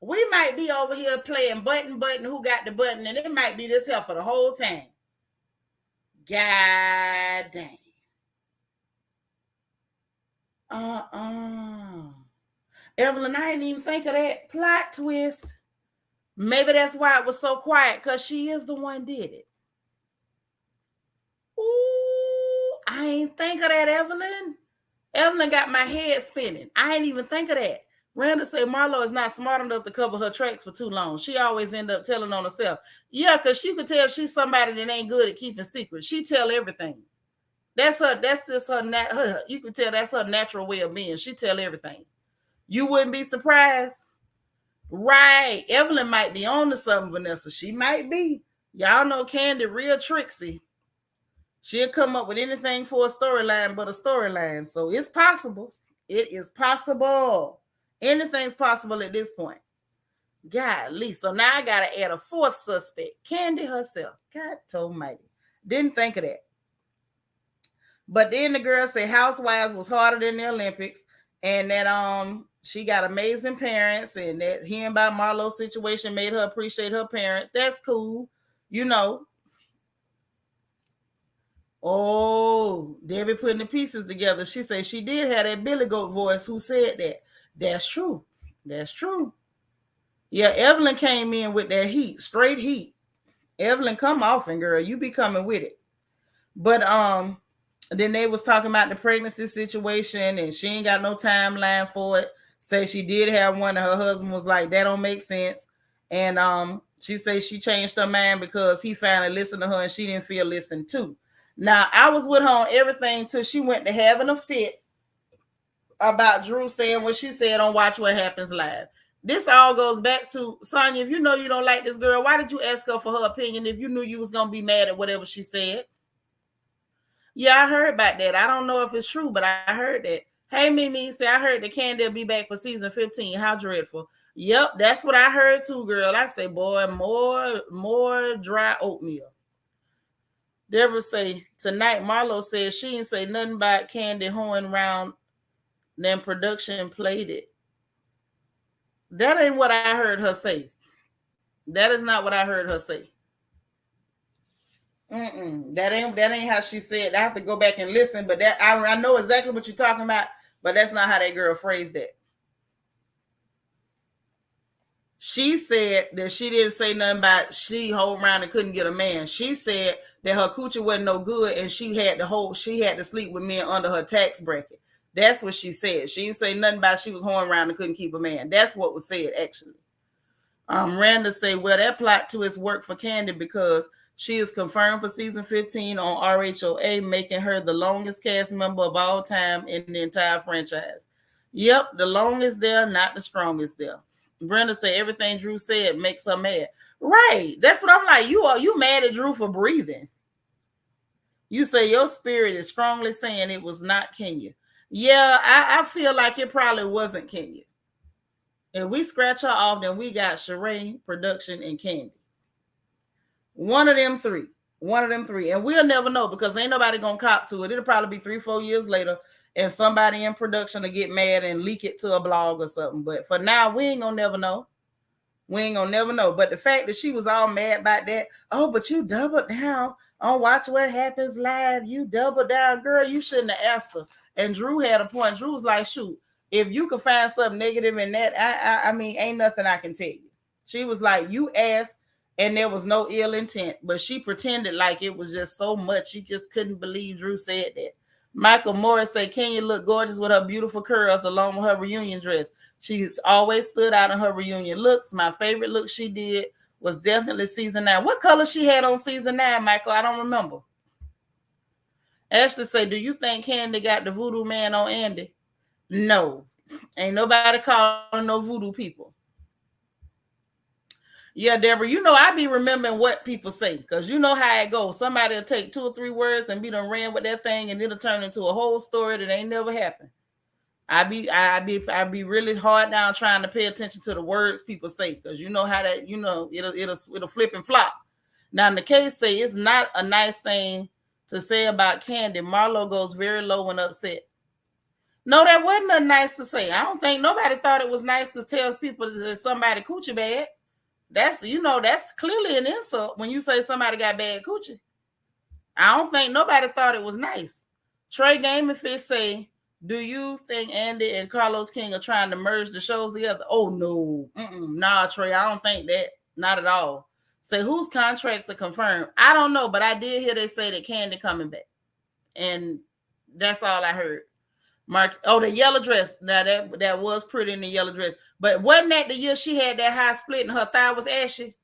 We might be over here playing button, who got the button, and it might be this here for the whole time. God dang. Evelyn, I didn't even think of that plot twist. Maybe that's why it was so quiet, because she is the one did it. Ooh, I ain't think of that, Evelyn. Evelyn got my head spinning. I ain't even think of that. Randa said Marlo is not smart enough to cover her tracks for too long. She always end up telling on herself. Yeah, because she could tell she's somebody that ain't good at keeping secrets. She tell everything. That's her. That's just her. You could tell that's her natural way of being. She tell everything. You wouldn't be surprised. Right. Evelyn might be on to something, Vanessa. She might be. Y'all know Candy real tricksy. She'll come up with anything for a storyline but a storyline. So it's possible. It is possible. Anything's possible at this point. Golly. So now I got to add a fourth suspect. Candy herself. God almighty. Didn't think of that. But then the girl said Housewives was harder than the Olympics. And that she got amazing parents. And that hearing about Marlo's situation made her appreciate her parents. That's cool. You know. Oh, Debbie putting the pieces together. She said she did have that Billy Goat voice. Who said that? That's true. That's true. Yeah, Evelyn came in with that heat, straight heat. Evelyn, come often, girl. You be coming with it. But then they was talking about the pregnancy situation, and she ain't got no timeline for it. Say she did have one, and her husband was like, that don't make sense. And she said she changed her mind because he finally listened to her and she didn't feel listened to. Now, I was with her on everything till she went to having a fit about Drew saying what she said on Watch What Happens Live. This all goes back to, Sonia, if you know you don't like this girl, why did you ask her for her opinion if you knew you was going to be mad at whatever she said? Yeah, I heard about that. I don't know if it's true, but I heard that. Hey, Mimi, say I heard that Candy will be back for season 15. How dreadful. Yep, that's what I heard too, girl. I say, boy, more dry oatmeal. Deborah say, tonight Marlo said she didn't say nothing about Candy hoeing around, then production played it. That ain't what I heard her say. That is not what I heard her say. That ain't how she said. I have to go back and listen, but that I know exactly what you're talking about, but that's not how that girl phrased it. She said that she didn't say nothing about she hold around and couldn't get a man. She said that her coochie wasn't no good and she had to sleep with men under her tax bracket. That's what she said. She didn't say nothing about she was hoeing around and couldn't keep a man. That's what was said, actually. Randa say, well, that plot twist worked for Candy because she is confirmed for season 15 on RHOA, making her the longest cast member of all time in the entire franchise. Yep, the longest there, not the strongest there. Brenda said everything Drew said makes her mad. Right. That's what I'm like. You mad at Drew for breathing. You say your spirit is strongly saying it was not Kenya. Yeah, I feel like it probably wasn't Kenya. If we scratch her off, then we got Sheree, production, and Candy. One of them three. And we'll never know because ain't nobody gonna cop to it. It'll probably be 3-4 years later and somebody in production will get mad and leak it to a blog or something. But for now, we ain't gonna never know. But the fact that she was all mad about that, oh, but you doubled down on Watch What Happens Live. You doubled down, girl. You shouldn't have asked her. And Drew had a point. Drew was like, shoot, if you can find something negative in that, I mean, ain't nothing I can tell you. She was like, you asked, and there was no ill intent, but she pretended like it was just so much. She just couldn't believe Drew said that. Michael Morris said, Kenya looked gorgeous with her beautiful curls along with her reunion dress. She's always stood out in her reunion looks. My favorite look she did was definitely season 9. What color she had on season 9, Michael? I don't remember. Ashley said, do you think Candy got the voodoo man on Andy? No. Ain't nobody calling no voodoo people. Yeah, Deborah, you know I be remembering what people say because you know how it goes. Somebody will take 2 or 3 words and be done ran with that thing and it'll turn into a whole story that ain't never happened. I be really hard down trying to pay attention to the words people say because you know how that, you know, it'll flip and flop. Now in the case say it's not a nice thing to say about Candy. Marlo goes very low when upset. No, that wasn't nothing nice to say. I don't think nobody thought it was nice to tell people that somebody coochie bad. That's clearly an insult when you say somebody got bad coochie. I don't think nobody thought it was nice. Trey Game and Fish say, do you think Andy and Carlos King are trying to merge the shows together? Oh, no. Nah, Trey, I don't think that. Not at all. Say, whose contracts are confirmed? I don't know, but I did hear they say that Candy coming back. And that's all I heard. Mark, the yellow dress. Now, that was pretty in the yellow dress. But wasn't that the year she had that high split and her thigh was ashy?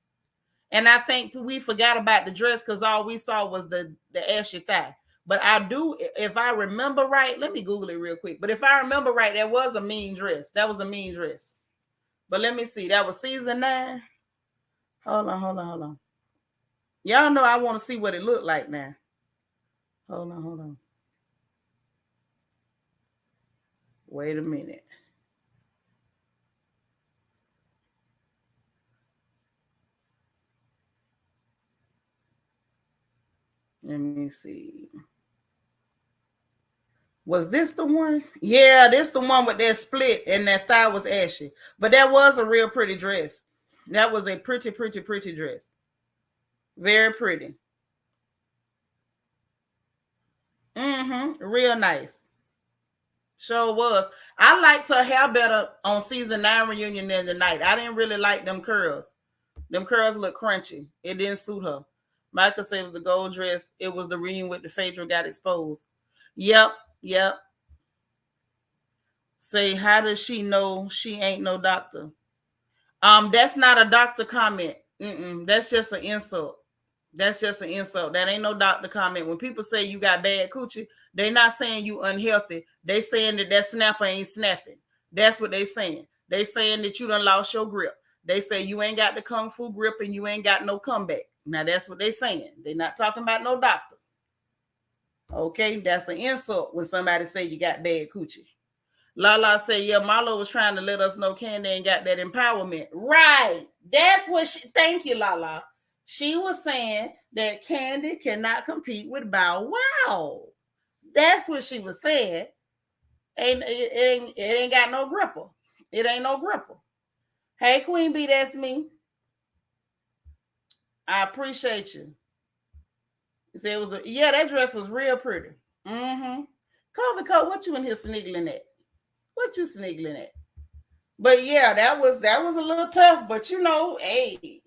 And I think we forgot about the dress because all we saw was the ashy thigh. But I do, if I remember right, let me Google it real quick. But if I remember right, that was a mean dress. That was a mean dress. But let me see. That was season 9. Hold on. Y'all know I want to see what it looked like now. Hold on. Wait a minute. Let me see. Was this the one? Yeah, this the one with that split and that thigh was ashy. But that was a real pretty dress. That was a pretty dress. Very pretty. Real nice. Sure was. I liked her hair better on season 9 reunion than tonight. I didn't really like them curls. Them curls look crunchy. It didn't suit her. Michael said it was the gold dress. It was the reunion with the Phaedra got exposed. Yep. Say, how does she know she ain't no doctor? That's not a doctor comment. That's just an insult. That's just an insult. That ain't no doctor comment. When people say you got bad coochie, they not saying you unhealthy. They saying that snapper ain't snapping. That's what they saying. They saying that you done lost your grip. They say you ain't got the kung fu grip and you ain't got no comeback. Now that's what they saying. They not talking about no doctor. Okay, that's an insult when somebody say you got bad coochie. Lala said, yeah, Marlo was trying to let us know Candy ain't got that empowerment. Right. That's what thank you, Lala. She was saying that Candy cannot compete with Bow Wow. That's what she was saying. It ain't got no gripper. It ain't no gripper. Hey, Queen B, that's me. I appreciate you. You said it was that dress was real pretty. Kobe Cole, what you in here sniggling at? What you sniggling at? But yeah, that was a little tough. But hey,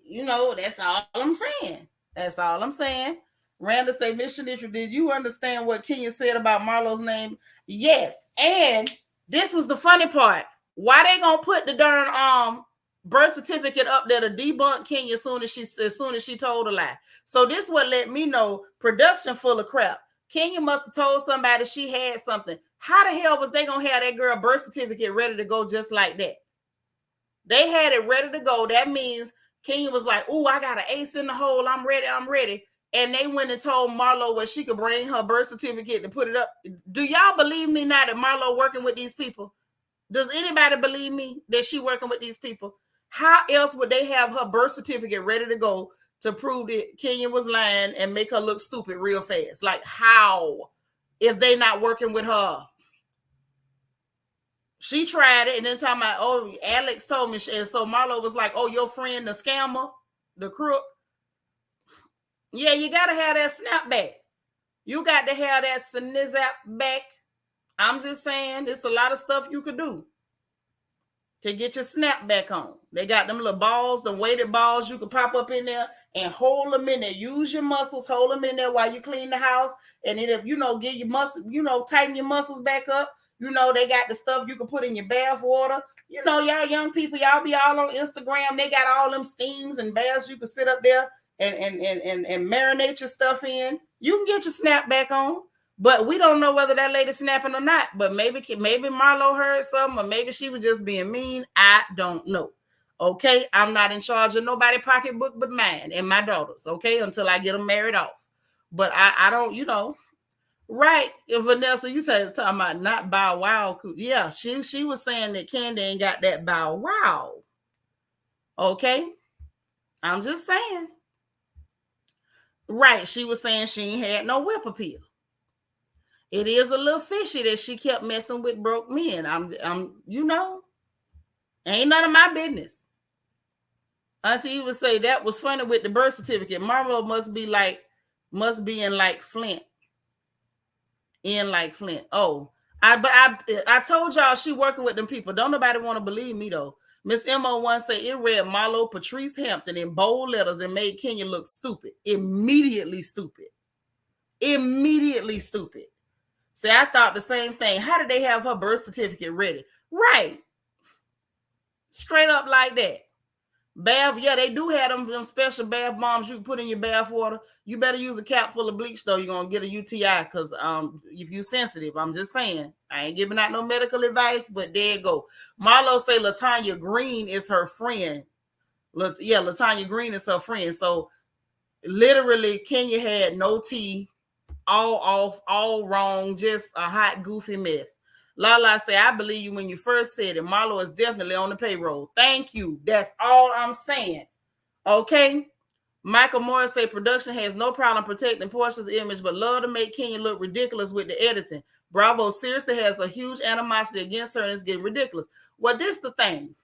that's all I'm saying. That's all I'm saying. Randa say, Miss Shanitra, did you understand what Kenya said about Marlo's name? Yes. And this was the funny part. Why they gonna put the darn birth certificate up there to debunk Kenya as soon as she told a lie? So this what let me know production full of crap. Kenya must have told somebody she had something. How the hell was they gonna have that girl birth certificate ready to go just like that? They had it ready to go. That means Kenya was like, "Oh, I got an ace in the hole. I'm ready." And they went and told Marlo where she could bring her birth certificate to put it up. Do y'all believe me now that Marlo working with these people? Does anybody believe me that she working with these people? How else would they have her birth certificate ready to go to prove that Kenya was lying and make her look stupid real fast? Like how? If they not working with her? She tried it and then talking about, oh, Alex told me. And so Marlo was like, oh, your friend, the scammer, the crook. Yeah, you got to have that snapback. You got to have that snizap back. I'm just saying, there's a lot of stuff you could do to get your snap back on. They got them little balls, the weighted balls you can pop up in there and hold them in there. Use your muscles, hold them in there while you clean the house. And then if, get your muscle, tighten your muscles back up. They got the stuff you can put in your bath water. Y'all young people, y'all be all on Instagram. They got all them steams and baths you can sit up there and marinate your stuff in. You can get your snap back on. But we don't know whether that lady snapping or not. But maybe Marlo heard something, or maybe she was just being mean. I don't know. Okay, I'm not in charge of nobody's pocketbook but mine and my daughters. Okay, until I get them married off. But I don't, right? If Vanessa, you talking about not Bow Wow. Yeah, she was saying that Candy ain't got that Bow Wow. Okay, I'm just saying. Right, she was saying she ain't had no whip appeal. it is a little fishy that she kept messing with broke men. I'm ain't none of my business. Auntie would say that was funny with the birth certificate. Marlo must be in like Flint. Oh, I told y'all she working with them people. Don't nobody want to believe me though. Miss Mo1 say it read Marlo Patrice Hampton in bold letters and made Kenya look stupid. Immediately stupid. See, I thought the same thing. How did they have her birth certificate ready? Right. Straight up like that. Bath, yeah, they do have them special bath bombs you can put in your bath water. You better use a cap full of bleach though. You're gonna get a UTI because if you're sensitive, I'm just saying. I ain't giving out no medical advice, but there you go. Marlo say Latanya Green is her friend. Latanya Green is her friend. So literally, Kenya had no tea, all off, all wrong, just a hot, goofy mess. Lala say, I believe you when you first said it. Marlo is definitely on the payroll. Thank you. That's all I'm saying. Okay. Michael Morris say production has no problem protecting Portia's image, but love to make Kenya look ridiculous with the editing. Bravo seriously has a huge animosity against her and it's getting ridiculous. Well, this the thing.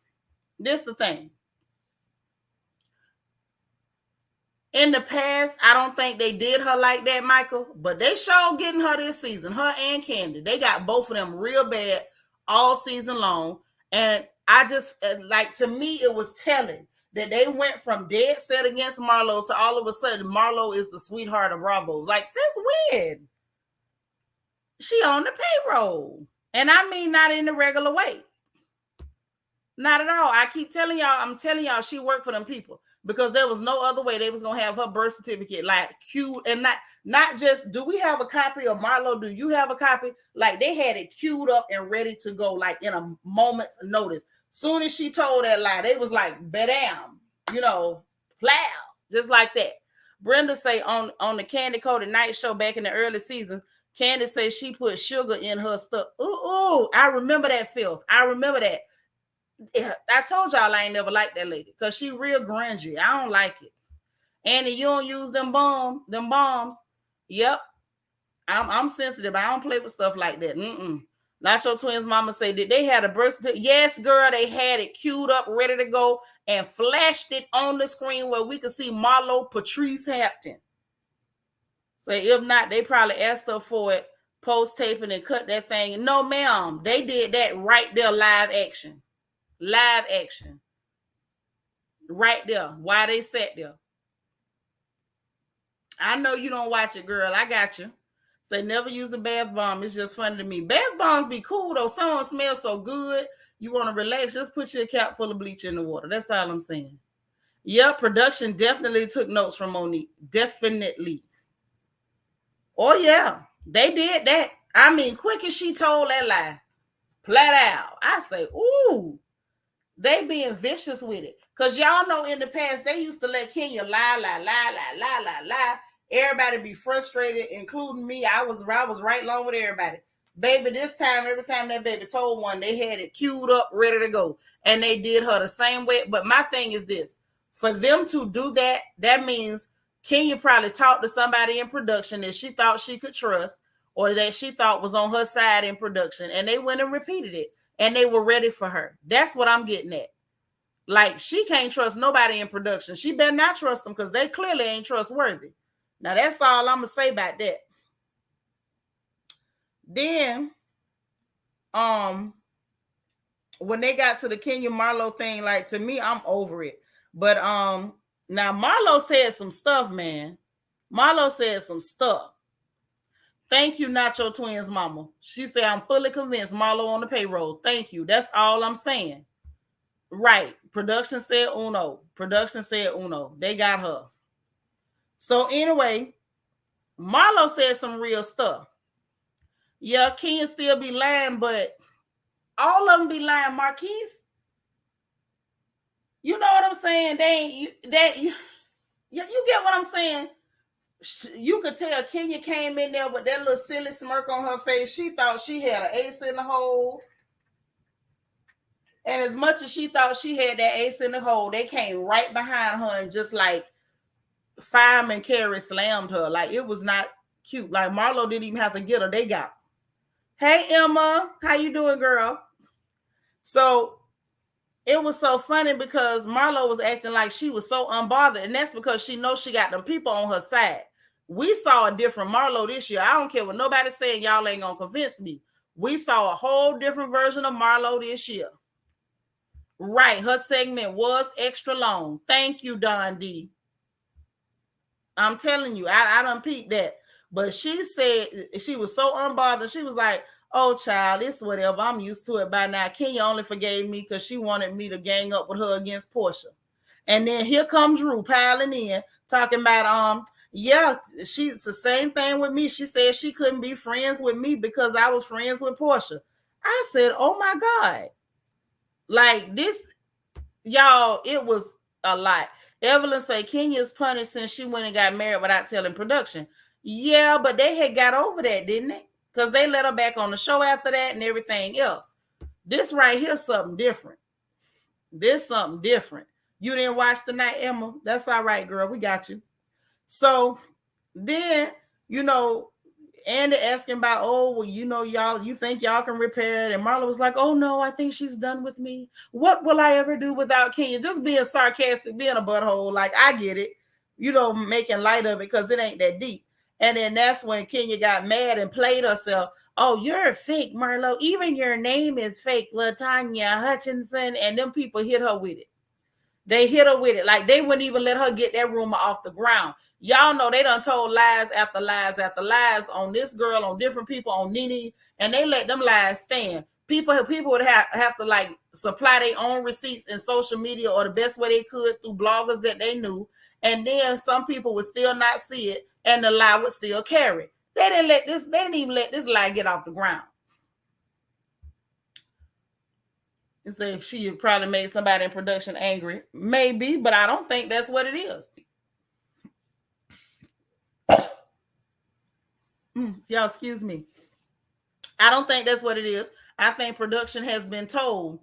In the past, I don't think they did her like that, Michael, but they sure getting her this season. Her and Candy. They got both of them real bad all season long. And I just, to me, it was telling that they went from dead set against Marlo to all of a sudden Marlo is the sweetheart of Bravo. Like, since when? She on the payroll. And I mean, not in the regular way. Not at all. I keep telling y'all, I'm telling y'all, she worked for them people because there was no other way they was gonna have her birth certificate like queued and not just. Do we have a copy of Marlo? Do you have a copy? Like they had it queued up and ready to go, like in a moment's notice. Soon as she told that lie, they was like, "Badam," plow, just like that. Brenda say on the Candy Coated Night Show back in the early season, Candy say she put sugar in her stuff. Ooh, I remember that filth. I remember that. I told y'all I ain't never liked that lady because she real grungy. I don't like it. Annie, you don't use them bombs. Yep. I'm sensitive. I don't play with stuff like that. Nacho Twins mama say, did they have a birth certificate? Yes, girl, they had it queued up, ready to go, and flashed it on the screen where we could see Marlo Patrice Hampton. Say, if not, they probably asked her for it, post-taping and cut that thing. No, ma'am. They did that right there, live action. Right there while they sat there. I know you don't watch it, girl. I got you. Say never use a bath bomb. It's just funny to me. Bath bombs be cool though. Some of them smell so good. You want to relax, just put your cap full of bleach in the water. That's all I'm saying. Yeah, production definitely took notes from Monique. Definitely. Oh yeah, they did that. I mean, quick as she told that lie, flat out. I say, ooh. They being vicious with it. Because y'all know in the past, they used to let Kenya lie. Everybody be frustrated, including me. I was right along with everybody. Baby, this time, every time that baby told one, they had it queued up, ready to go. And they did her the same way. But my thing is this. For them to do that, that means Kenya probably talked to somebody in production that she thought she could trust or that she thought was on her side in production. And they went and repeated it. And they were ready for her. That's what I'm getting at. Like, she can't trust nobody in production. She better not trust them because they clearly ain't trustworthy. Now, that's all I'm going to say about that. Then, when they got to the Kenya Marlo thing, like, to me, I'm over it. But now Marlo said some stuff, man. Marlo said some stuff. Thank you, Nacho Twins mama. She said, I'm fully convinced Marlo on the payroll. Thank you. That's all I'm saying. Right. Production said uno. They got her. So anyway, Marlo said some real stuff. Yeah, Kenya still be lying, but all of them be lying, Marquise. You know what I'm saying? You get what I'm saying? You could tell Kenya came in there with that little silly smirk on her face. She thought she had an ace in the hole. And as much as she thought she had that ace in the hole, they came right behind her and just like Fireman Carey slammed her. Like, it was not cute. Like, Marlo didn't even have to get her. They got her. Hey Emma, how you doing, girl? So it was so funny because Marlo was acting like she was so unbothered, and that's because she knows she got them people on her side. We saw a different Marlo this year. I don't care what nobody's saying, y'all ain't gonna convince me. We saw a whole different version of Marlo this year. Right, her segment was extra long. Thank you, Don D. I'm telling you, I don't peep that. But she said she was so unbothered. She was like, "Oh, child, it's whatever. I'm used to it by now." Kenya only forgave me because she wanted me to gang up with her against Portia. And then here comes Drew piling in, talking about yeah, she's the same thing with me. She said she couldn't be friends with me because I was friends with Portia. I said, "Oh my God." Like this, y'all, it was a lot. Evelyn say Kenya's punished since she went and got married without telling production. Yeah, but they had got over that, didn't they? Because they let her back on the show after that and everything else. This right here, something different. This something different. You didn't watch tonight, Emma? That's all right, girl. We got you. So then, you know, Andy asking about, oh, well, y'all, you think y'all can repair it? And Marlo was like, oh, no, I think she's done with me. What will I ever do without Kenya? Just being sarcastic, being a butthole. Like, I get it, making light of it because it ain't that deep. And then that's when Kenya got mad and played herself. Oh, you're fake, Marlo. Even your name is fake, LaTanya Hutchinson. And them people hit her with it. They hit her with it. Like they wouldn't even let her get that rumor off the ground. Y'all know they done told lies after lies after lies on this girl, on different people, on Nene, and they let them lies stand. People would have to like supply their own receipts in social media or the best way they could through bloggers that they knew. And then some people would still not see it and the lie would still carry. They didn't even let this lie get off the ground. And say she probably made somebody in production angry. Maybe, but I don't think that's what it is. Y'all, excuse me. I don't think that's what it is. I think production has been told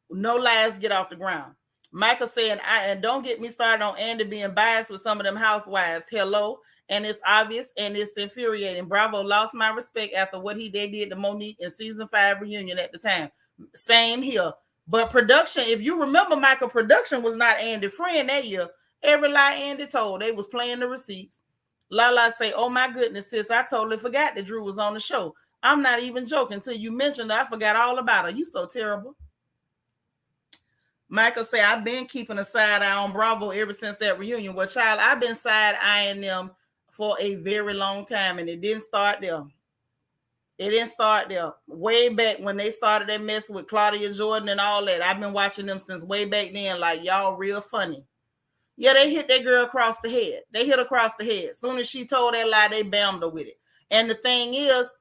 no lies get off the ground. Michael said, and don't get me started on Andy being biased with some of them housewives. Hello. And it's obvious and it's infuriating. Bravo lost my respect after what they did to Monique in season 5 reunion at the time. Same here. But production, if you remember, Michael, production was not Andy's friend that year. Every lie Andy told, they was playing the receipts. Lala say, oh my goodness, sis, I totally forgot that Drew was on the show. I'm not even joking. Until you mentioned her, I forgot all about her. You so terrible. Michael say, I've been keeping a side eye on Bravo ever since that reunion. Well, child, I've been side eyeing them for a very long time, and it didn't start there. It didn't start there. Way back when they started that mess with Claudia Jordan and all that. I've been watching them since way back then. Like, y'all real funny. Yeah, they hit that girl across the head. They hit across the head. As soon as she told that lie, they bammed her with it. And the thing is,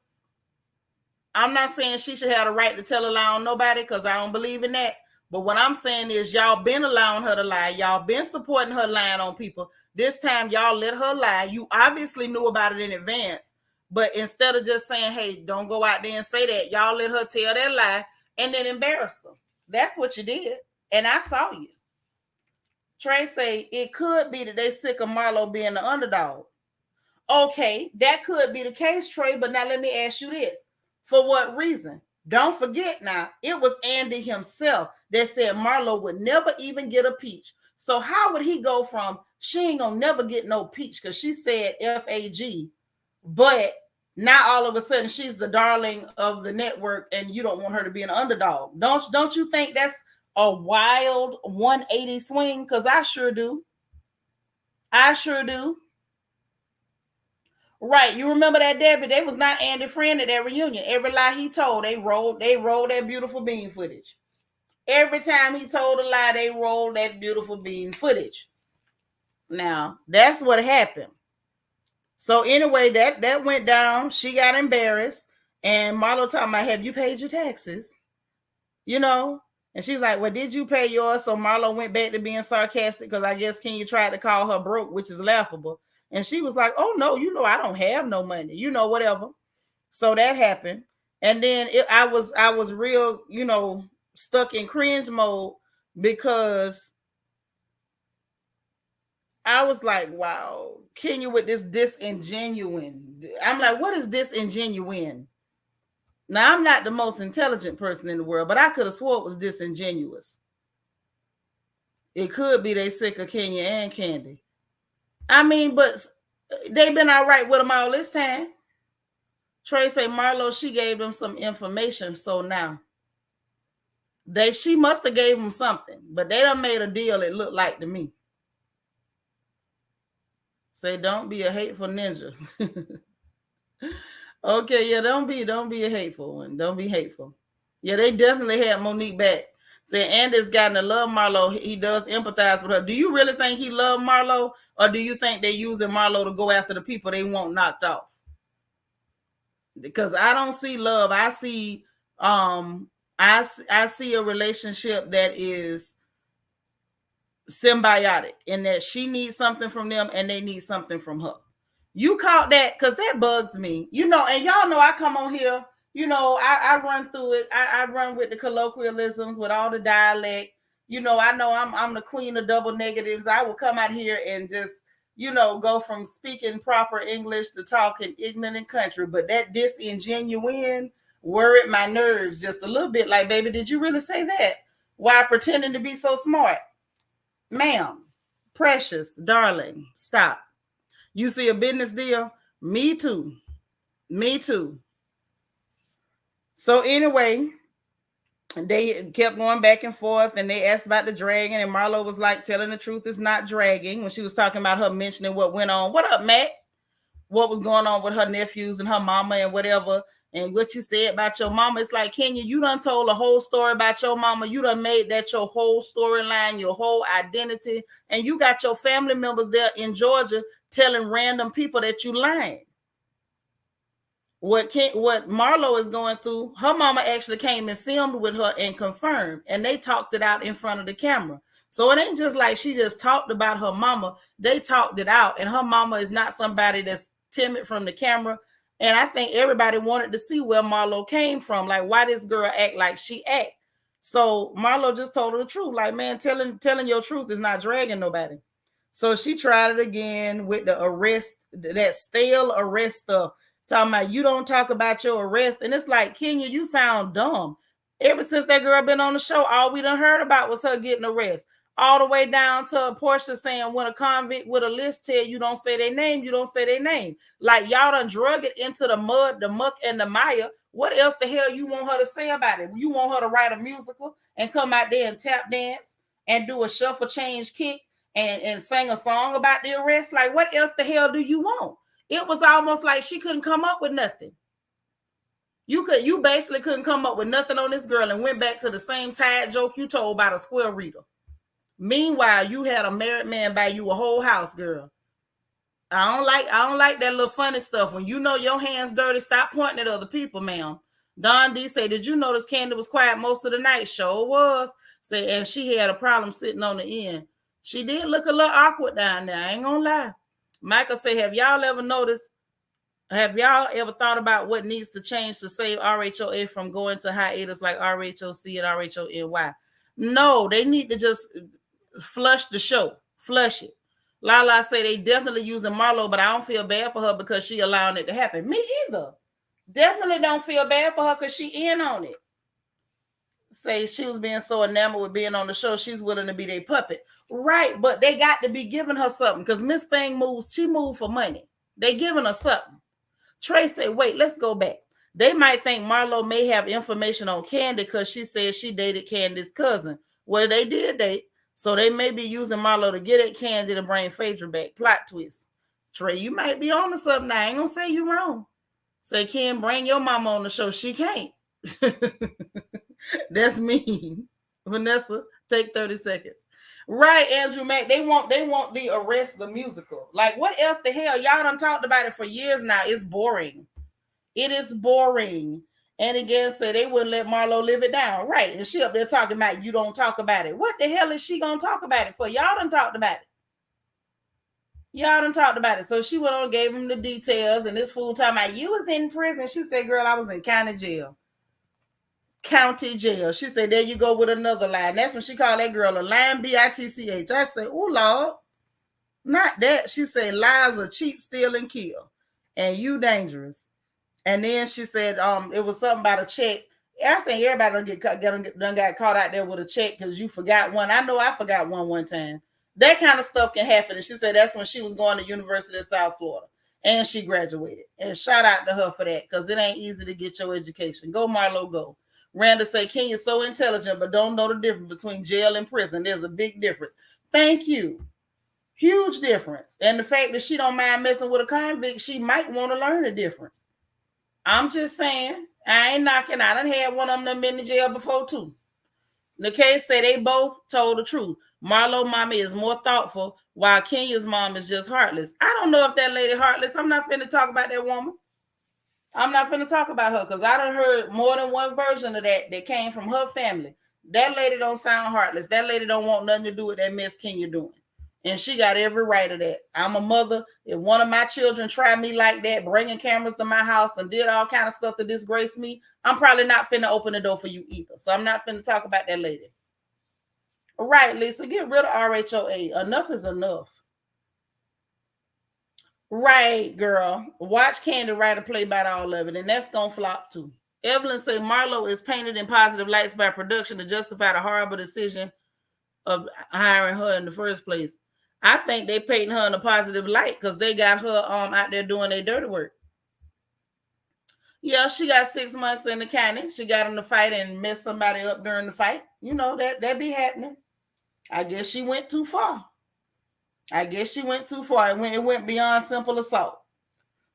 I'm not saying she should have the right to tell a lie on nobody because I don't believe in that. But what I'm saying is y'all been allowing her to lie. Y'all been supporting her lying on people. This time y'all let her lie. You obviously knew about it in advance. But instead of just saying, hey, don't go out there and say that, y'all let her tell that lie and then embarrass them. That's what you did. And I saw you. Trey say, it could be that they sick of Marlo being the underdog. Okay, that could be the case, Trey, but now let me ask you this. For what reason? Don't forget now, it was Andy himself that said Marlo would never even get a peach. So how would he go from she ain't gonna never get no peach because she said FAG, but now all of a sudden she's the darling of the network and you don't want her to be an underdog? Don't you think that's a wild 180 swing? Because I sure do. I sure do. Right. You remember that, Debbie? They was not Andy friend at that reunion. Every lie he told, they rolled that beautiful bean footage. Every time he told a lie, they rolled that beautiful bean footage. Now, that's what happened. So anyway, that went down. She got embarrassed. And Marlo talking about, have you paid your taxes? You know? And she's like, well, did you pay yours? So Marlo went back to being sarcastic because I guess Kenya tried to call her broke, which is laughable. And she was like, oh, no, I don't have no money, whatever. So that happened. And then I was real, stuck in cringe mode because I was like, wow, Kenya with this disingenuine. I'm like, what is disingenuine? Now, I'm not the most intelligent person in the world, but I could have swore it was disingenuous. It could be they sick of Kenya and Candy. I mean, but they've been all right with them all this time. Trey say Marlo, she gave them some information, so now she must have gave them something, but they done made a deal. It looked like to me. Say, don't be a hateful ninja. Okay, yeah, don't be a hateful one. Don't be hateful. Yeah, they definitely had Monique back. Say Andy's gotten to love Marlo. He does empathize with her. Do you really think he loved Marlo, or do you think they're using Marlo to go after the people they want knocked off? Because I don't see love. I see I see a relationship that is symbiotic in that she needs something from them and they need something from her. You caught that? Because that bugs me. You know, and y'all know I come on here, you know, I run through it. I run with the colloquialisms, with all the dialect. You know I'm the queen of double negatives. I will come out here and just, you know, go from speaking proper English to talking ignorant country. But that disingenuine worried my nerves just a little bit. Like, baby, did you really say that? While pretending to be so smart? Ma'am, precious, darling, stop. You see a business deal? Me too. Me too. So anyway, they kept going back and forth, and they asked about the dragging, and Marlo was like, telling the truth is not dragging, when she was talking about her mentioning what went on. What up, Matt? What was going on with her nephews and her mama and whatever, and what you said about your mama. It's like, Kenya, you done told a whole story about your mama. You done made that your whole storyline, your whole identity, and you got your family members there in Georgia telling random people that you lying. What Marlo is going through, her mama actually came and filmed with her and confirmed, and they talked it out in front of the camera. So it ain't just like she just talked about her mama. They talked it out, and her mama is not somebody that's timid from the camera. And I think everybody wanted to see where Marlo came from, like why this girl act like she act. So Marlo just told her the truth, like, man, telling your truth is not dragging nobody. So she tried it again with the arrest, that stale arrest stuff. Talking about you don't talk about your arrest. And it's like, Kenya, you sound dumb. Ever since that girl been on the show, all we done heard about was her getting arrested. All the way down to Porch saying when a convict with a list tell you don't say their name, you don't say their name. Like, y'all done drug it into the mud, the muck, and the mire. What else the hell you want her to say about it? You want her to write a musical and come out there and tap dance and do a shuffle change kick and sing a song about the arrest? Like, what else the hell do you want? It was almost like she couldn't come up with nothing. You basically couldn't come up with nothing on this girl and went back to the same tired joke you told about a square reader. Meanwhile, you had a married man buy you a whole house, girl. I don't like that little funny stuff. When you know your hands dirty, stop pointing at other people, ma'am. Don D say, did you notice Candy was quiet most of the night? Sure was. Say, and she had a problem sitting on the end. She did look a little awkward down there. I ain't gonna lie. Michael say, have y'all ever thought about what needs to change to save RHOA from going to hiatus like RHOC and RHONY? No, they need to just flush the show. Flush it. Lala say they definitely using Marlo, but I don't feel bad for her because she allowing it to happen. Me either. Definitely don't feel bad for her because she in on it. Say she was being so enamored with being on the show, she's willing to be their puppet. Right, but they got to be giving her something because Miss Thing moves, she moved for money. They giving her something. Trey said, wait, let's go back. They might think Marlo may have information on Candy because she said she dated Candy's cousin. Well, they did date, so they may be using Marlo to get at Candy to bring Phaedra back. Plot twist. Trey, you might be on to something. I ain't gonna say you wrong. Say, Ken, bring your mama on the show. She can't. That's mean. Vanessa, take 30 seconds. Right, Andrew Mack. They want the arrest, the musical. Like, what else the hell? Y'all done talked about it for years now. It's boring. It is boring. And again, say they wouldn't let Marlo live it down. Right. And she up there talking about you don't talk about it. What the hell is she gonna talk about it for? Y'all done talked about it. Y'all done talked about it. So she went on, gave him the details, and this fool talking about you was in prison. She said, girl, I was in county jail. County jail. She said, there you go with another lie. And that's when she called that girl a lying bitch. I said, oh, Lord. Not that. She said, lies are cheat, steal, and kill. And you dangerous. And then she said, it was something about a check. I think everybody done got caught out there with a check because you forgot one. I know I forgot one time. That kind of stuff can happen. And she said that's when she was going to University of South Florida. And she graduated. And shout out to her for that, because it ain't easy to get your education. Go, Marlo, go. Randa say, Kenya's so intelligent, but don't know the difference between jail and prison. There's a big difference. Thank you. Huge difference. And the fact that she don't mind messing with a convict, she might want to learn the difference. I'm just saying, I ain't knocking. I done had one of them been in jail before too. The case said they both told the truth. Marlo mommy is more thoughtful, while Kenya's mom is just heartless. I don't know if that lady heartless. I'm not finna talk about that woman. I'm not finna talk about her, because I done heard more than one version of that came from her family. That lady don't sound heartless. That lady don't want nothing to do with that mess Kenya doing. And she got every right of that. I'm a mother. If one of my children tried me like that, bringing cameras to my house and did all kind of stuff to disgrace me, I'm probably not finna open the door for you either. So I'm not finna talk about that lady. All right, Lisa, get rid of RHOA. Enough is enough. Right, girl. Watch Candy write a play about all of it, and that's gonna flop too. Evelyn said Marlo is painted in positive lights by production to justify the horrible decision of hiring her in the first place. I think they painting her in a positive light because they got her out there doing their dirty work. Yeah, she got 6 months in the county. She got in the fight and messed somebody up during the fight. You know, that be happening. I guess she went too far. It went beyond simple assault.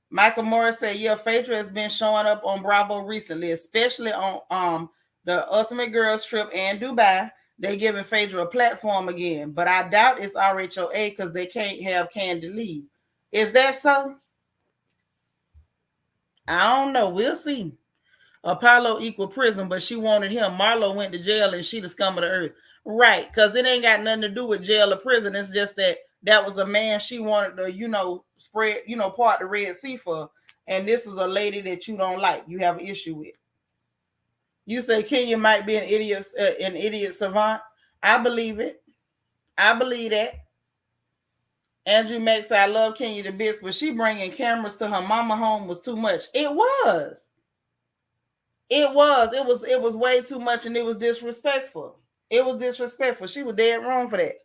Michael Morris said, yeah, Phaedra has been showing up on Bravo recently, especially on the Ultimate Girls Trip and Dubai. They giving Phaedra a platform again, but I doubt it's RHOA because they can't have Candy leave. Is that so? I don't know. We'll see. Apollo equal prison, but she wanted him. Marlo went to jail and she the scum of the earth. Right, because it ain't got nothing to do with jail or prison. It's just that was a man she wanted to, spread, part the Red Sea for. And this is a lady that you don't like. You have an issue with. You say Kenya might be an idiot savant. I believe it. I believe that. Andrew Max said, I love Kenya the best, but she bringing cameras to her mama home was too much. It was. It was way too much, and it was disrespectful. She was dead wrong for that.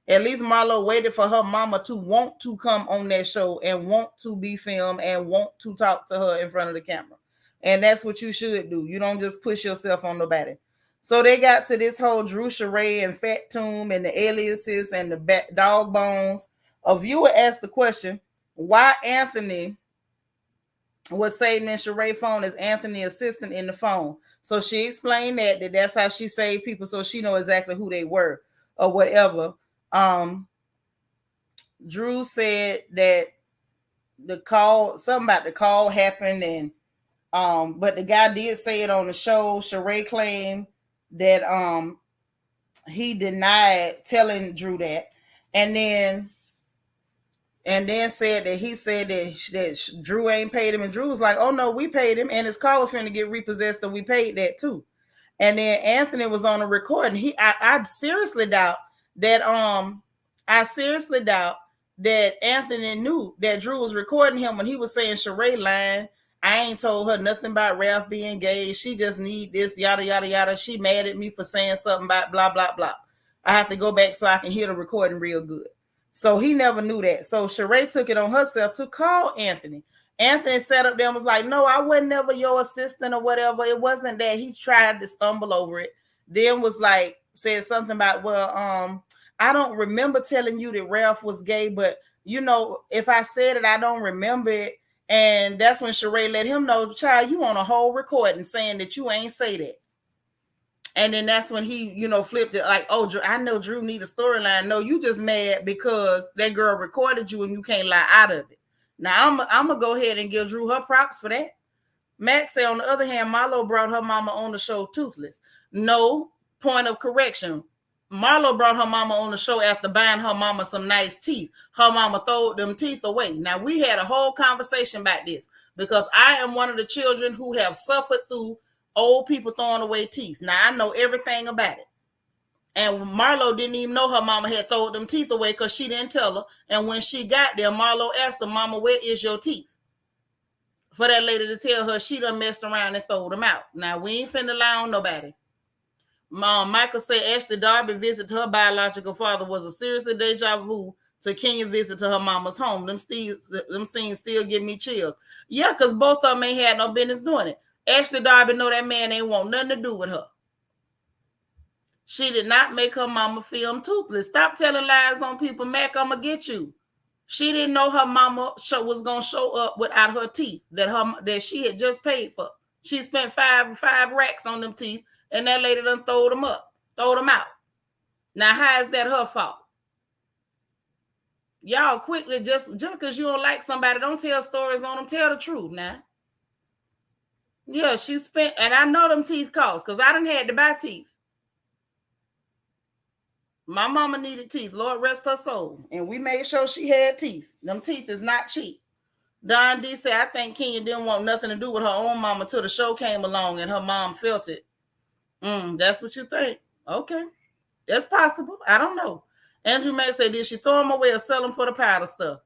At least Marlo waited for her mama to want to come on that show and want to be filmed and want to talk to her in front of the camera. And that's what you should do. You don't just push yourself on nobody. So they got to this whole Drew, Sheree, and Fat Tomb and the aliases and the dog bones. A viewer asked the question, why Anthony was saved in Sheree's phone as Anthony assistant in the phone. So she explained that's how she saved people, so she know exactly who they were or whatever. Drew said that something about the call happened, and but the guy did say it on the show. Sheree claimed that he denied telling Drew that, and then said that he said that Drew ain't paid him, and Drew was like, oh no, we paid him, and his car was going to get repossessed, and we paid that too. And then Anthony was on a recording. I seriously doubt that Anthony knew that Drew was recording him when he was saying Sheree lying. I ain't told her nothing about Ralph being gay. She just need this, yada, yada, yada. She mad at me for saying something about blah, blah, blah. I have to go back so I can hear the recording real good. So he never knew that. So Sheree took it on herself to call Anthony. Anthony sat up there and was like, no, I wasn't never your assistant or whatever. It wasn't that. He tried to stumble over it. Then was like, said something about, well, I don't remember telling you that Ralph was gay, but if I said it, I don't remember it. And that's when Sheree let him know, child, you on a whole recording saying that you ain't say that. And then that's when he, flipped it like, oh, I know Drew need a storyline. No, you just mad because that girl recorded you and you can't lie out of it. Now, I'm going to go ahead and give Drew her props for that. Max said, on the other hand, Marlo brought her mama on the show toothless. No, point of correction. Marlo brought her mama on the show after buying her mama some nice teeth. Her mama threw them teeth away. Now, we had a whole conversation about this because I am one of the children who have suffered through old people throwing away teeth. Now, I know everything about it. And Marlo didn't even know her mama had thrown them teeth away because she didn't tell her. And when she got there, Marlo asked her, Mama, where is your teeth? for that lady to tell her she done messed around and throw them out. Now, we ain't finna lie on nobody. Michael say Ashley Darby visit to her biological father was a serious deja vu to Kenya visit to her mama's home. Them scenes still give me chills. Yeah, because both of them ain't had no business doing it. Ashley Darby know that man ain't want nothing to do with her. She did not make her mama feel toothless. Stop telling lies on people, Mac. I'ma get you. She didn't know her mama was gonna show up without her teeth that she had just paid for. She spent five racks on them teeth, and that lady done throwed them out. Now, how is that her fault? Y'all quickly, just because you don't like somebody, don't tell stories on them. Tell the truth now. Yeah, she spent, and I know them teeth cost because I done had to buy teeth. My mama needed teeth. Lord rest her soul. And we made sure she had teeth. Them teeth is not cheap. Don D said, I think Kenya didn't want nothing to do with her own mama till the show came along and her mom felt it. That's what you think. Okay. That's possible. I don't know. Andrew Mack said, did she throw them away or sell them for the powder stuff?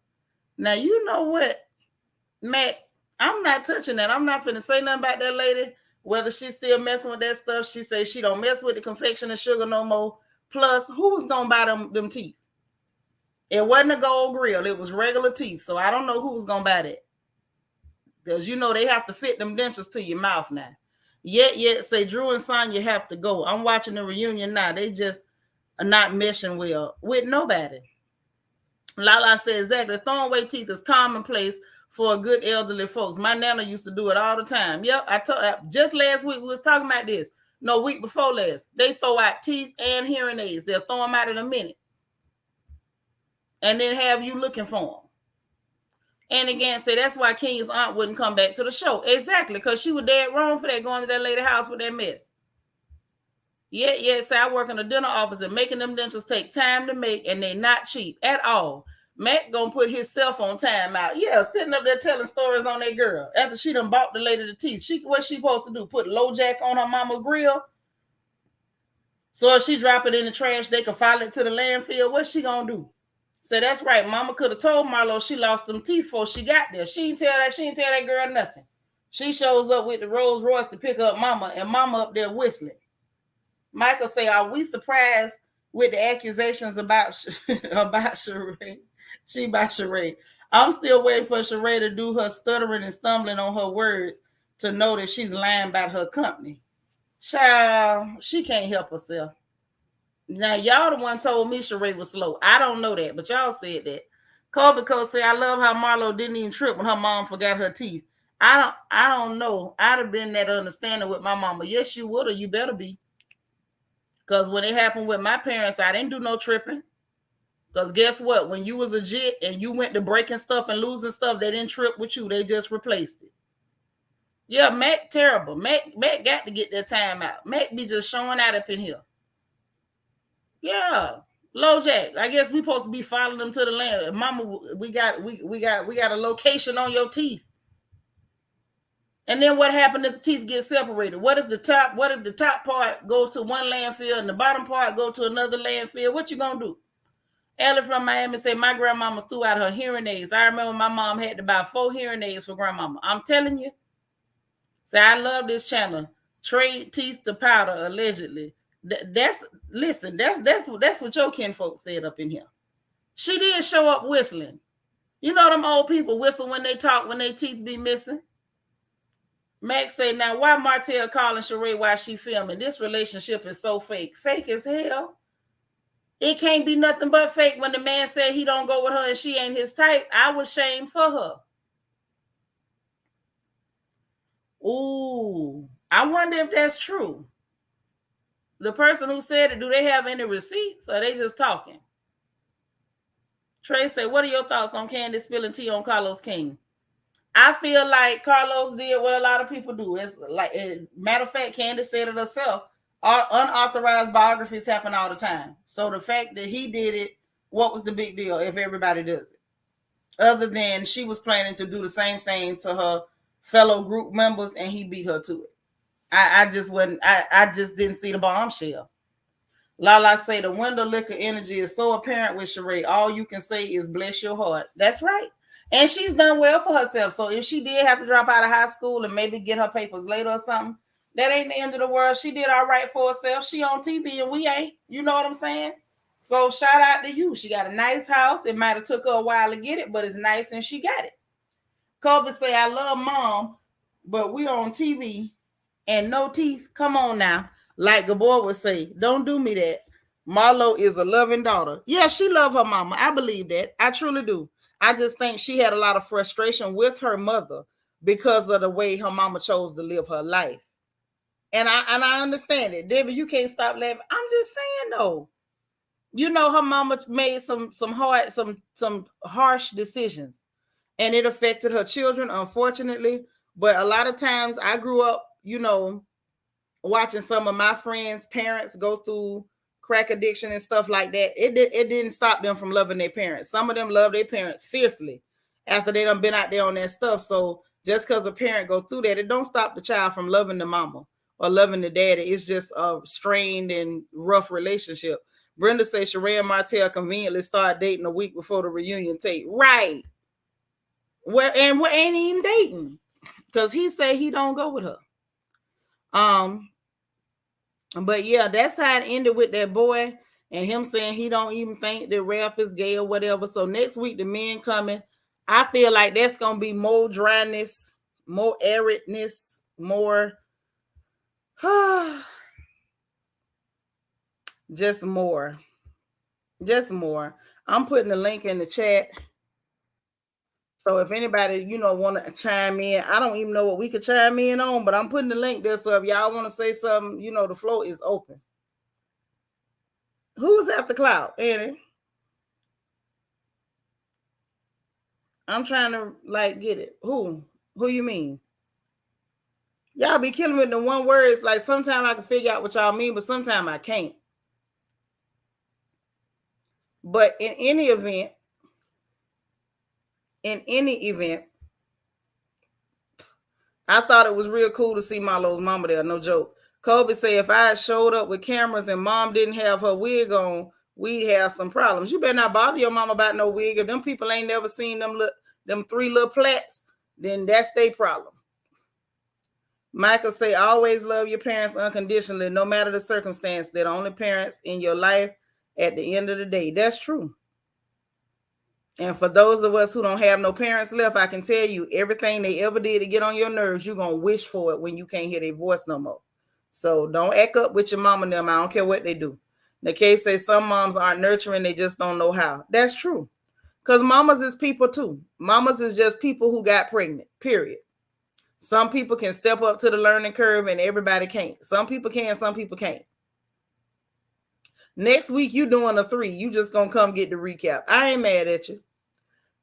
Now, you know what, Matt, I'm not touching that. I'm not finna say nothing about that lady, whether she's still messing with that stuff. She says she don't mess with the confection and sugar no more. Plus, who was going to buy them teeth? It wasn't a gold grill. It was regular teeth. So I don't know who was going to buy that. Because, you know, they have to fit them dentures to your mouth now. Yet, say Drew and Sonia have to go. I'm watching the reunion now. They just are not meshing well with nobody. Lala said exactly. Throwing away teeth is commonplace for good elderly folks. My nana used to do it all the time. Yep, I told just last week we was talking about this. No, week before last. They throw out teeth and hearing aids. They'll throw them out in a minute. And then have you looking for them. And again, say that's why Kenya's aunt wouldn't come back to the show. Exactly, because she was dead wrong for that, going to that lady's house with that mess. Yeah, say I work in a dental office and making them dentures take time to make, and they're not cheap at all. Matt gonna put his cell phone time out. Yeah, sitting up there telling stories on that girl after she done bought the lady the teeth. What she supposed to do? Put low jack on her mama's grill? So if she drop it in the trash, they can file it to the landfill. What's she gonna do? So that's right. Mama could have told Marlo she lost them teeth before she got there. She didn't tell that girl nothing. She shows up with the Rolls Royce to pick up Mama, and Mama up there whistling. Michael say, are we surprised with the accusations about Sheree? By Sheree. I'm still waiting for Sheree to do her stuttering and stumbling on her words to know that she's lying about her company. Child, she can't help herself. Now, y'all the one told me Sheree was slow. I don't know that, but y'all said that. Kobe Cole say, I love how Marlo didn't even trip when her mom forgot her teeth. I don't know. I'd have been that understanding with my mama. Yes, you would, or you better be. Because when it happened with my parents, I didn't do no tripping. Because guess what? When you was a jit and you went to breaking stuff and losing stuff, they didn't trip with you. They just replaced it. Yeah, Mac terrible. Mac got to get that time out. Mac be just showing out up in here. Yeah. Low Jack. I guess we supposed to be following them to the land. Mama, we got a location on your teeth. And then what happened if the teeth get separated? What if the top part goes to one landfill and the bottom part go to another landfill? What you gonna do? Ellie from Miami said, my grandmama threw out her hearing aids. I remember my mom had to buy 4 hearing aids for grandmama. I'm telling you. Say, I love this channel. Trade teeth to powder, allegedly. That's what your kinfolk said up in here. She did show up whistling. You know them old people whistle when they talk, when their teeth be missing. Max say, now why Martell calling Sheree while she filming? This relationship is so fake. Fake as hell. It can't be nothing but fake when the man said he don't go with her and she ain't his type. I was shamed for her. Ooh, I wonder if that's true. The person who said it, do they have any receipts or are they just talking? Trey said, what are your thoughts on Candace spilling tea on Carlos King? I feel like Carlos did what a lot of people do. It's like, matter of fact, Candace said it herself. Unauthorized biographies happen all the time. So the fact that he did it, what was the big deal if everybody does it? Other than she was planning to do the same thing to her fellow group members and he beat her to it. I just didn't see the bombshell. Lala say the window liquor energy is so apparent with Sheree. All you can say is bless your heart. That's right. And she's done well for herself. So if she did have to drop out of high school and maybe get her papers later or something, that ain't the end of the world. She did all right for herself. She on TV and we ain't. You know what I'm saying? So shout out to you. She got a nice house. It might have took her a while to get it, but it's nice and she got it. Kobe say, I love mom, but we on TV and no teeth. Come on now. Like the boy would say, don't do me that. Marlo is a loving daughter. Yeah, she love her mama. I believe that. I truly do. I just think she had a lot of frustration with her mother because of the way her mama chose to live her life. And I understand it. Debbie, you can't stop laughing. I'm just saying though. You know, her mama made some harsh decisions and it affected her children, unfortunately. But a lot of times I grew up, you know, watching some of my friends' parents go through crack addiction and stuff like that. It didn't stop them from loving their parents. Some of them love their parents fiercely after they done been out there on that stuff. So just because a parent go through that, it don't stop the child from loving the mama or loving the daddy. It's just a strained and rough relationship. Brenda says Sheree and Martell conveniently started dating a week before the reunion tape. Right. Well, and we ain't even dating because he said he don't go with her. But yeah, that's how it ended with that boy and him saying he don't even think that Ralph is gay or whatever. So next week the men coming. I feel like that's gonna be more dryness, more aridness, more just more. Just more. I'm putting the link in the chat. So if anybody, you know, want to chime in, I don't even know what we could chime in on, but I'm putting the link there. So if y'all want to say something, you know, the floor is open. Who was after Cloud, Annie? I'm trying to like get it. Who you mean? Y'all be killing with the one word. It's like sometimes I can figure out what y'all mean, but sometimes I can't. But in any event, I thought it was real cool to see Marlo's mama there. No joke. Kobe said if I had showed up with cameras and mom didn't have her wig on, we'd have some problems. You better not bother your mom about no wig. If them people ain't never seen them 3 little plaits, then that's their problem. Michael say, always love your parents unconditionally, no matter the circumstance. They're the only parents in your life at the end of the day. That's true. And for those of us who don't have no parents left, I can tell you everything they ever did to get on your nerves, you're going to wish for it when you can't hear their voice no more. So don't act up with your mom and them. I don't care what they do. The case says some moms aren't nurturing. They just don't know how. That's true. Because mamas is people too. Mamas is just people who got pregnant, period. Some people can step up to the learning curve and everybody can't. Some people can, some people can't. Next week, you doing a 3. You just going to come get the recap. I ain't mad at you.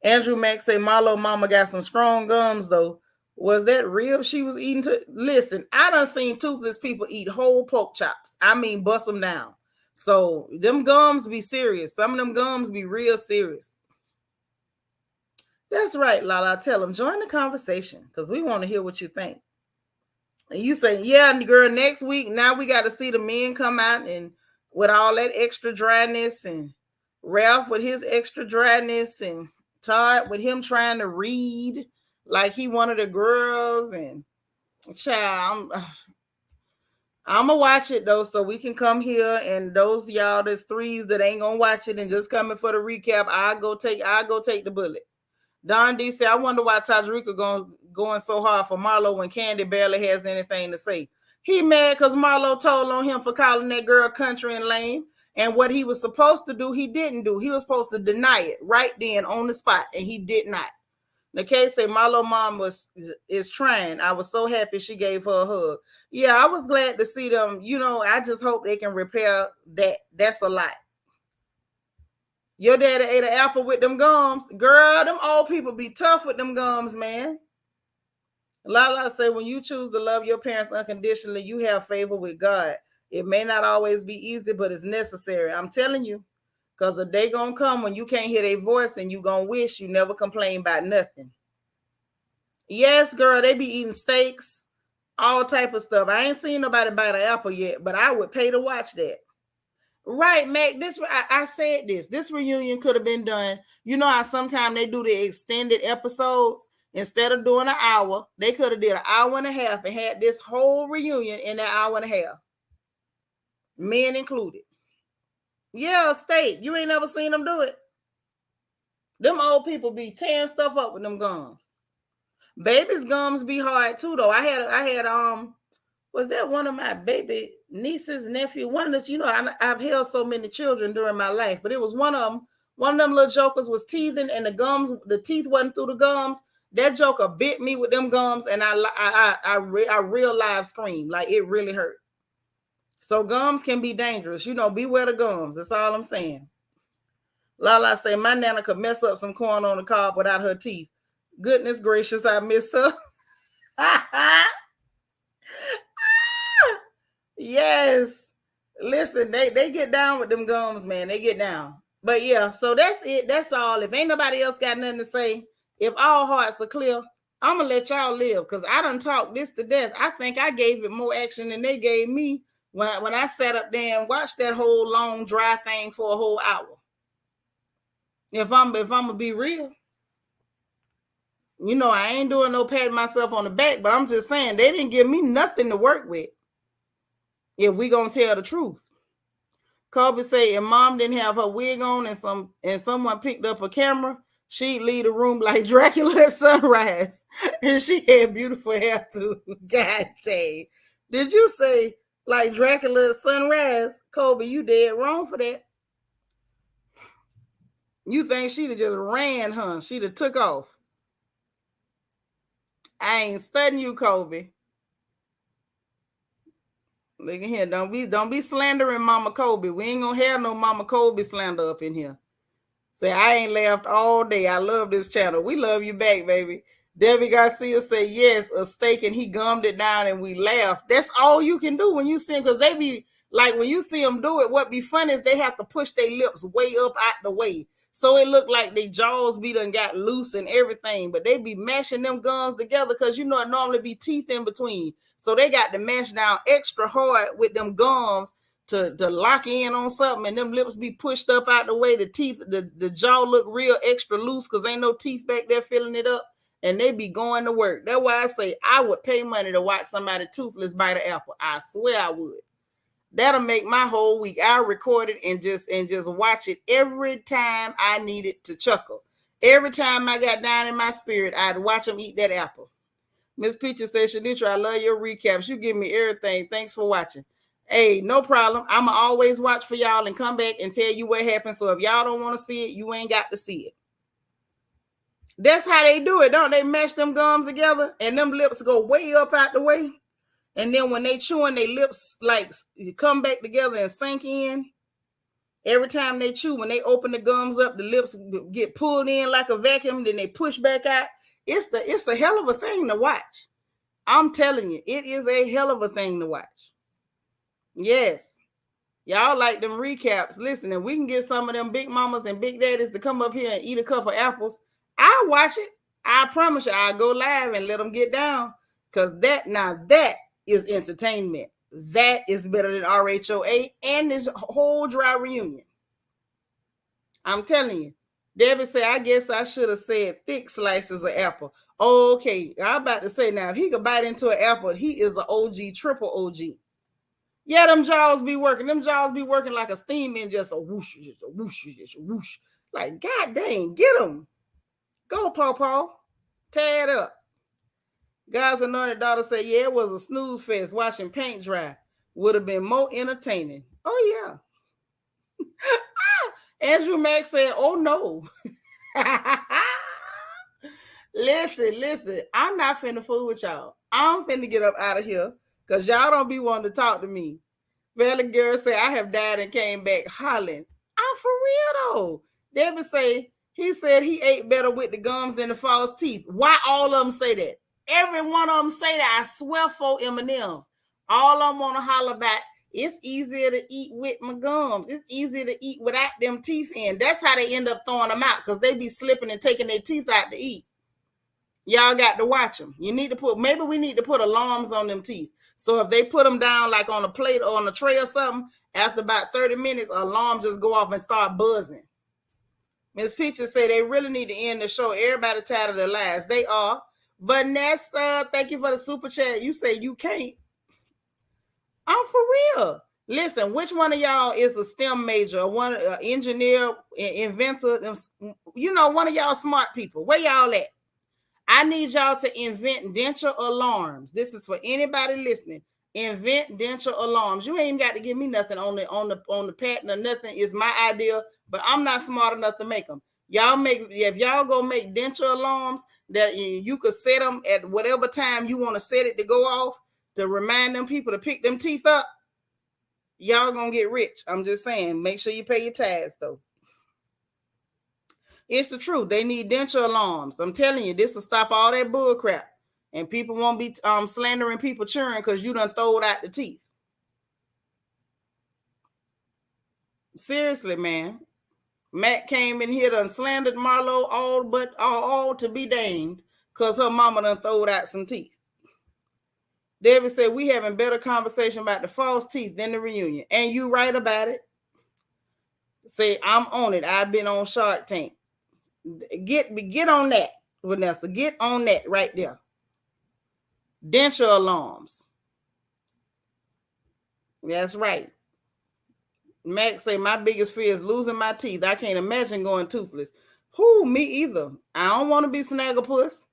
Andrew Max say, Marlo mama got some strong gums, though. Was that real? She was eating. Listen, I done seen toothless people eat whole pork chops. I mean, bust them down. So them gums be serious. Some of them gums be real serious. That's right, Lala. Tell them, join the conversation because we want to hear what you think. And you say, yeah, girl, next week, now we got to see the men come out and with all that extra dryness and Ralph with his extra dryness and Todd with him trying to read like he one of the girls. And child, I'm gonna watch it though, so we can come here and those y'all that's 3s that ain't gonna watch it and just coming for the recap, I'll go take the bullet. Don D said, I wonder why Tajrika going so hard for Marlo when Candy barely has anything to say. He mad because Marlo told on him for calling that girl country and lame. And what he was supposed to do, he didn't do. He was supposed to deny it right then on the spot, and he did not. Nakay said Marlo mom is trying. I was so happy she gave her a hug. Yeah, I was glad to see them. You know, I just hope they can repair that. That's a lot. Your daddy ate an apple with them gums. Girl, them old people be tough with them gums, man. Lala say, when you choose to love your parents unconditionally, you have favor with God. It may not always be easy, but it's necessary. I'm telling you, because the day gonna come when you can't hear their voice and you gonna wish you never complain about nothing. Yes, girl, they be eating steaks, all type of stuff. I ain't seen nobody bite an apple yet, but I would pay to watch that. Right, Mac. I said this. This reunion could have been done. You know how sometimes they do the extended episodes instead of doing an hour. They could have did an hour and a half and had this whole reunion in an hour and a half, men included. Yeah, state. You ain't never seen them do it. Them old people be tearing stuff up with them gums. Baby's gums be hard too, though. I had was that one of my baby nieces, nephew? One of the, I've held so many children during my life, but it was one of them. One of them little jokers was teething, and the teeth wasn't through the gums. That joker bit me with them gums, and I real live screamed, like it really hurt. So gums can be dangerous. Beware the gums. That's all I'm saying. Lala say my nana could mess up some corn on the cob without her teeth. Goodness gracious, I missed her. Yes. Listen, they get down with them gums, man. They get down. But yeah, so that's it. That's all. If ain't nobody else got nothing to say, if all hearts are clear, I'm going to let y'all live because I done talked this to death. I think I gave it more action than they gave me when I sat up there and watched that whole long dry thing for a whole hour. If I'm going to be real. I ain't doing no patting myself on the back, but I'm just saying they didn't give me nothing to work with. If we gonna tell the truth. Kobe say if mom didn't have her wig on and someone picked up a camera, she'd leave the room like Dracula at sunrise. And she had beautiful hair too. God dang. Did you say like Dracula at sunrise? Kobe, you dead wrong for that. You think she'd have just ran, huh? She'd have took off. I ain't studying you, Kobe. Look at here. Don't be slandering Mama Kobe. We ain't gonna have no Mama Kobe slander up in here. Say, I ain't laughed all day. I love this channel. We love you back, baby. Debbie Garcia say, yes, a steak, and he gummed it down and we laughed. That's all you can do when you see them, because they be like, when you see them do it, what be fun is they have to push their lips way up out the way. So it look like their jaws be done got loose and everything, but they be mashing them gums together because it normally be teeth in between. So they got to mash down extra hard with them gums to lock in on something, and them lips be pushed up out the way. The teeth, the jaw look real extra loose because ain't no teeth back there filling it up, and they be going to work. That's why I say I would pay money to watch somebody toothless bite an apple. I swear I would. That'll make my whole week. I'll record it and just watch it every time I needed to chuckle. Every time I got down in my spirit, I'd watch them eat that apple. Miss Peacher says, Shanitra, I love your recaps. You give me everything. Thanks for watching. Hey, no problem. I'ma always watch for y'all and come back and tell you what happened. So if y'all don't want to see it, you ain't got to see it. That's how they do it, don't they? Mash them gums together and them lips go way up out the way. And then when they chewing, their lips like come back together and sink in. Every time they chew, when they open the gums up, the lips get pulled in like a vacuum. Then they push back out. It's a hell of a thing to watch. I'm telling you, it is a hell of a thing to watch. Yes. Y'all like them recaps. Listen, if we can get some of them big mamas and big daddies to come up here and eat a couple apples, I'll watch it. I promise you, I'll go live and let them get down. Because that is entertainment. That is better than RHOA and this whole dry reunion. I'm telling you. Debbie said, I guess I should have said thick slices of apple. Oh, okay. I'm about to say now, if he could bite into an apple, he is an OG, triple OG. Yeah, them jaws be working. Them jaws be working like a steam engine, just a whoosh, just a whoosh, just a whoosh. Like, God dang, get them. Go, Paw. Tear it up. God's anointed daughter said, yeah, it was a snooze fest. Watching paint dry would have been more entertaining. Oh, yeah. Andrew Mack said, oh, no. Listen. I'm not finna fool with y'all. I'm finna get up out of here because y'all don't be wanting to talk to me. Valley Girl said, I have died and came back hollering. I'm for real, though. David say, he said he ate better with the gums than the false teeth. Why all of them say that? Every one of them say that. I swear for M&Ms. All of them want to holler back. It's easier to eat with my gums. It's easier to eat without them teeth in. That's how they end up throwing them out because they be slipping and taking their teeth out to eat. Y'all got to watch them. You need to put, maybe we need to put alarms on them teeth. So if they put them down like on a plate or on a tray or something, after about 30 minutes, alarm just go off and start buzzing. Miss Peaches say they really need to end the show. Everybody tired of their lies. They are. Vanessa, thank you for the super chat. You say you can't. I'm for real. Listen, which one of y'all is a STEM major, one engineer, inventor? You know, one of y'all smart people. Where y'all at? I need y'all to invent denture alarms. This is for anybody listening. Invent denture alarms. You ain't got to give me nothing on the patent or nothing. It's my idea, but I'm not smart enough to make them. Y'all make, if y'all go make denture alarms that you could set them at whatever time you want to set it to go off to remind them people to pick them teeth up. Y'all gonna get rich. I'm just saying, make sure you pay your tax though. It's the truth. They need denture alarms. I'm telling you, this will stop all that bull crap. And people won't be slandering people children because you done throwed out the teeth. Seriously, man. Matt came in here and slandered Marlo all to be danged because her mama done throwed out some teeth. David said, we having better conversation about the false teeth than the reunion. And you right about it. Say, I'm on it. I've been on Shark Tank. Get on that, Vanessa. Get on that right there. Denture alarms. That's right. Max say, my biggest fear is losing my teeth. I can't imagine going toothless. Who? Me either. I don't want to be snagglepuss.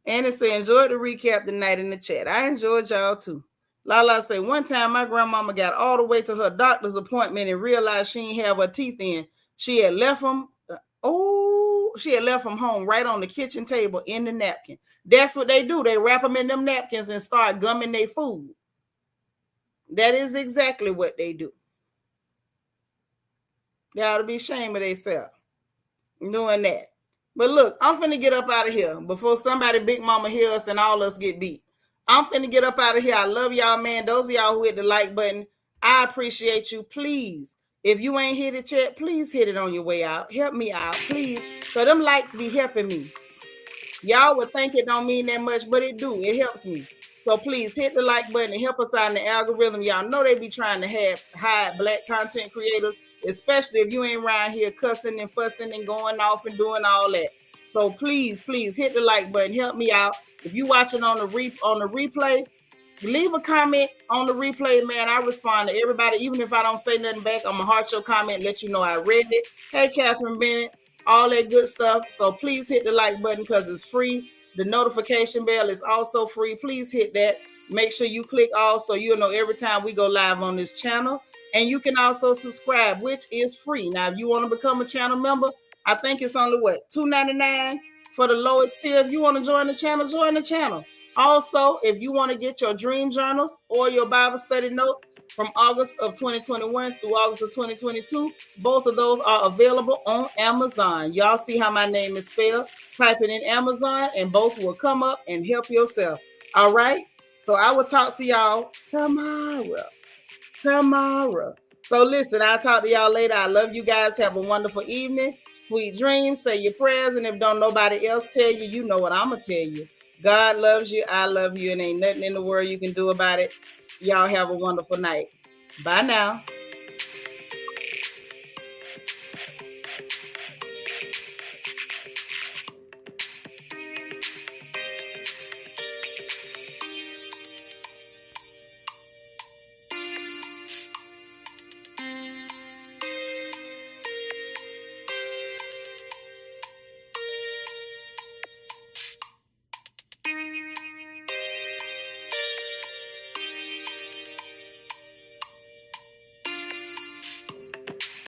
Annie say, enjoyed the recap tonight in the chat. I enjoyed y'all too. Lala say, one time my grandmama got all the way to her doctor's appointment and realized she didn't have her teeth in. She had left them. She had left them home right on the kitchen table in the napkin. That's what they do. They wrap them in them napkins and start gumming their food. That is exactly what they do. They ought to be ashamed of themselves doing that. But look, I'm finna get up out of here before somebody big mama hear us and all us get beat. I'm finna get up out of here. I love y'all, man. Those of y'all who hit the like button, I appreciate you. Please, if you ain't hit it yet, please hit it on your way out. Help me out, please. So them likes be helping me. Y'all would think it don't mean that much, but it do. It helps me. So please hit the like button and help us out in the algorithm. Y'all know they be trying to hide black content creators, especially if you ain't around here cussing and fussing and going off and doing all that. So please hit the like button. Help me out. If you watching on the replay, leave a comment on the replay, man. I respond to everybody. Even if I don't say nothing back, I'm going to heart your comment and let you know I read it. Hey, Catherine Bennett, all that good stuff. So please hit the like button because it's free. The notification bell is also free. Please hit that. Make sure you click all so you'll know every time we go live on this channel. And you can also subscribe, which is free. Now, if you want to become a channel member, I think it's only $2.99 for the lowest tier. If you want to join the channel, join the channel. Also, if you want to get your dream journals or your Bible study notes from August of 2021 through August of 2022, both of those are available on Amazon. Y'all see how my name is spelled? Type it in Amazon and both will come up and help yourself. All right? So I will talk to y'all tomorrow. So listen, I'll talk to y'all later. I love you guys. Have a wonderful evening. Sweet dreams. Say your prayers. And if don't nobody else tell you, you know what I'm going to tell you. God loves you. I love you. And ain't nothing in the world you can do about it. Y'all have a wonderful night. Bye now.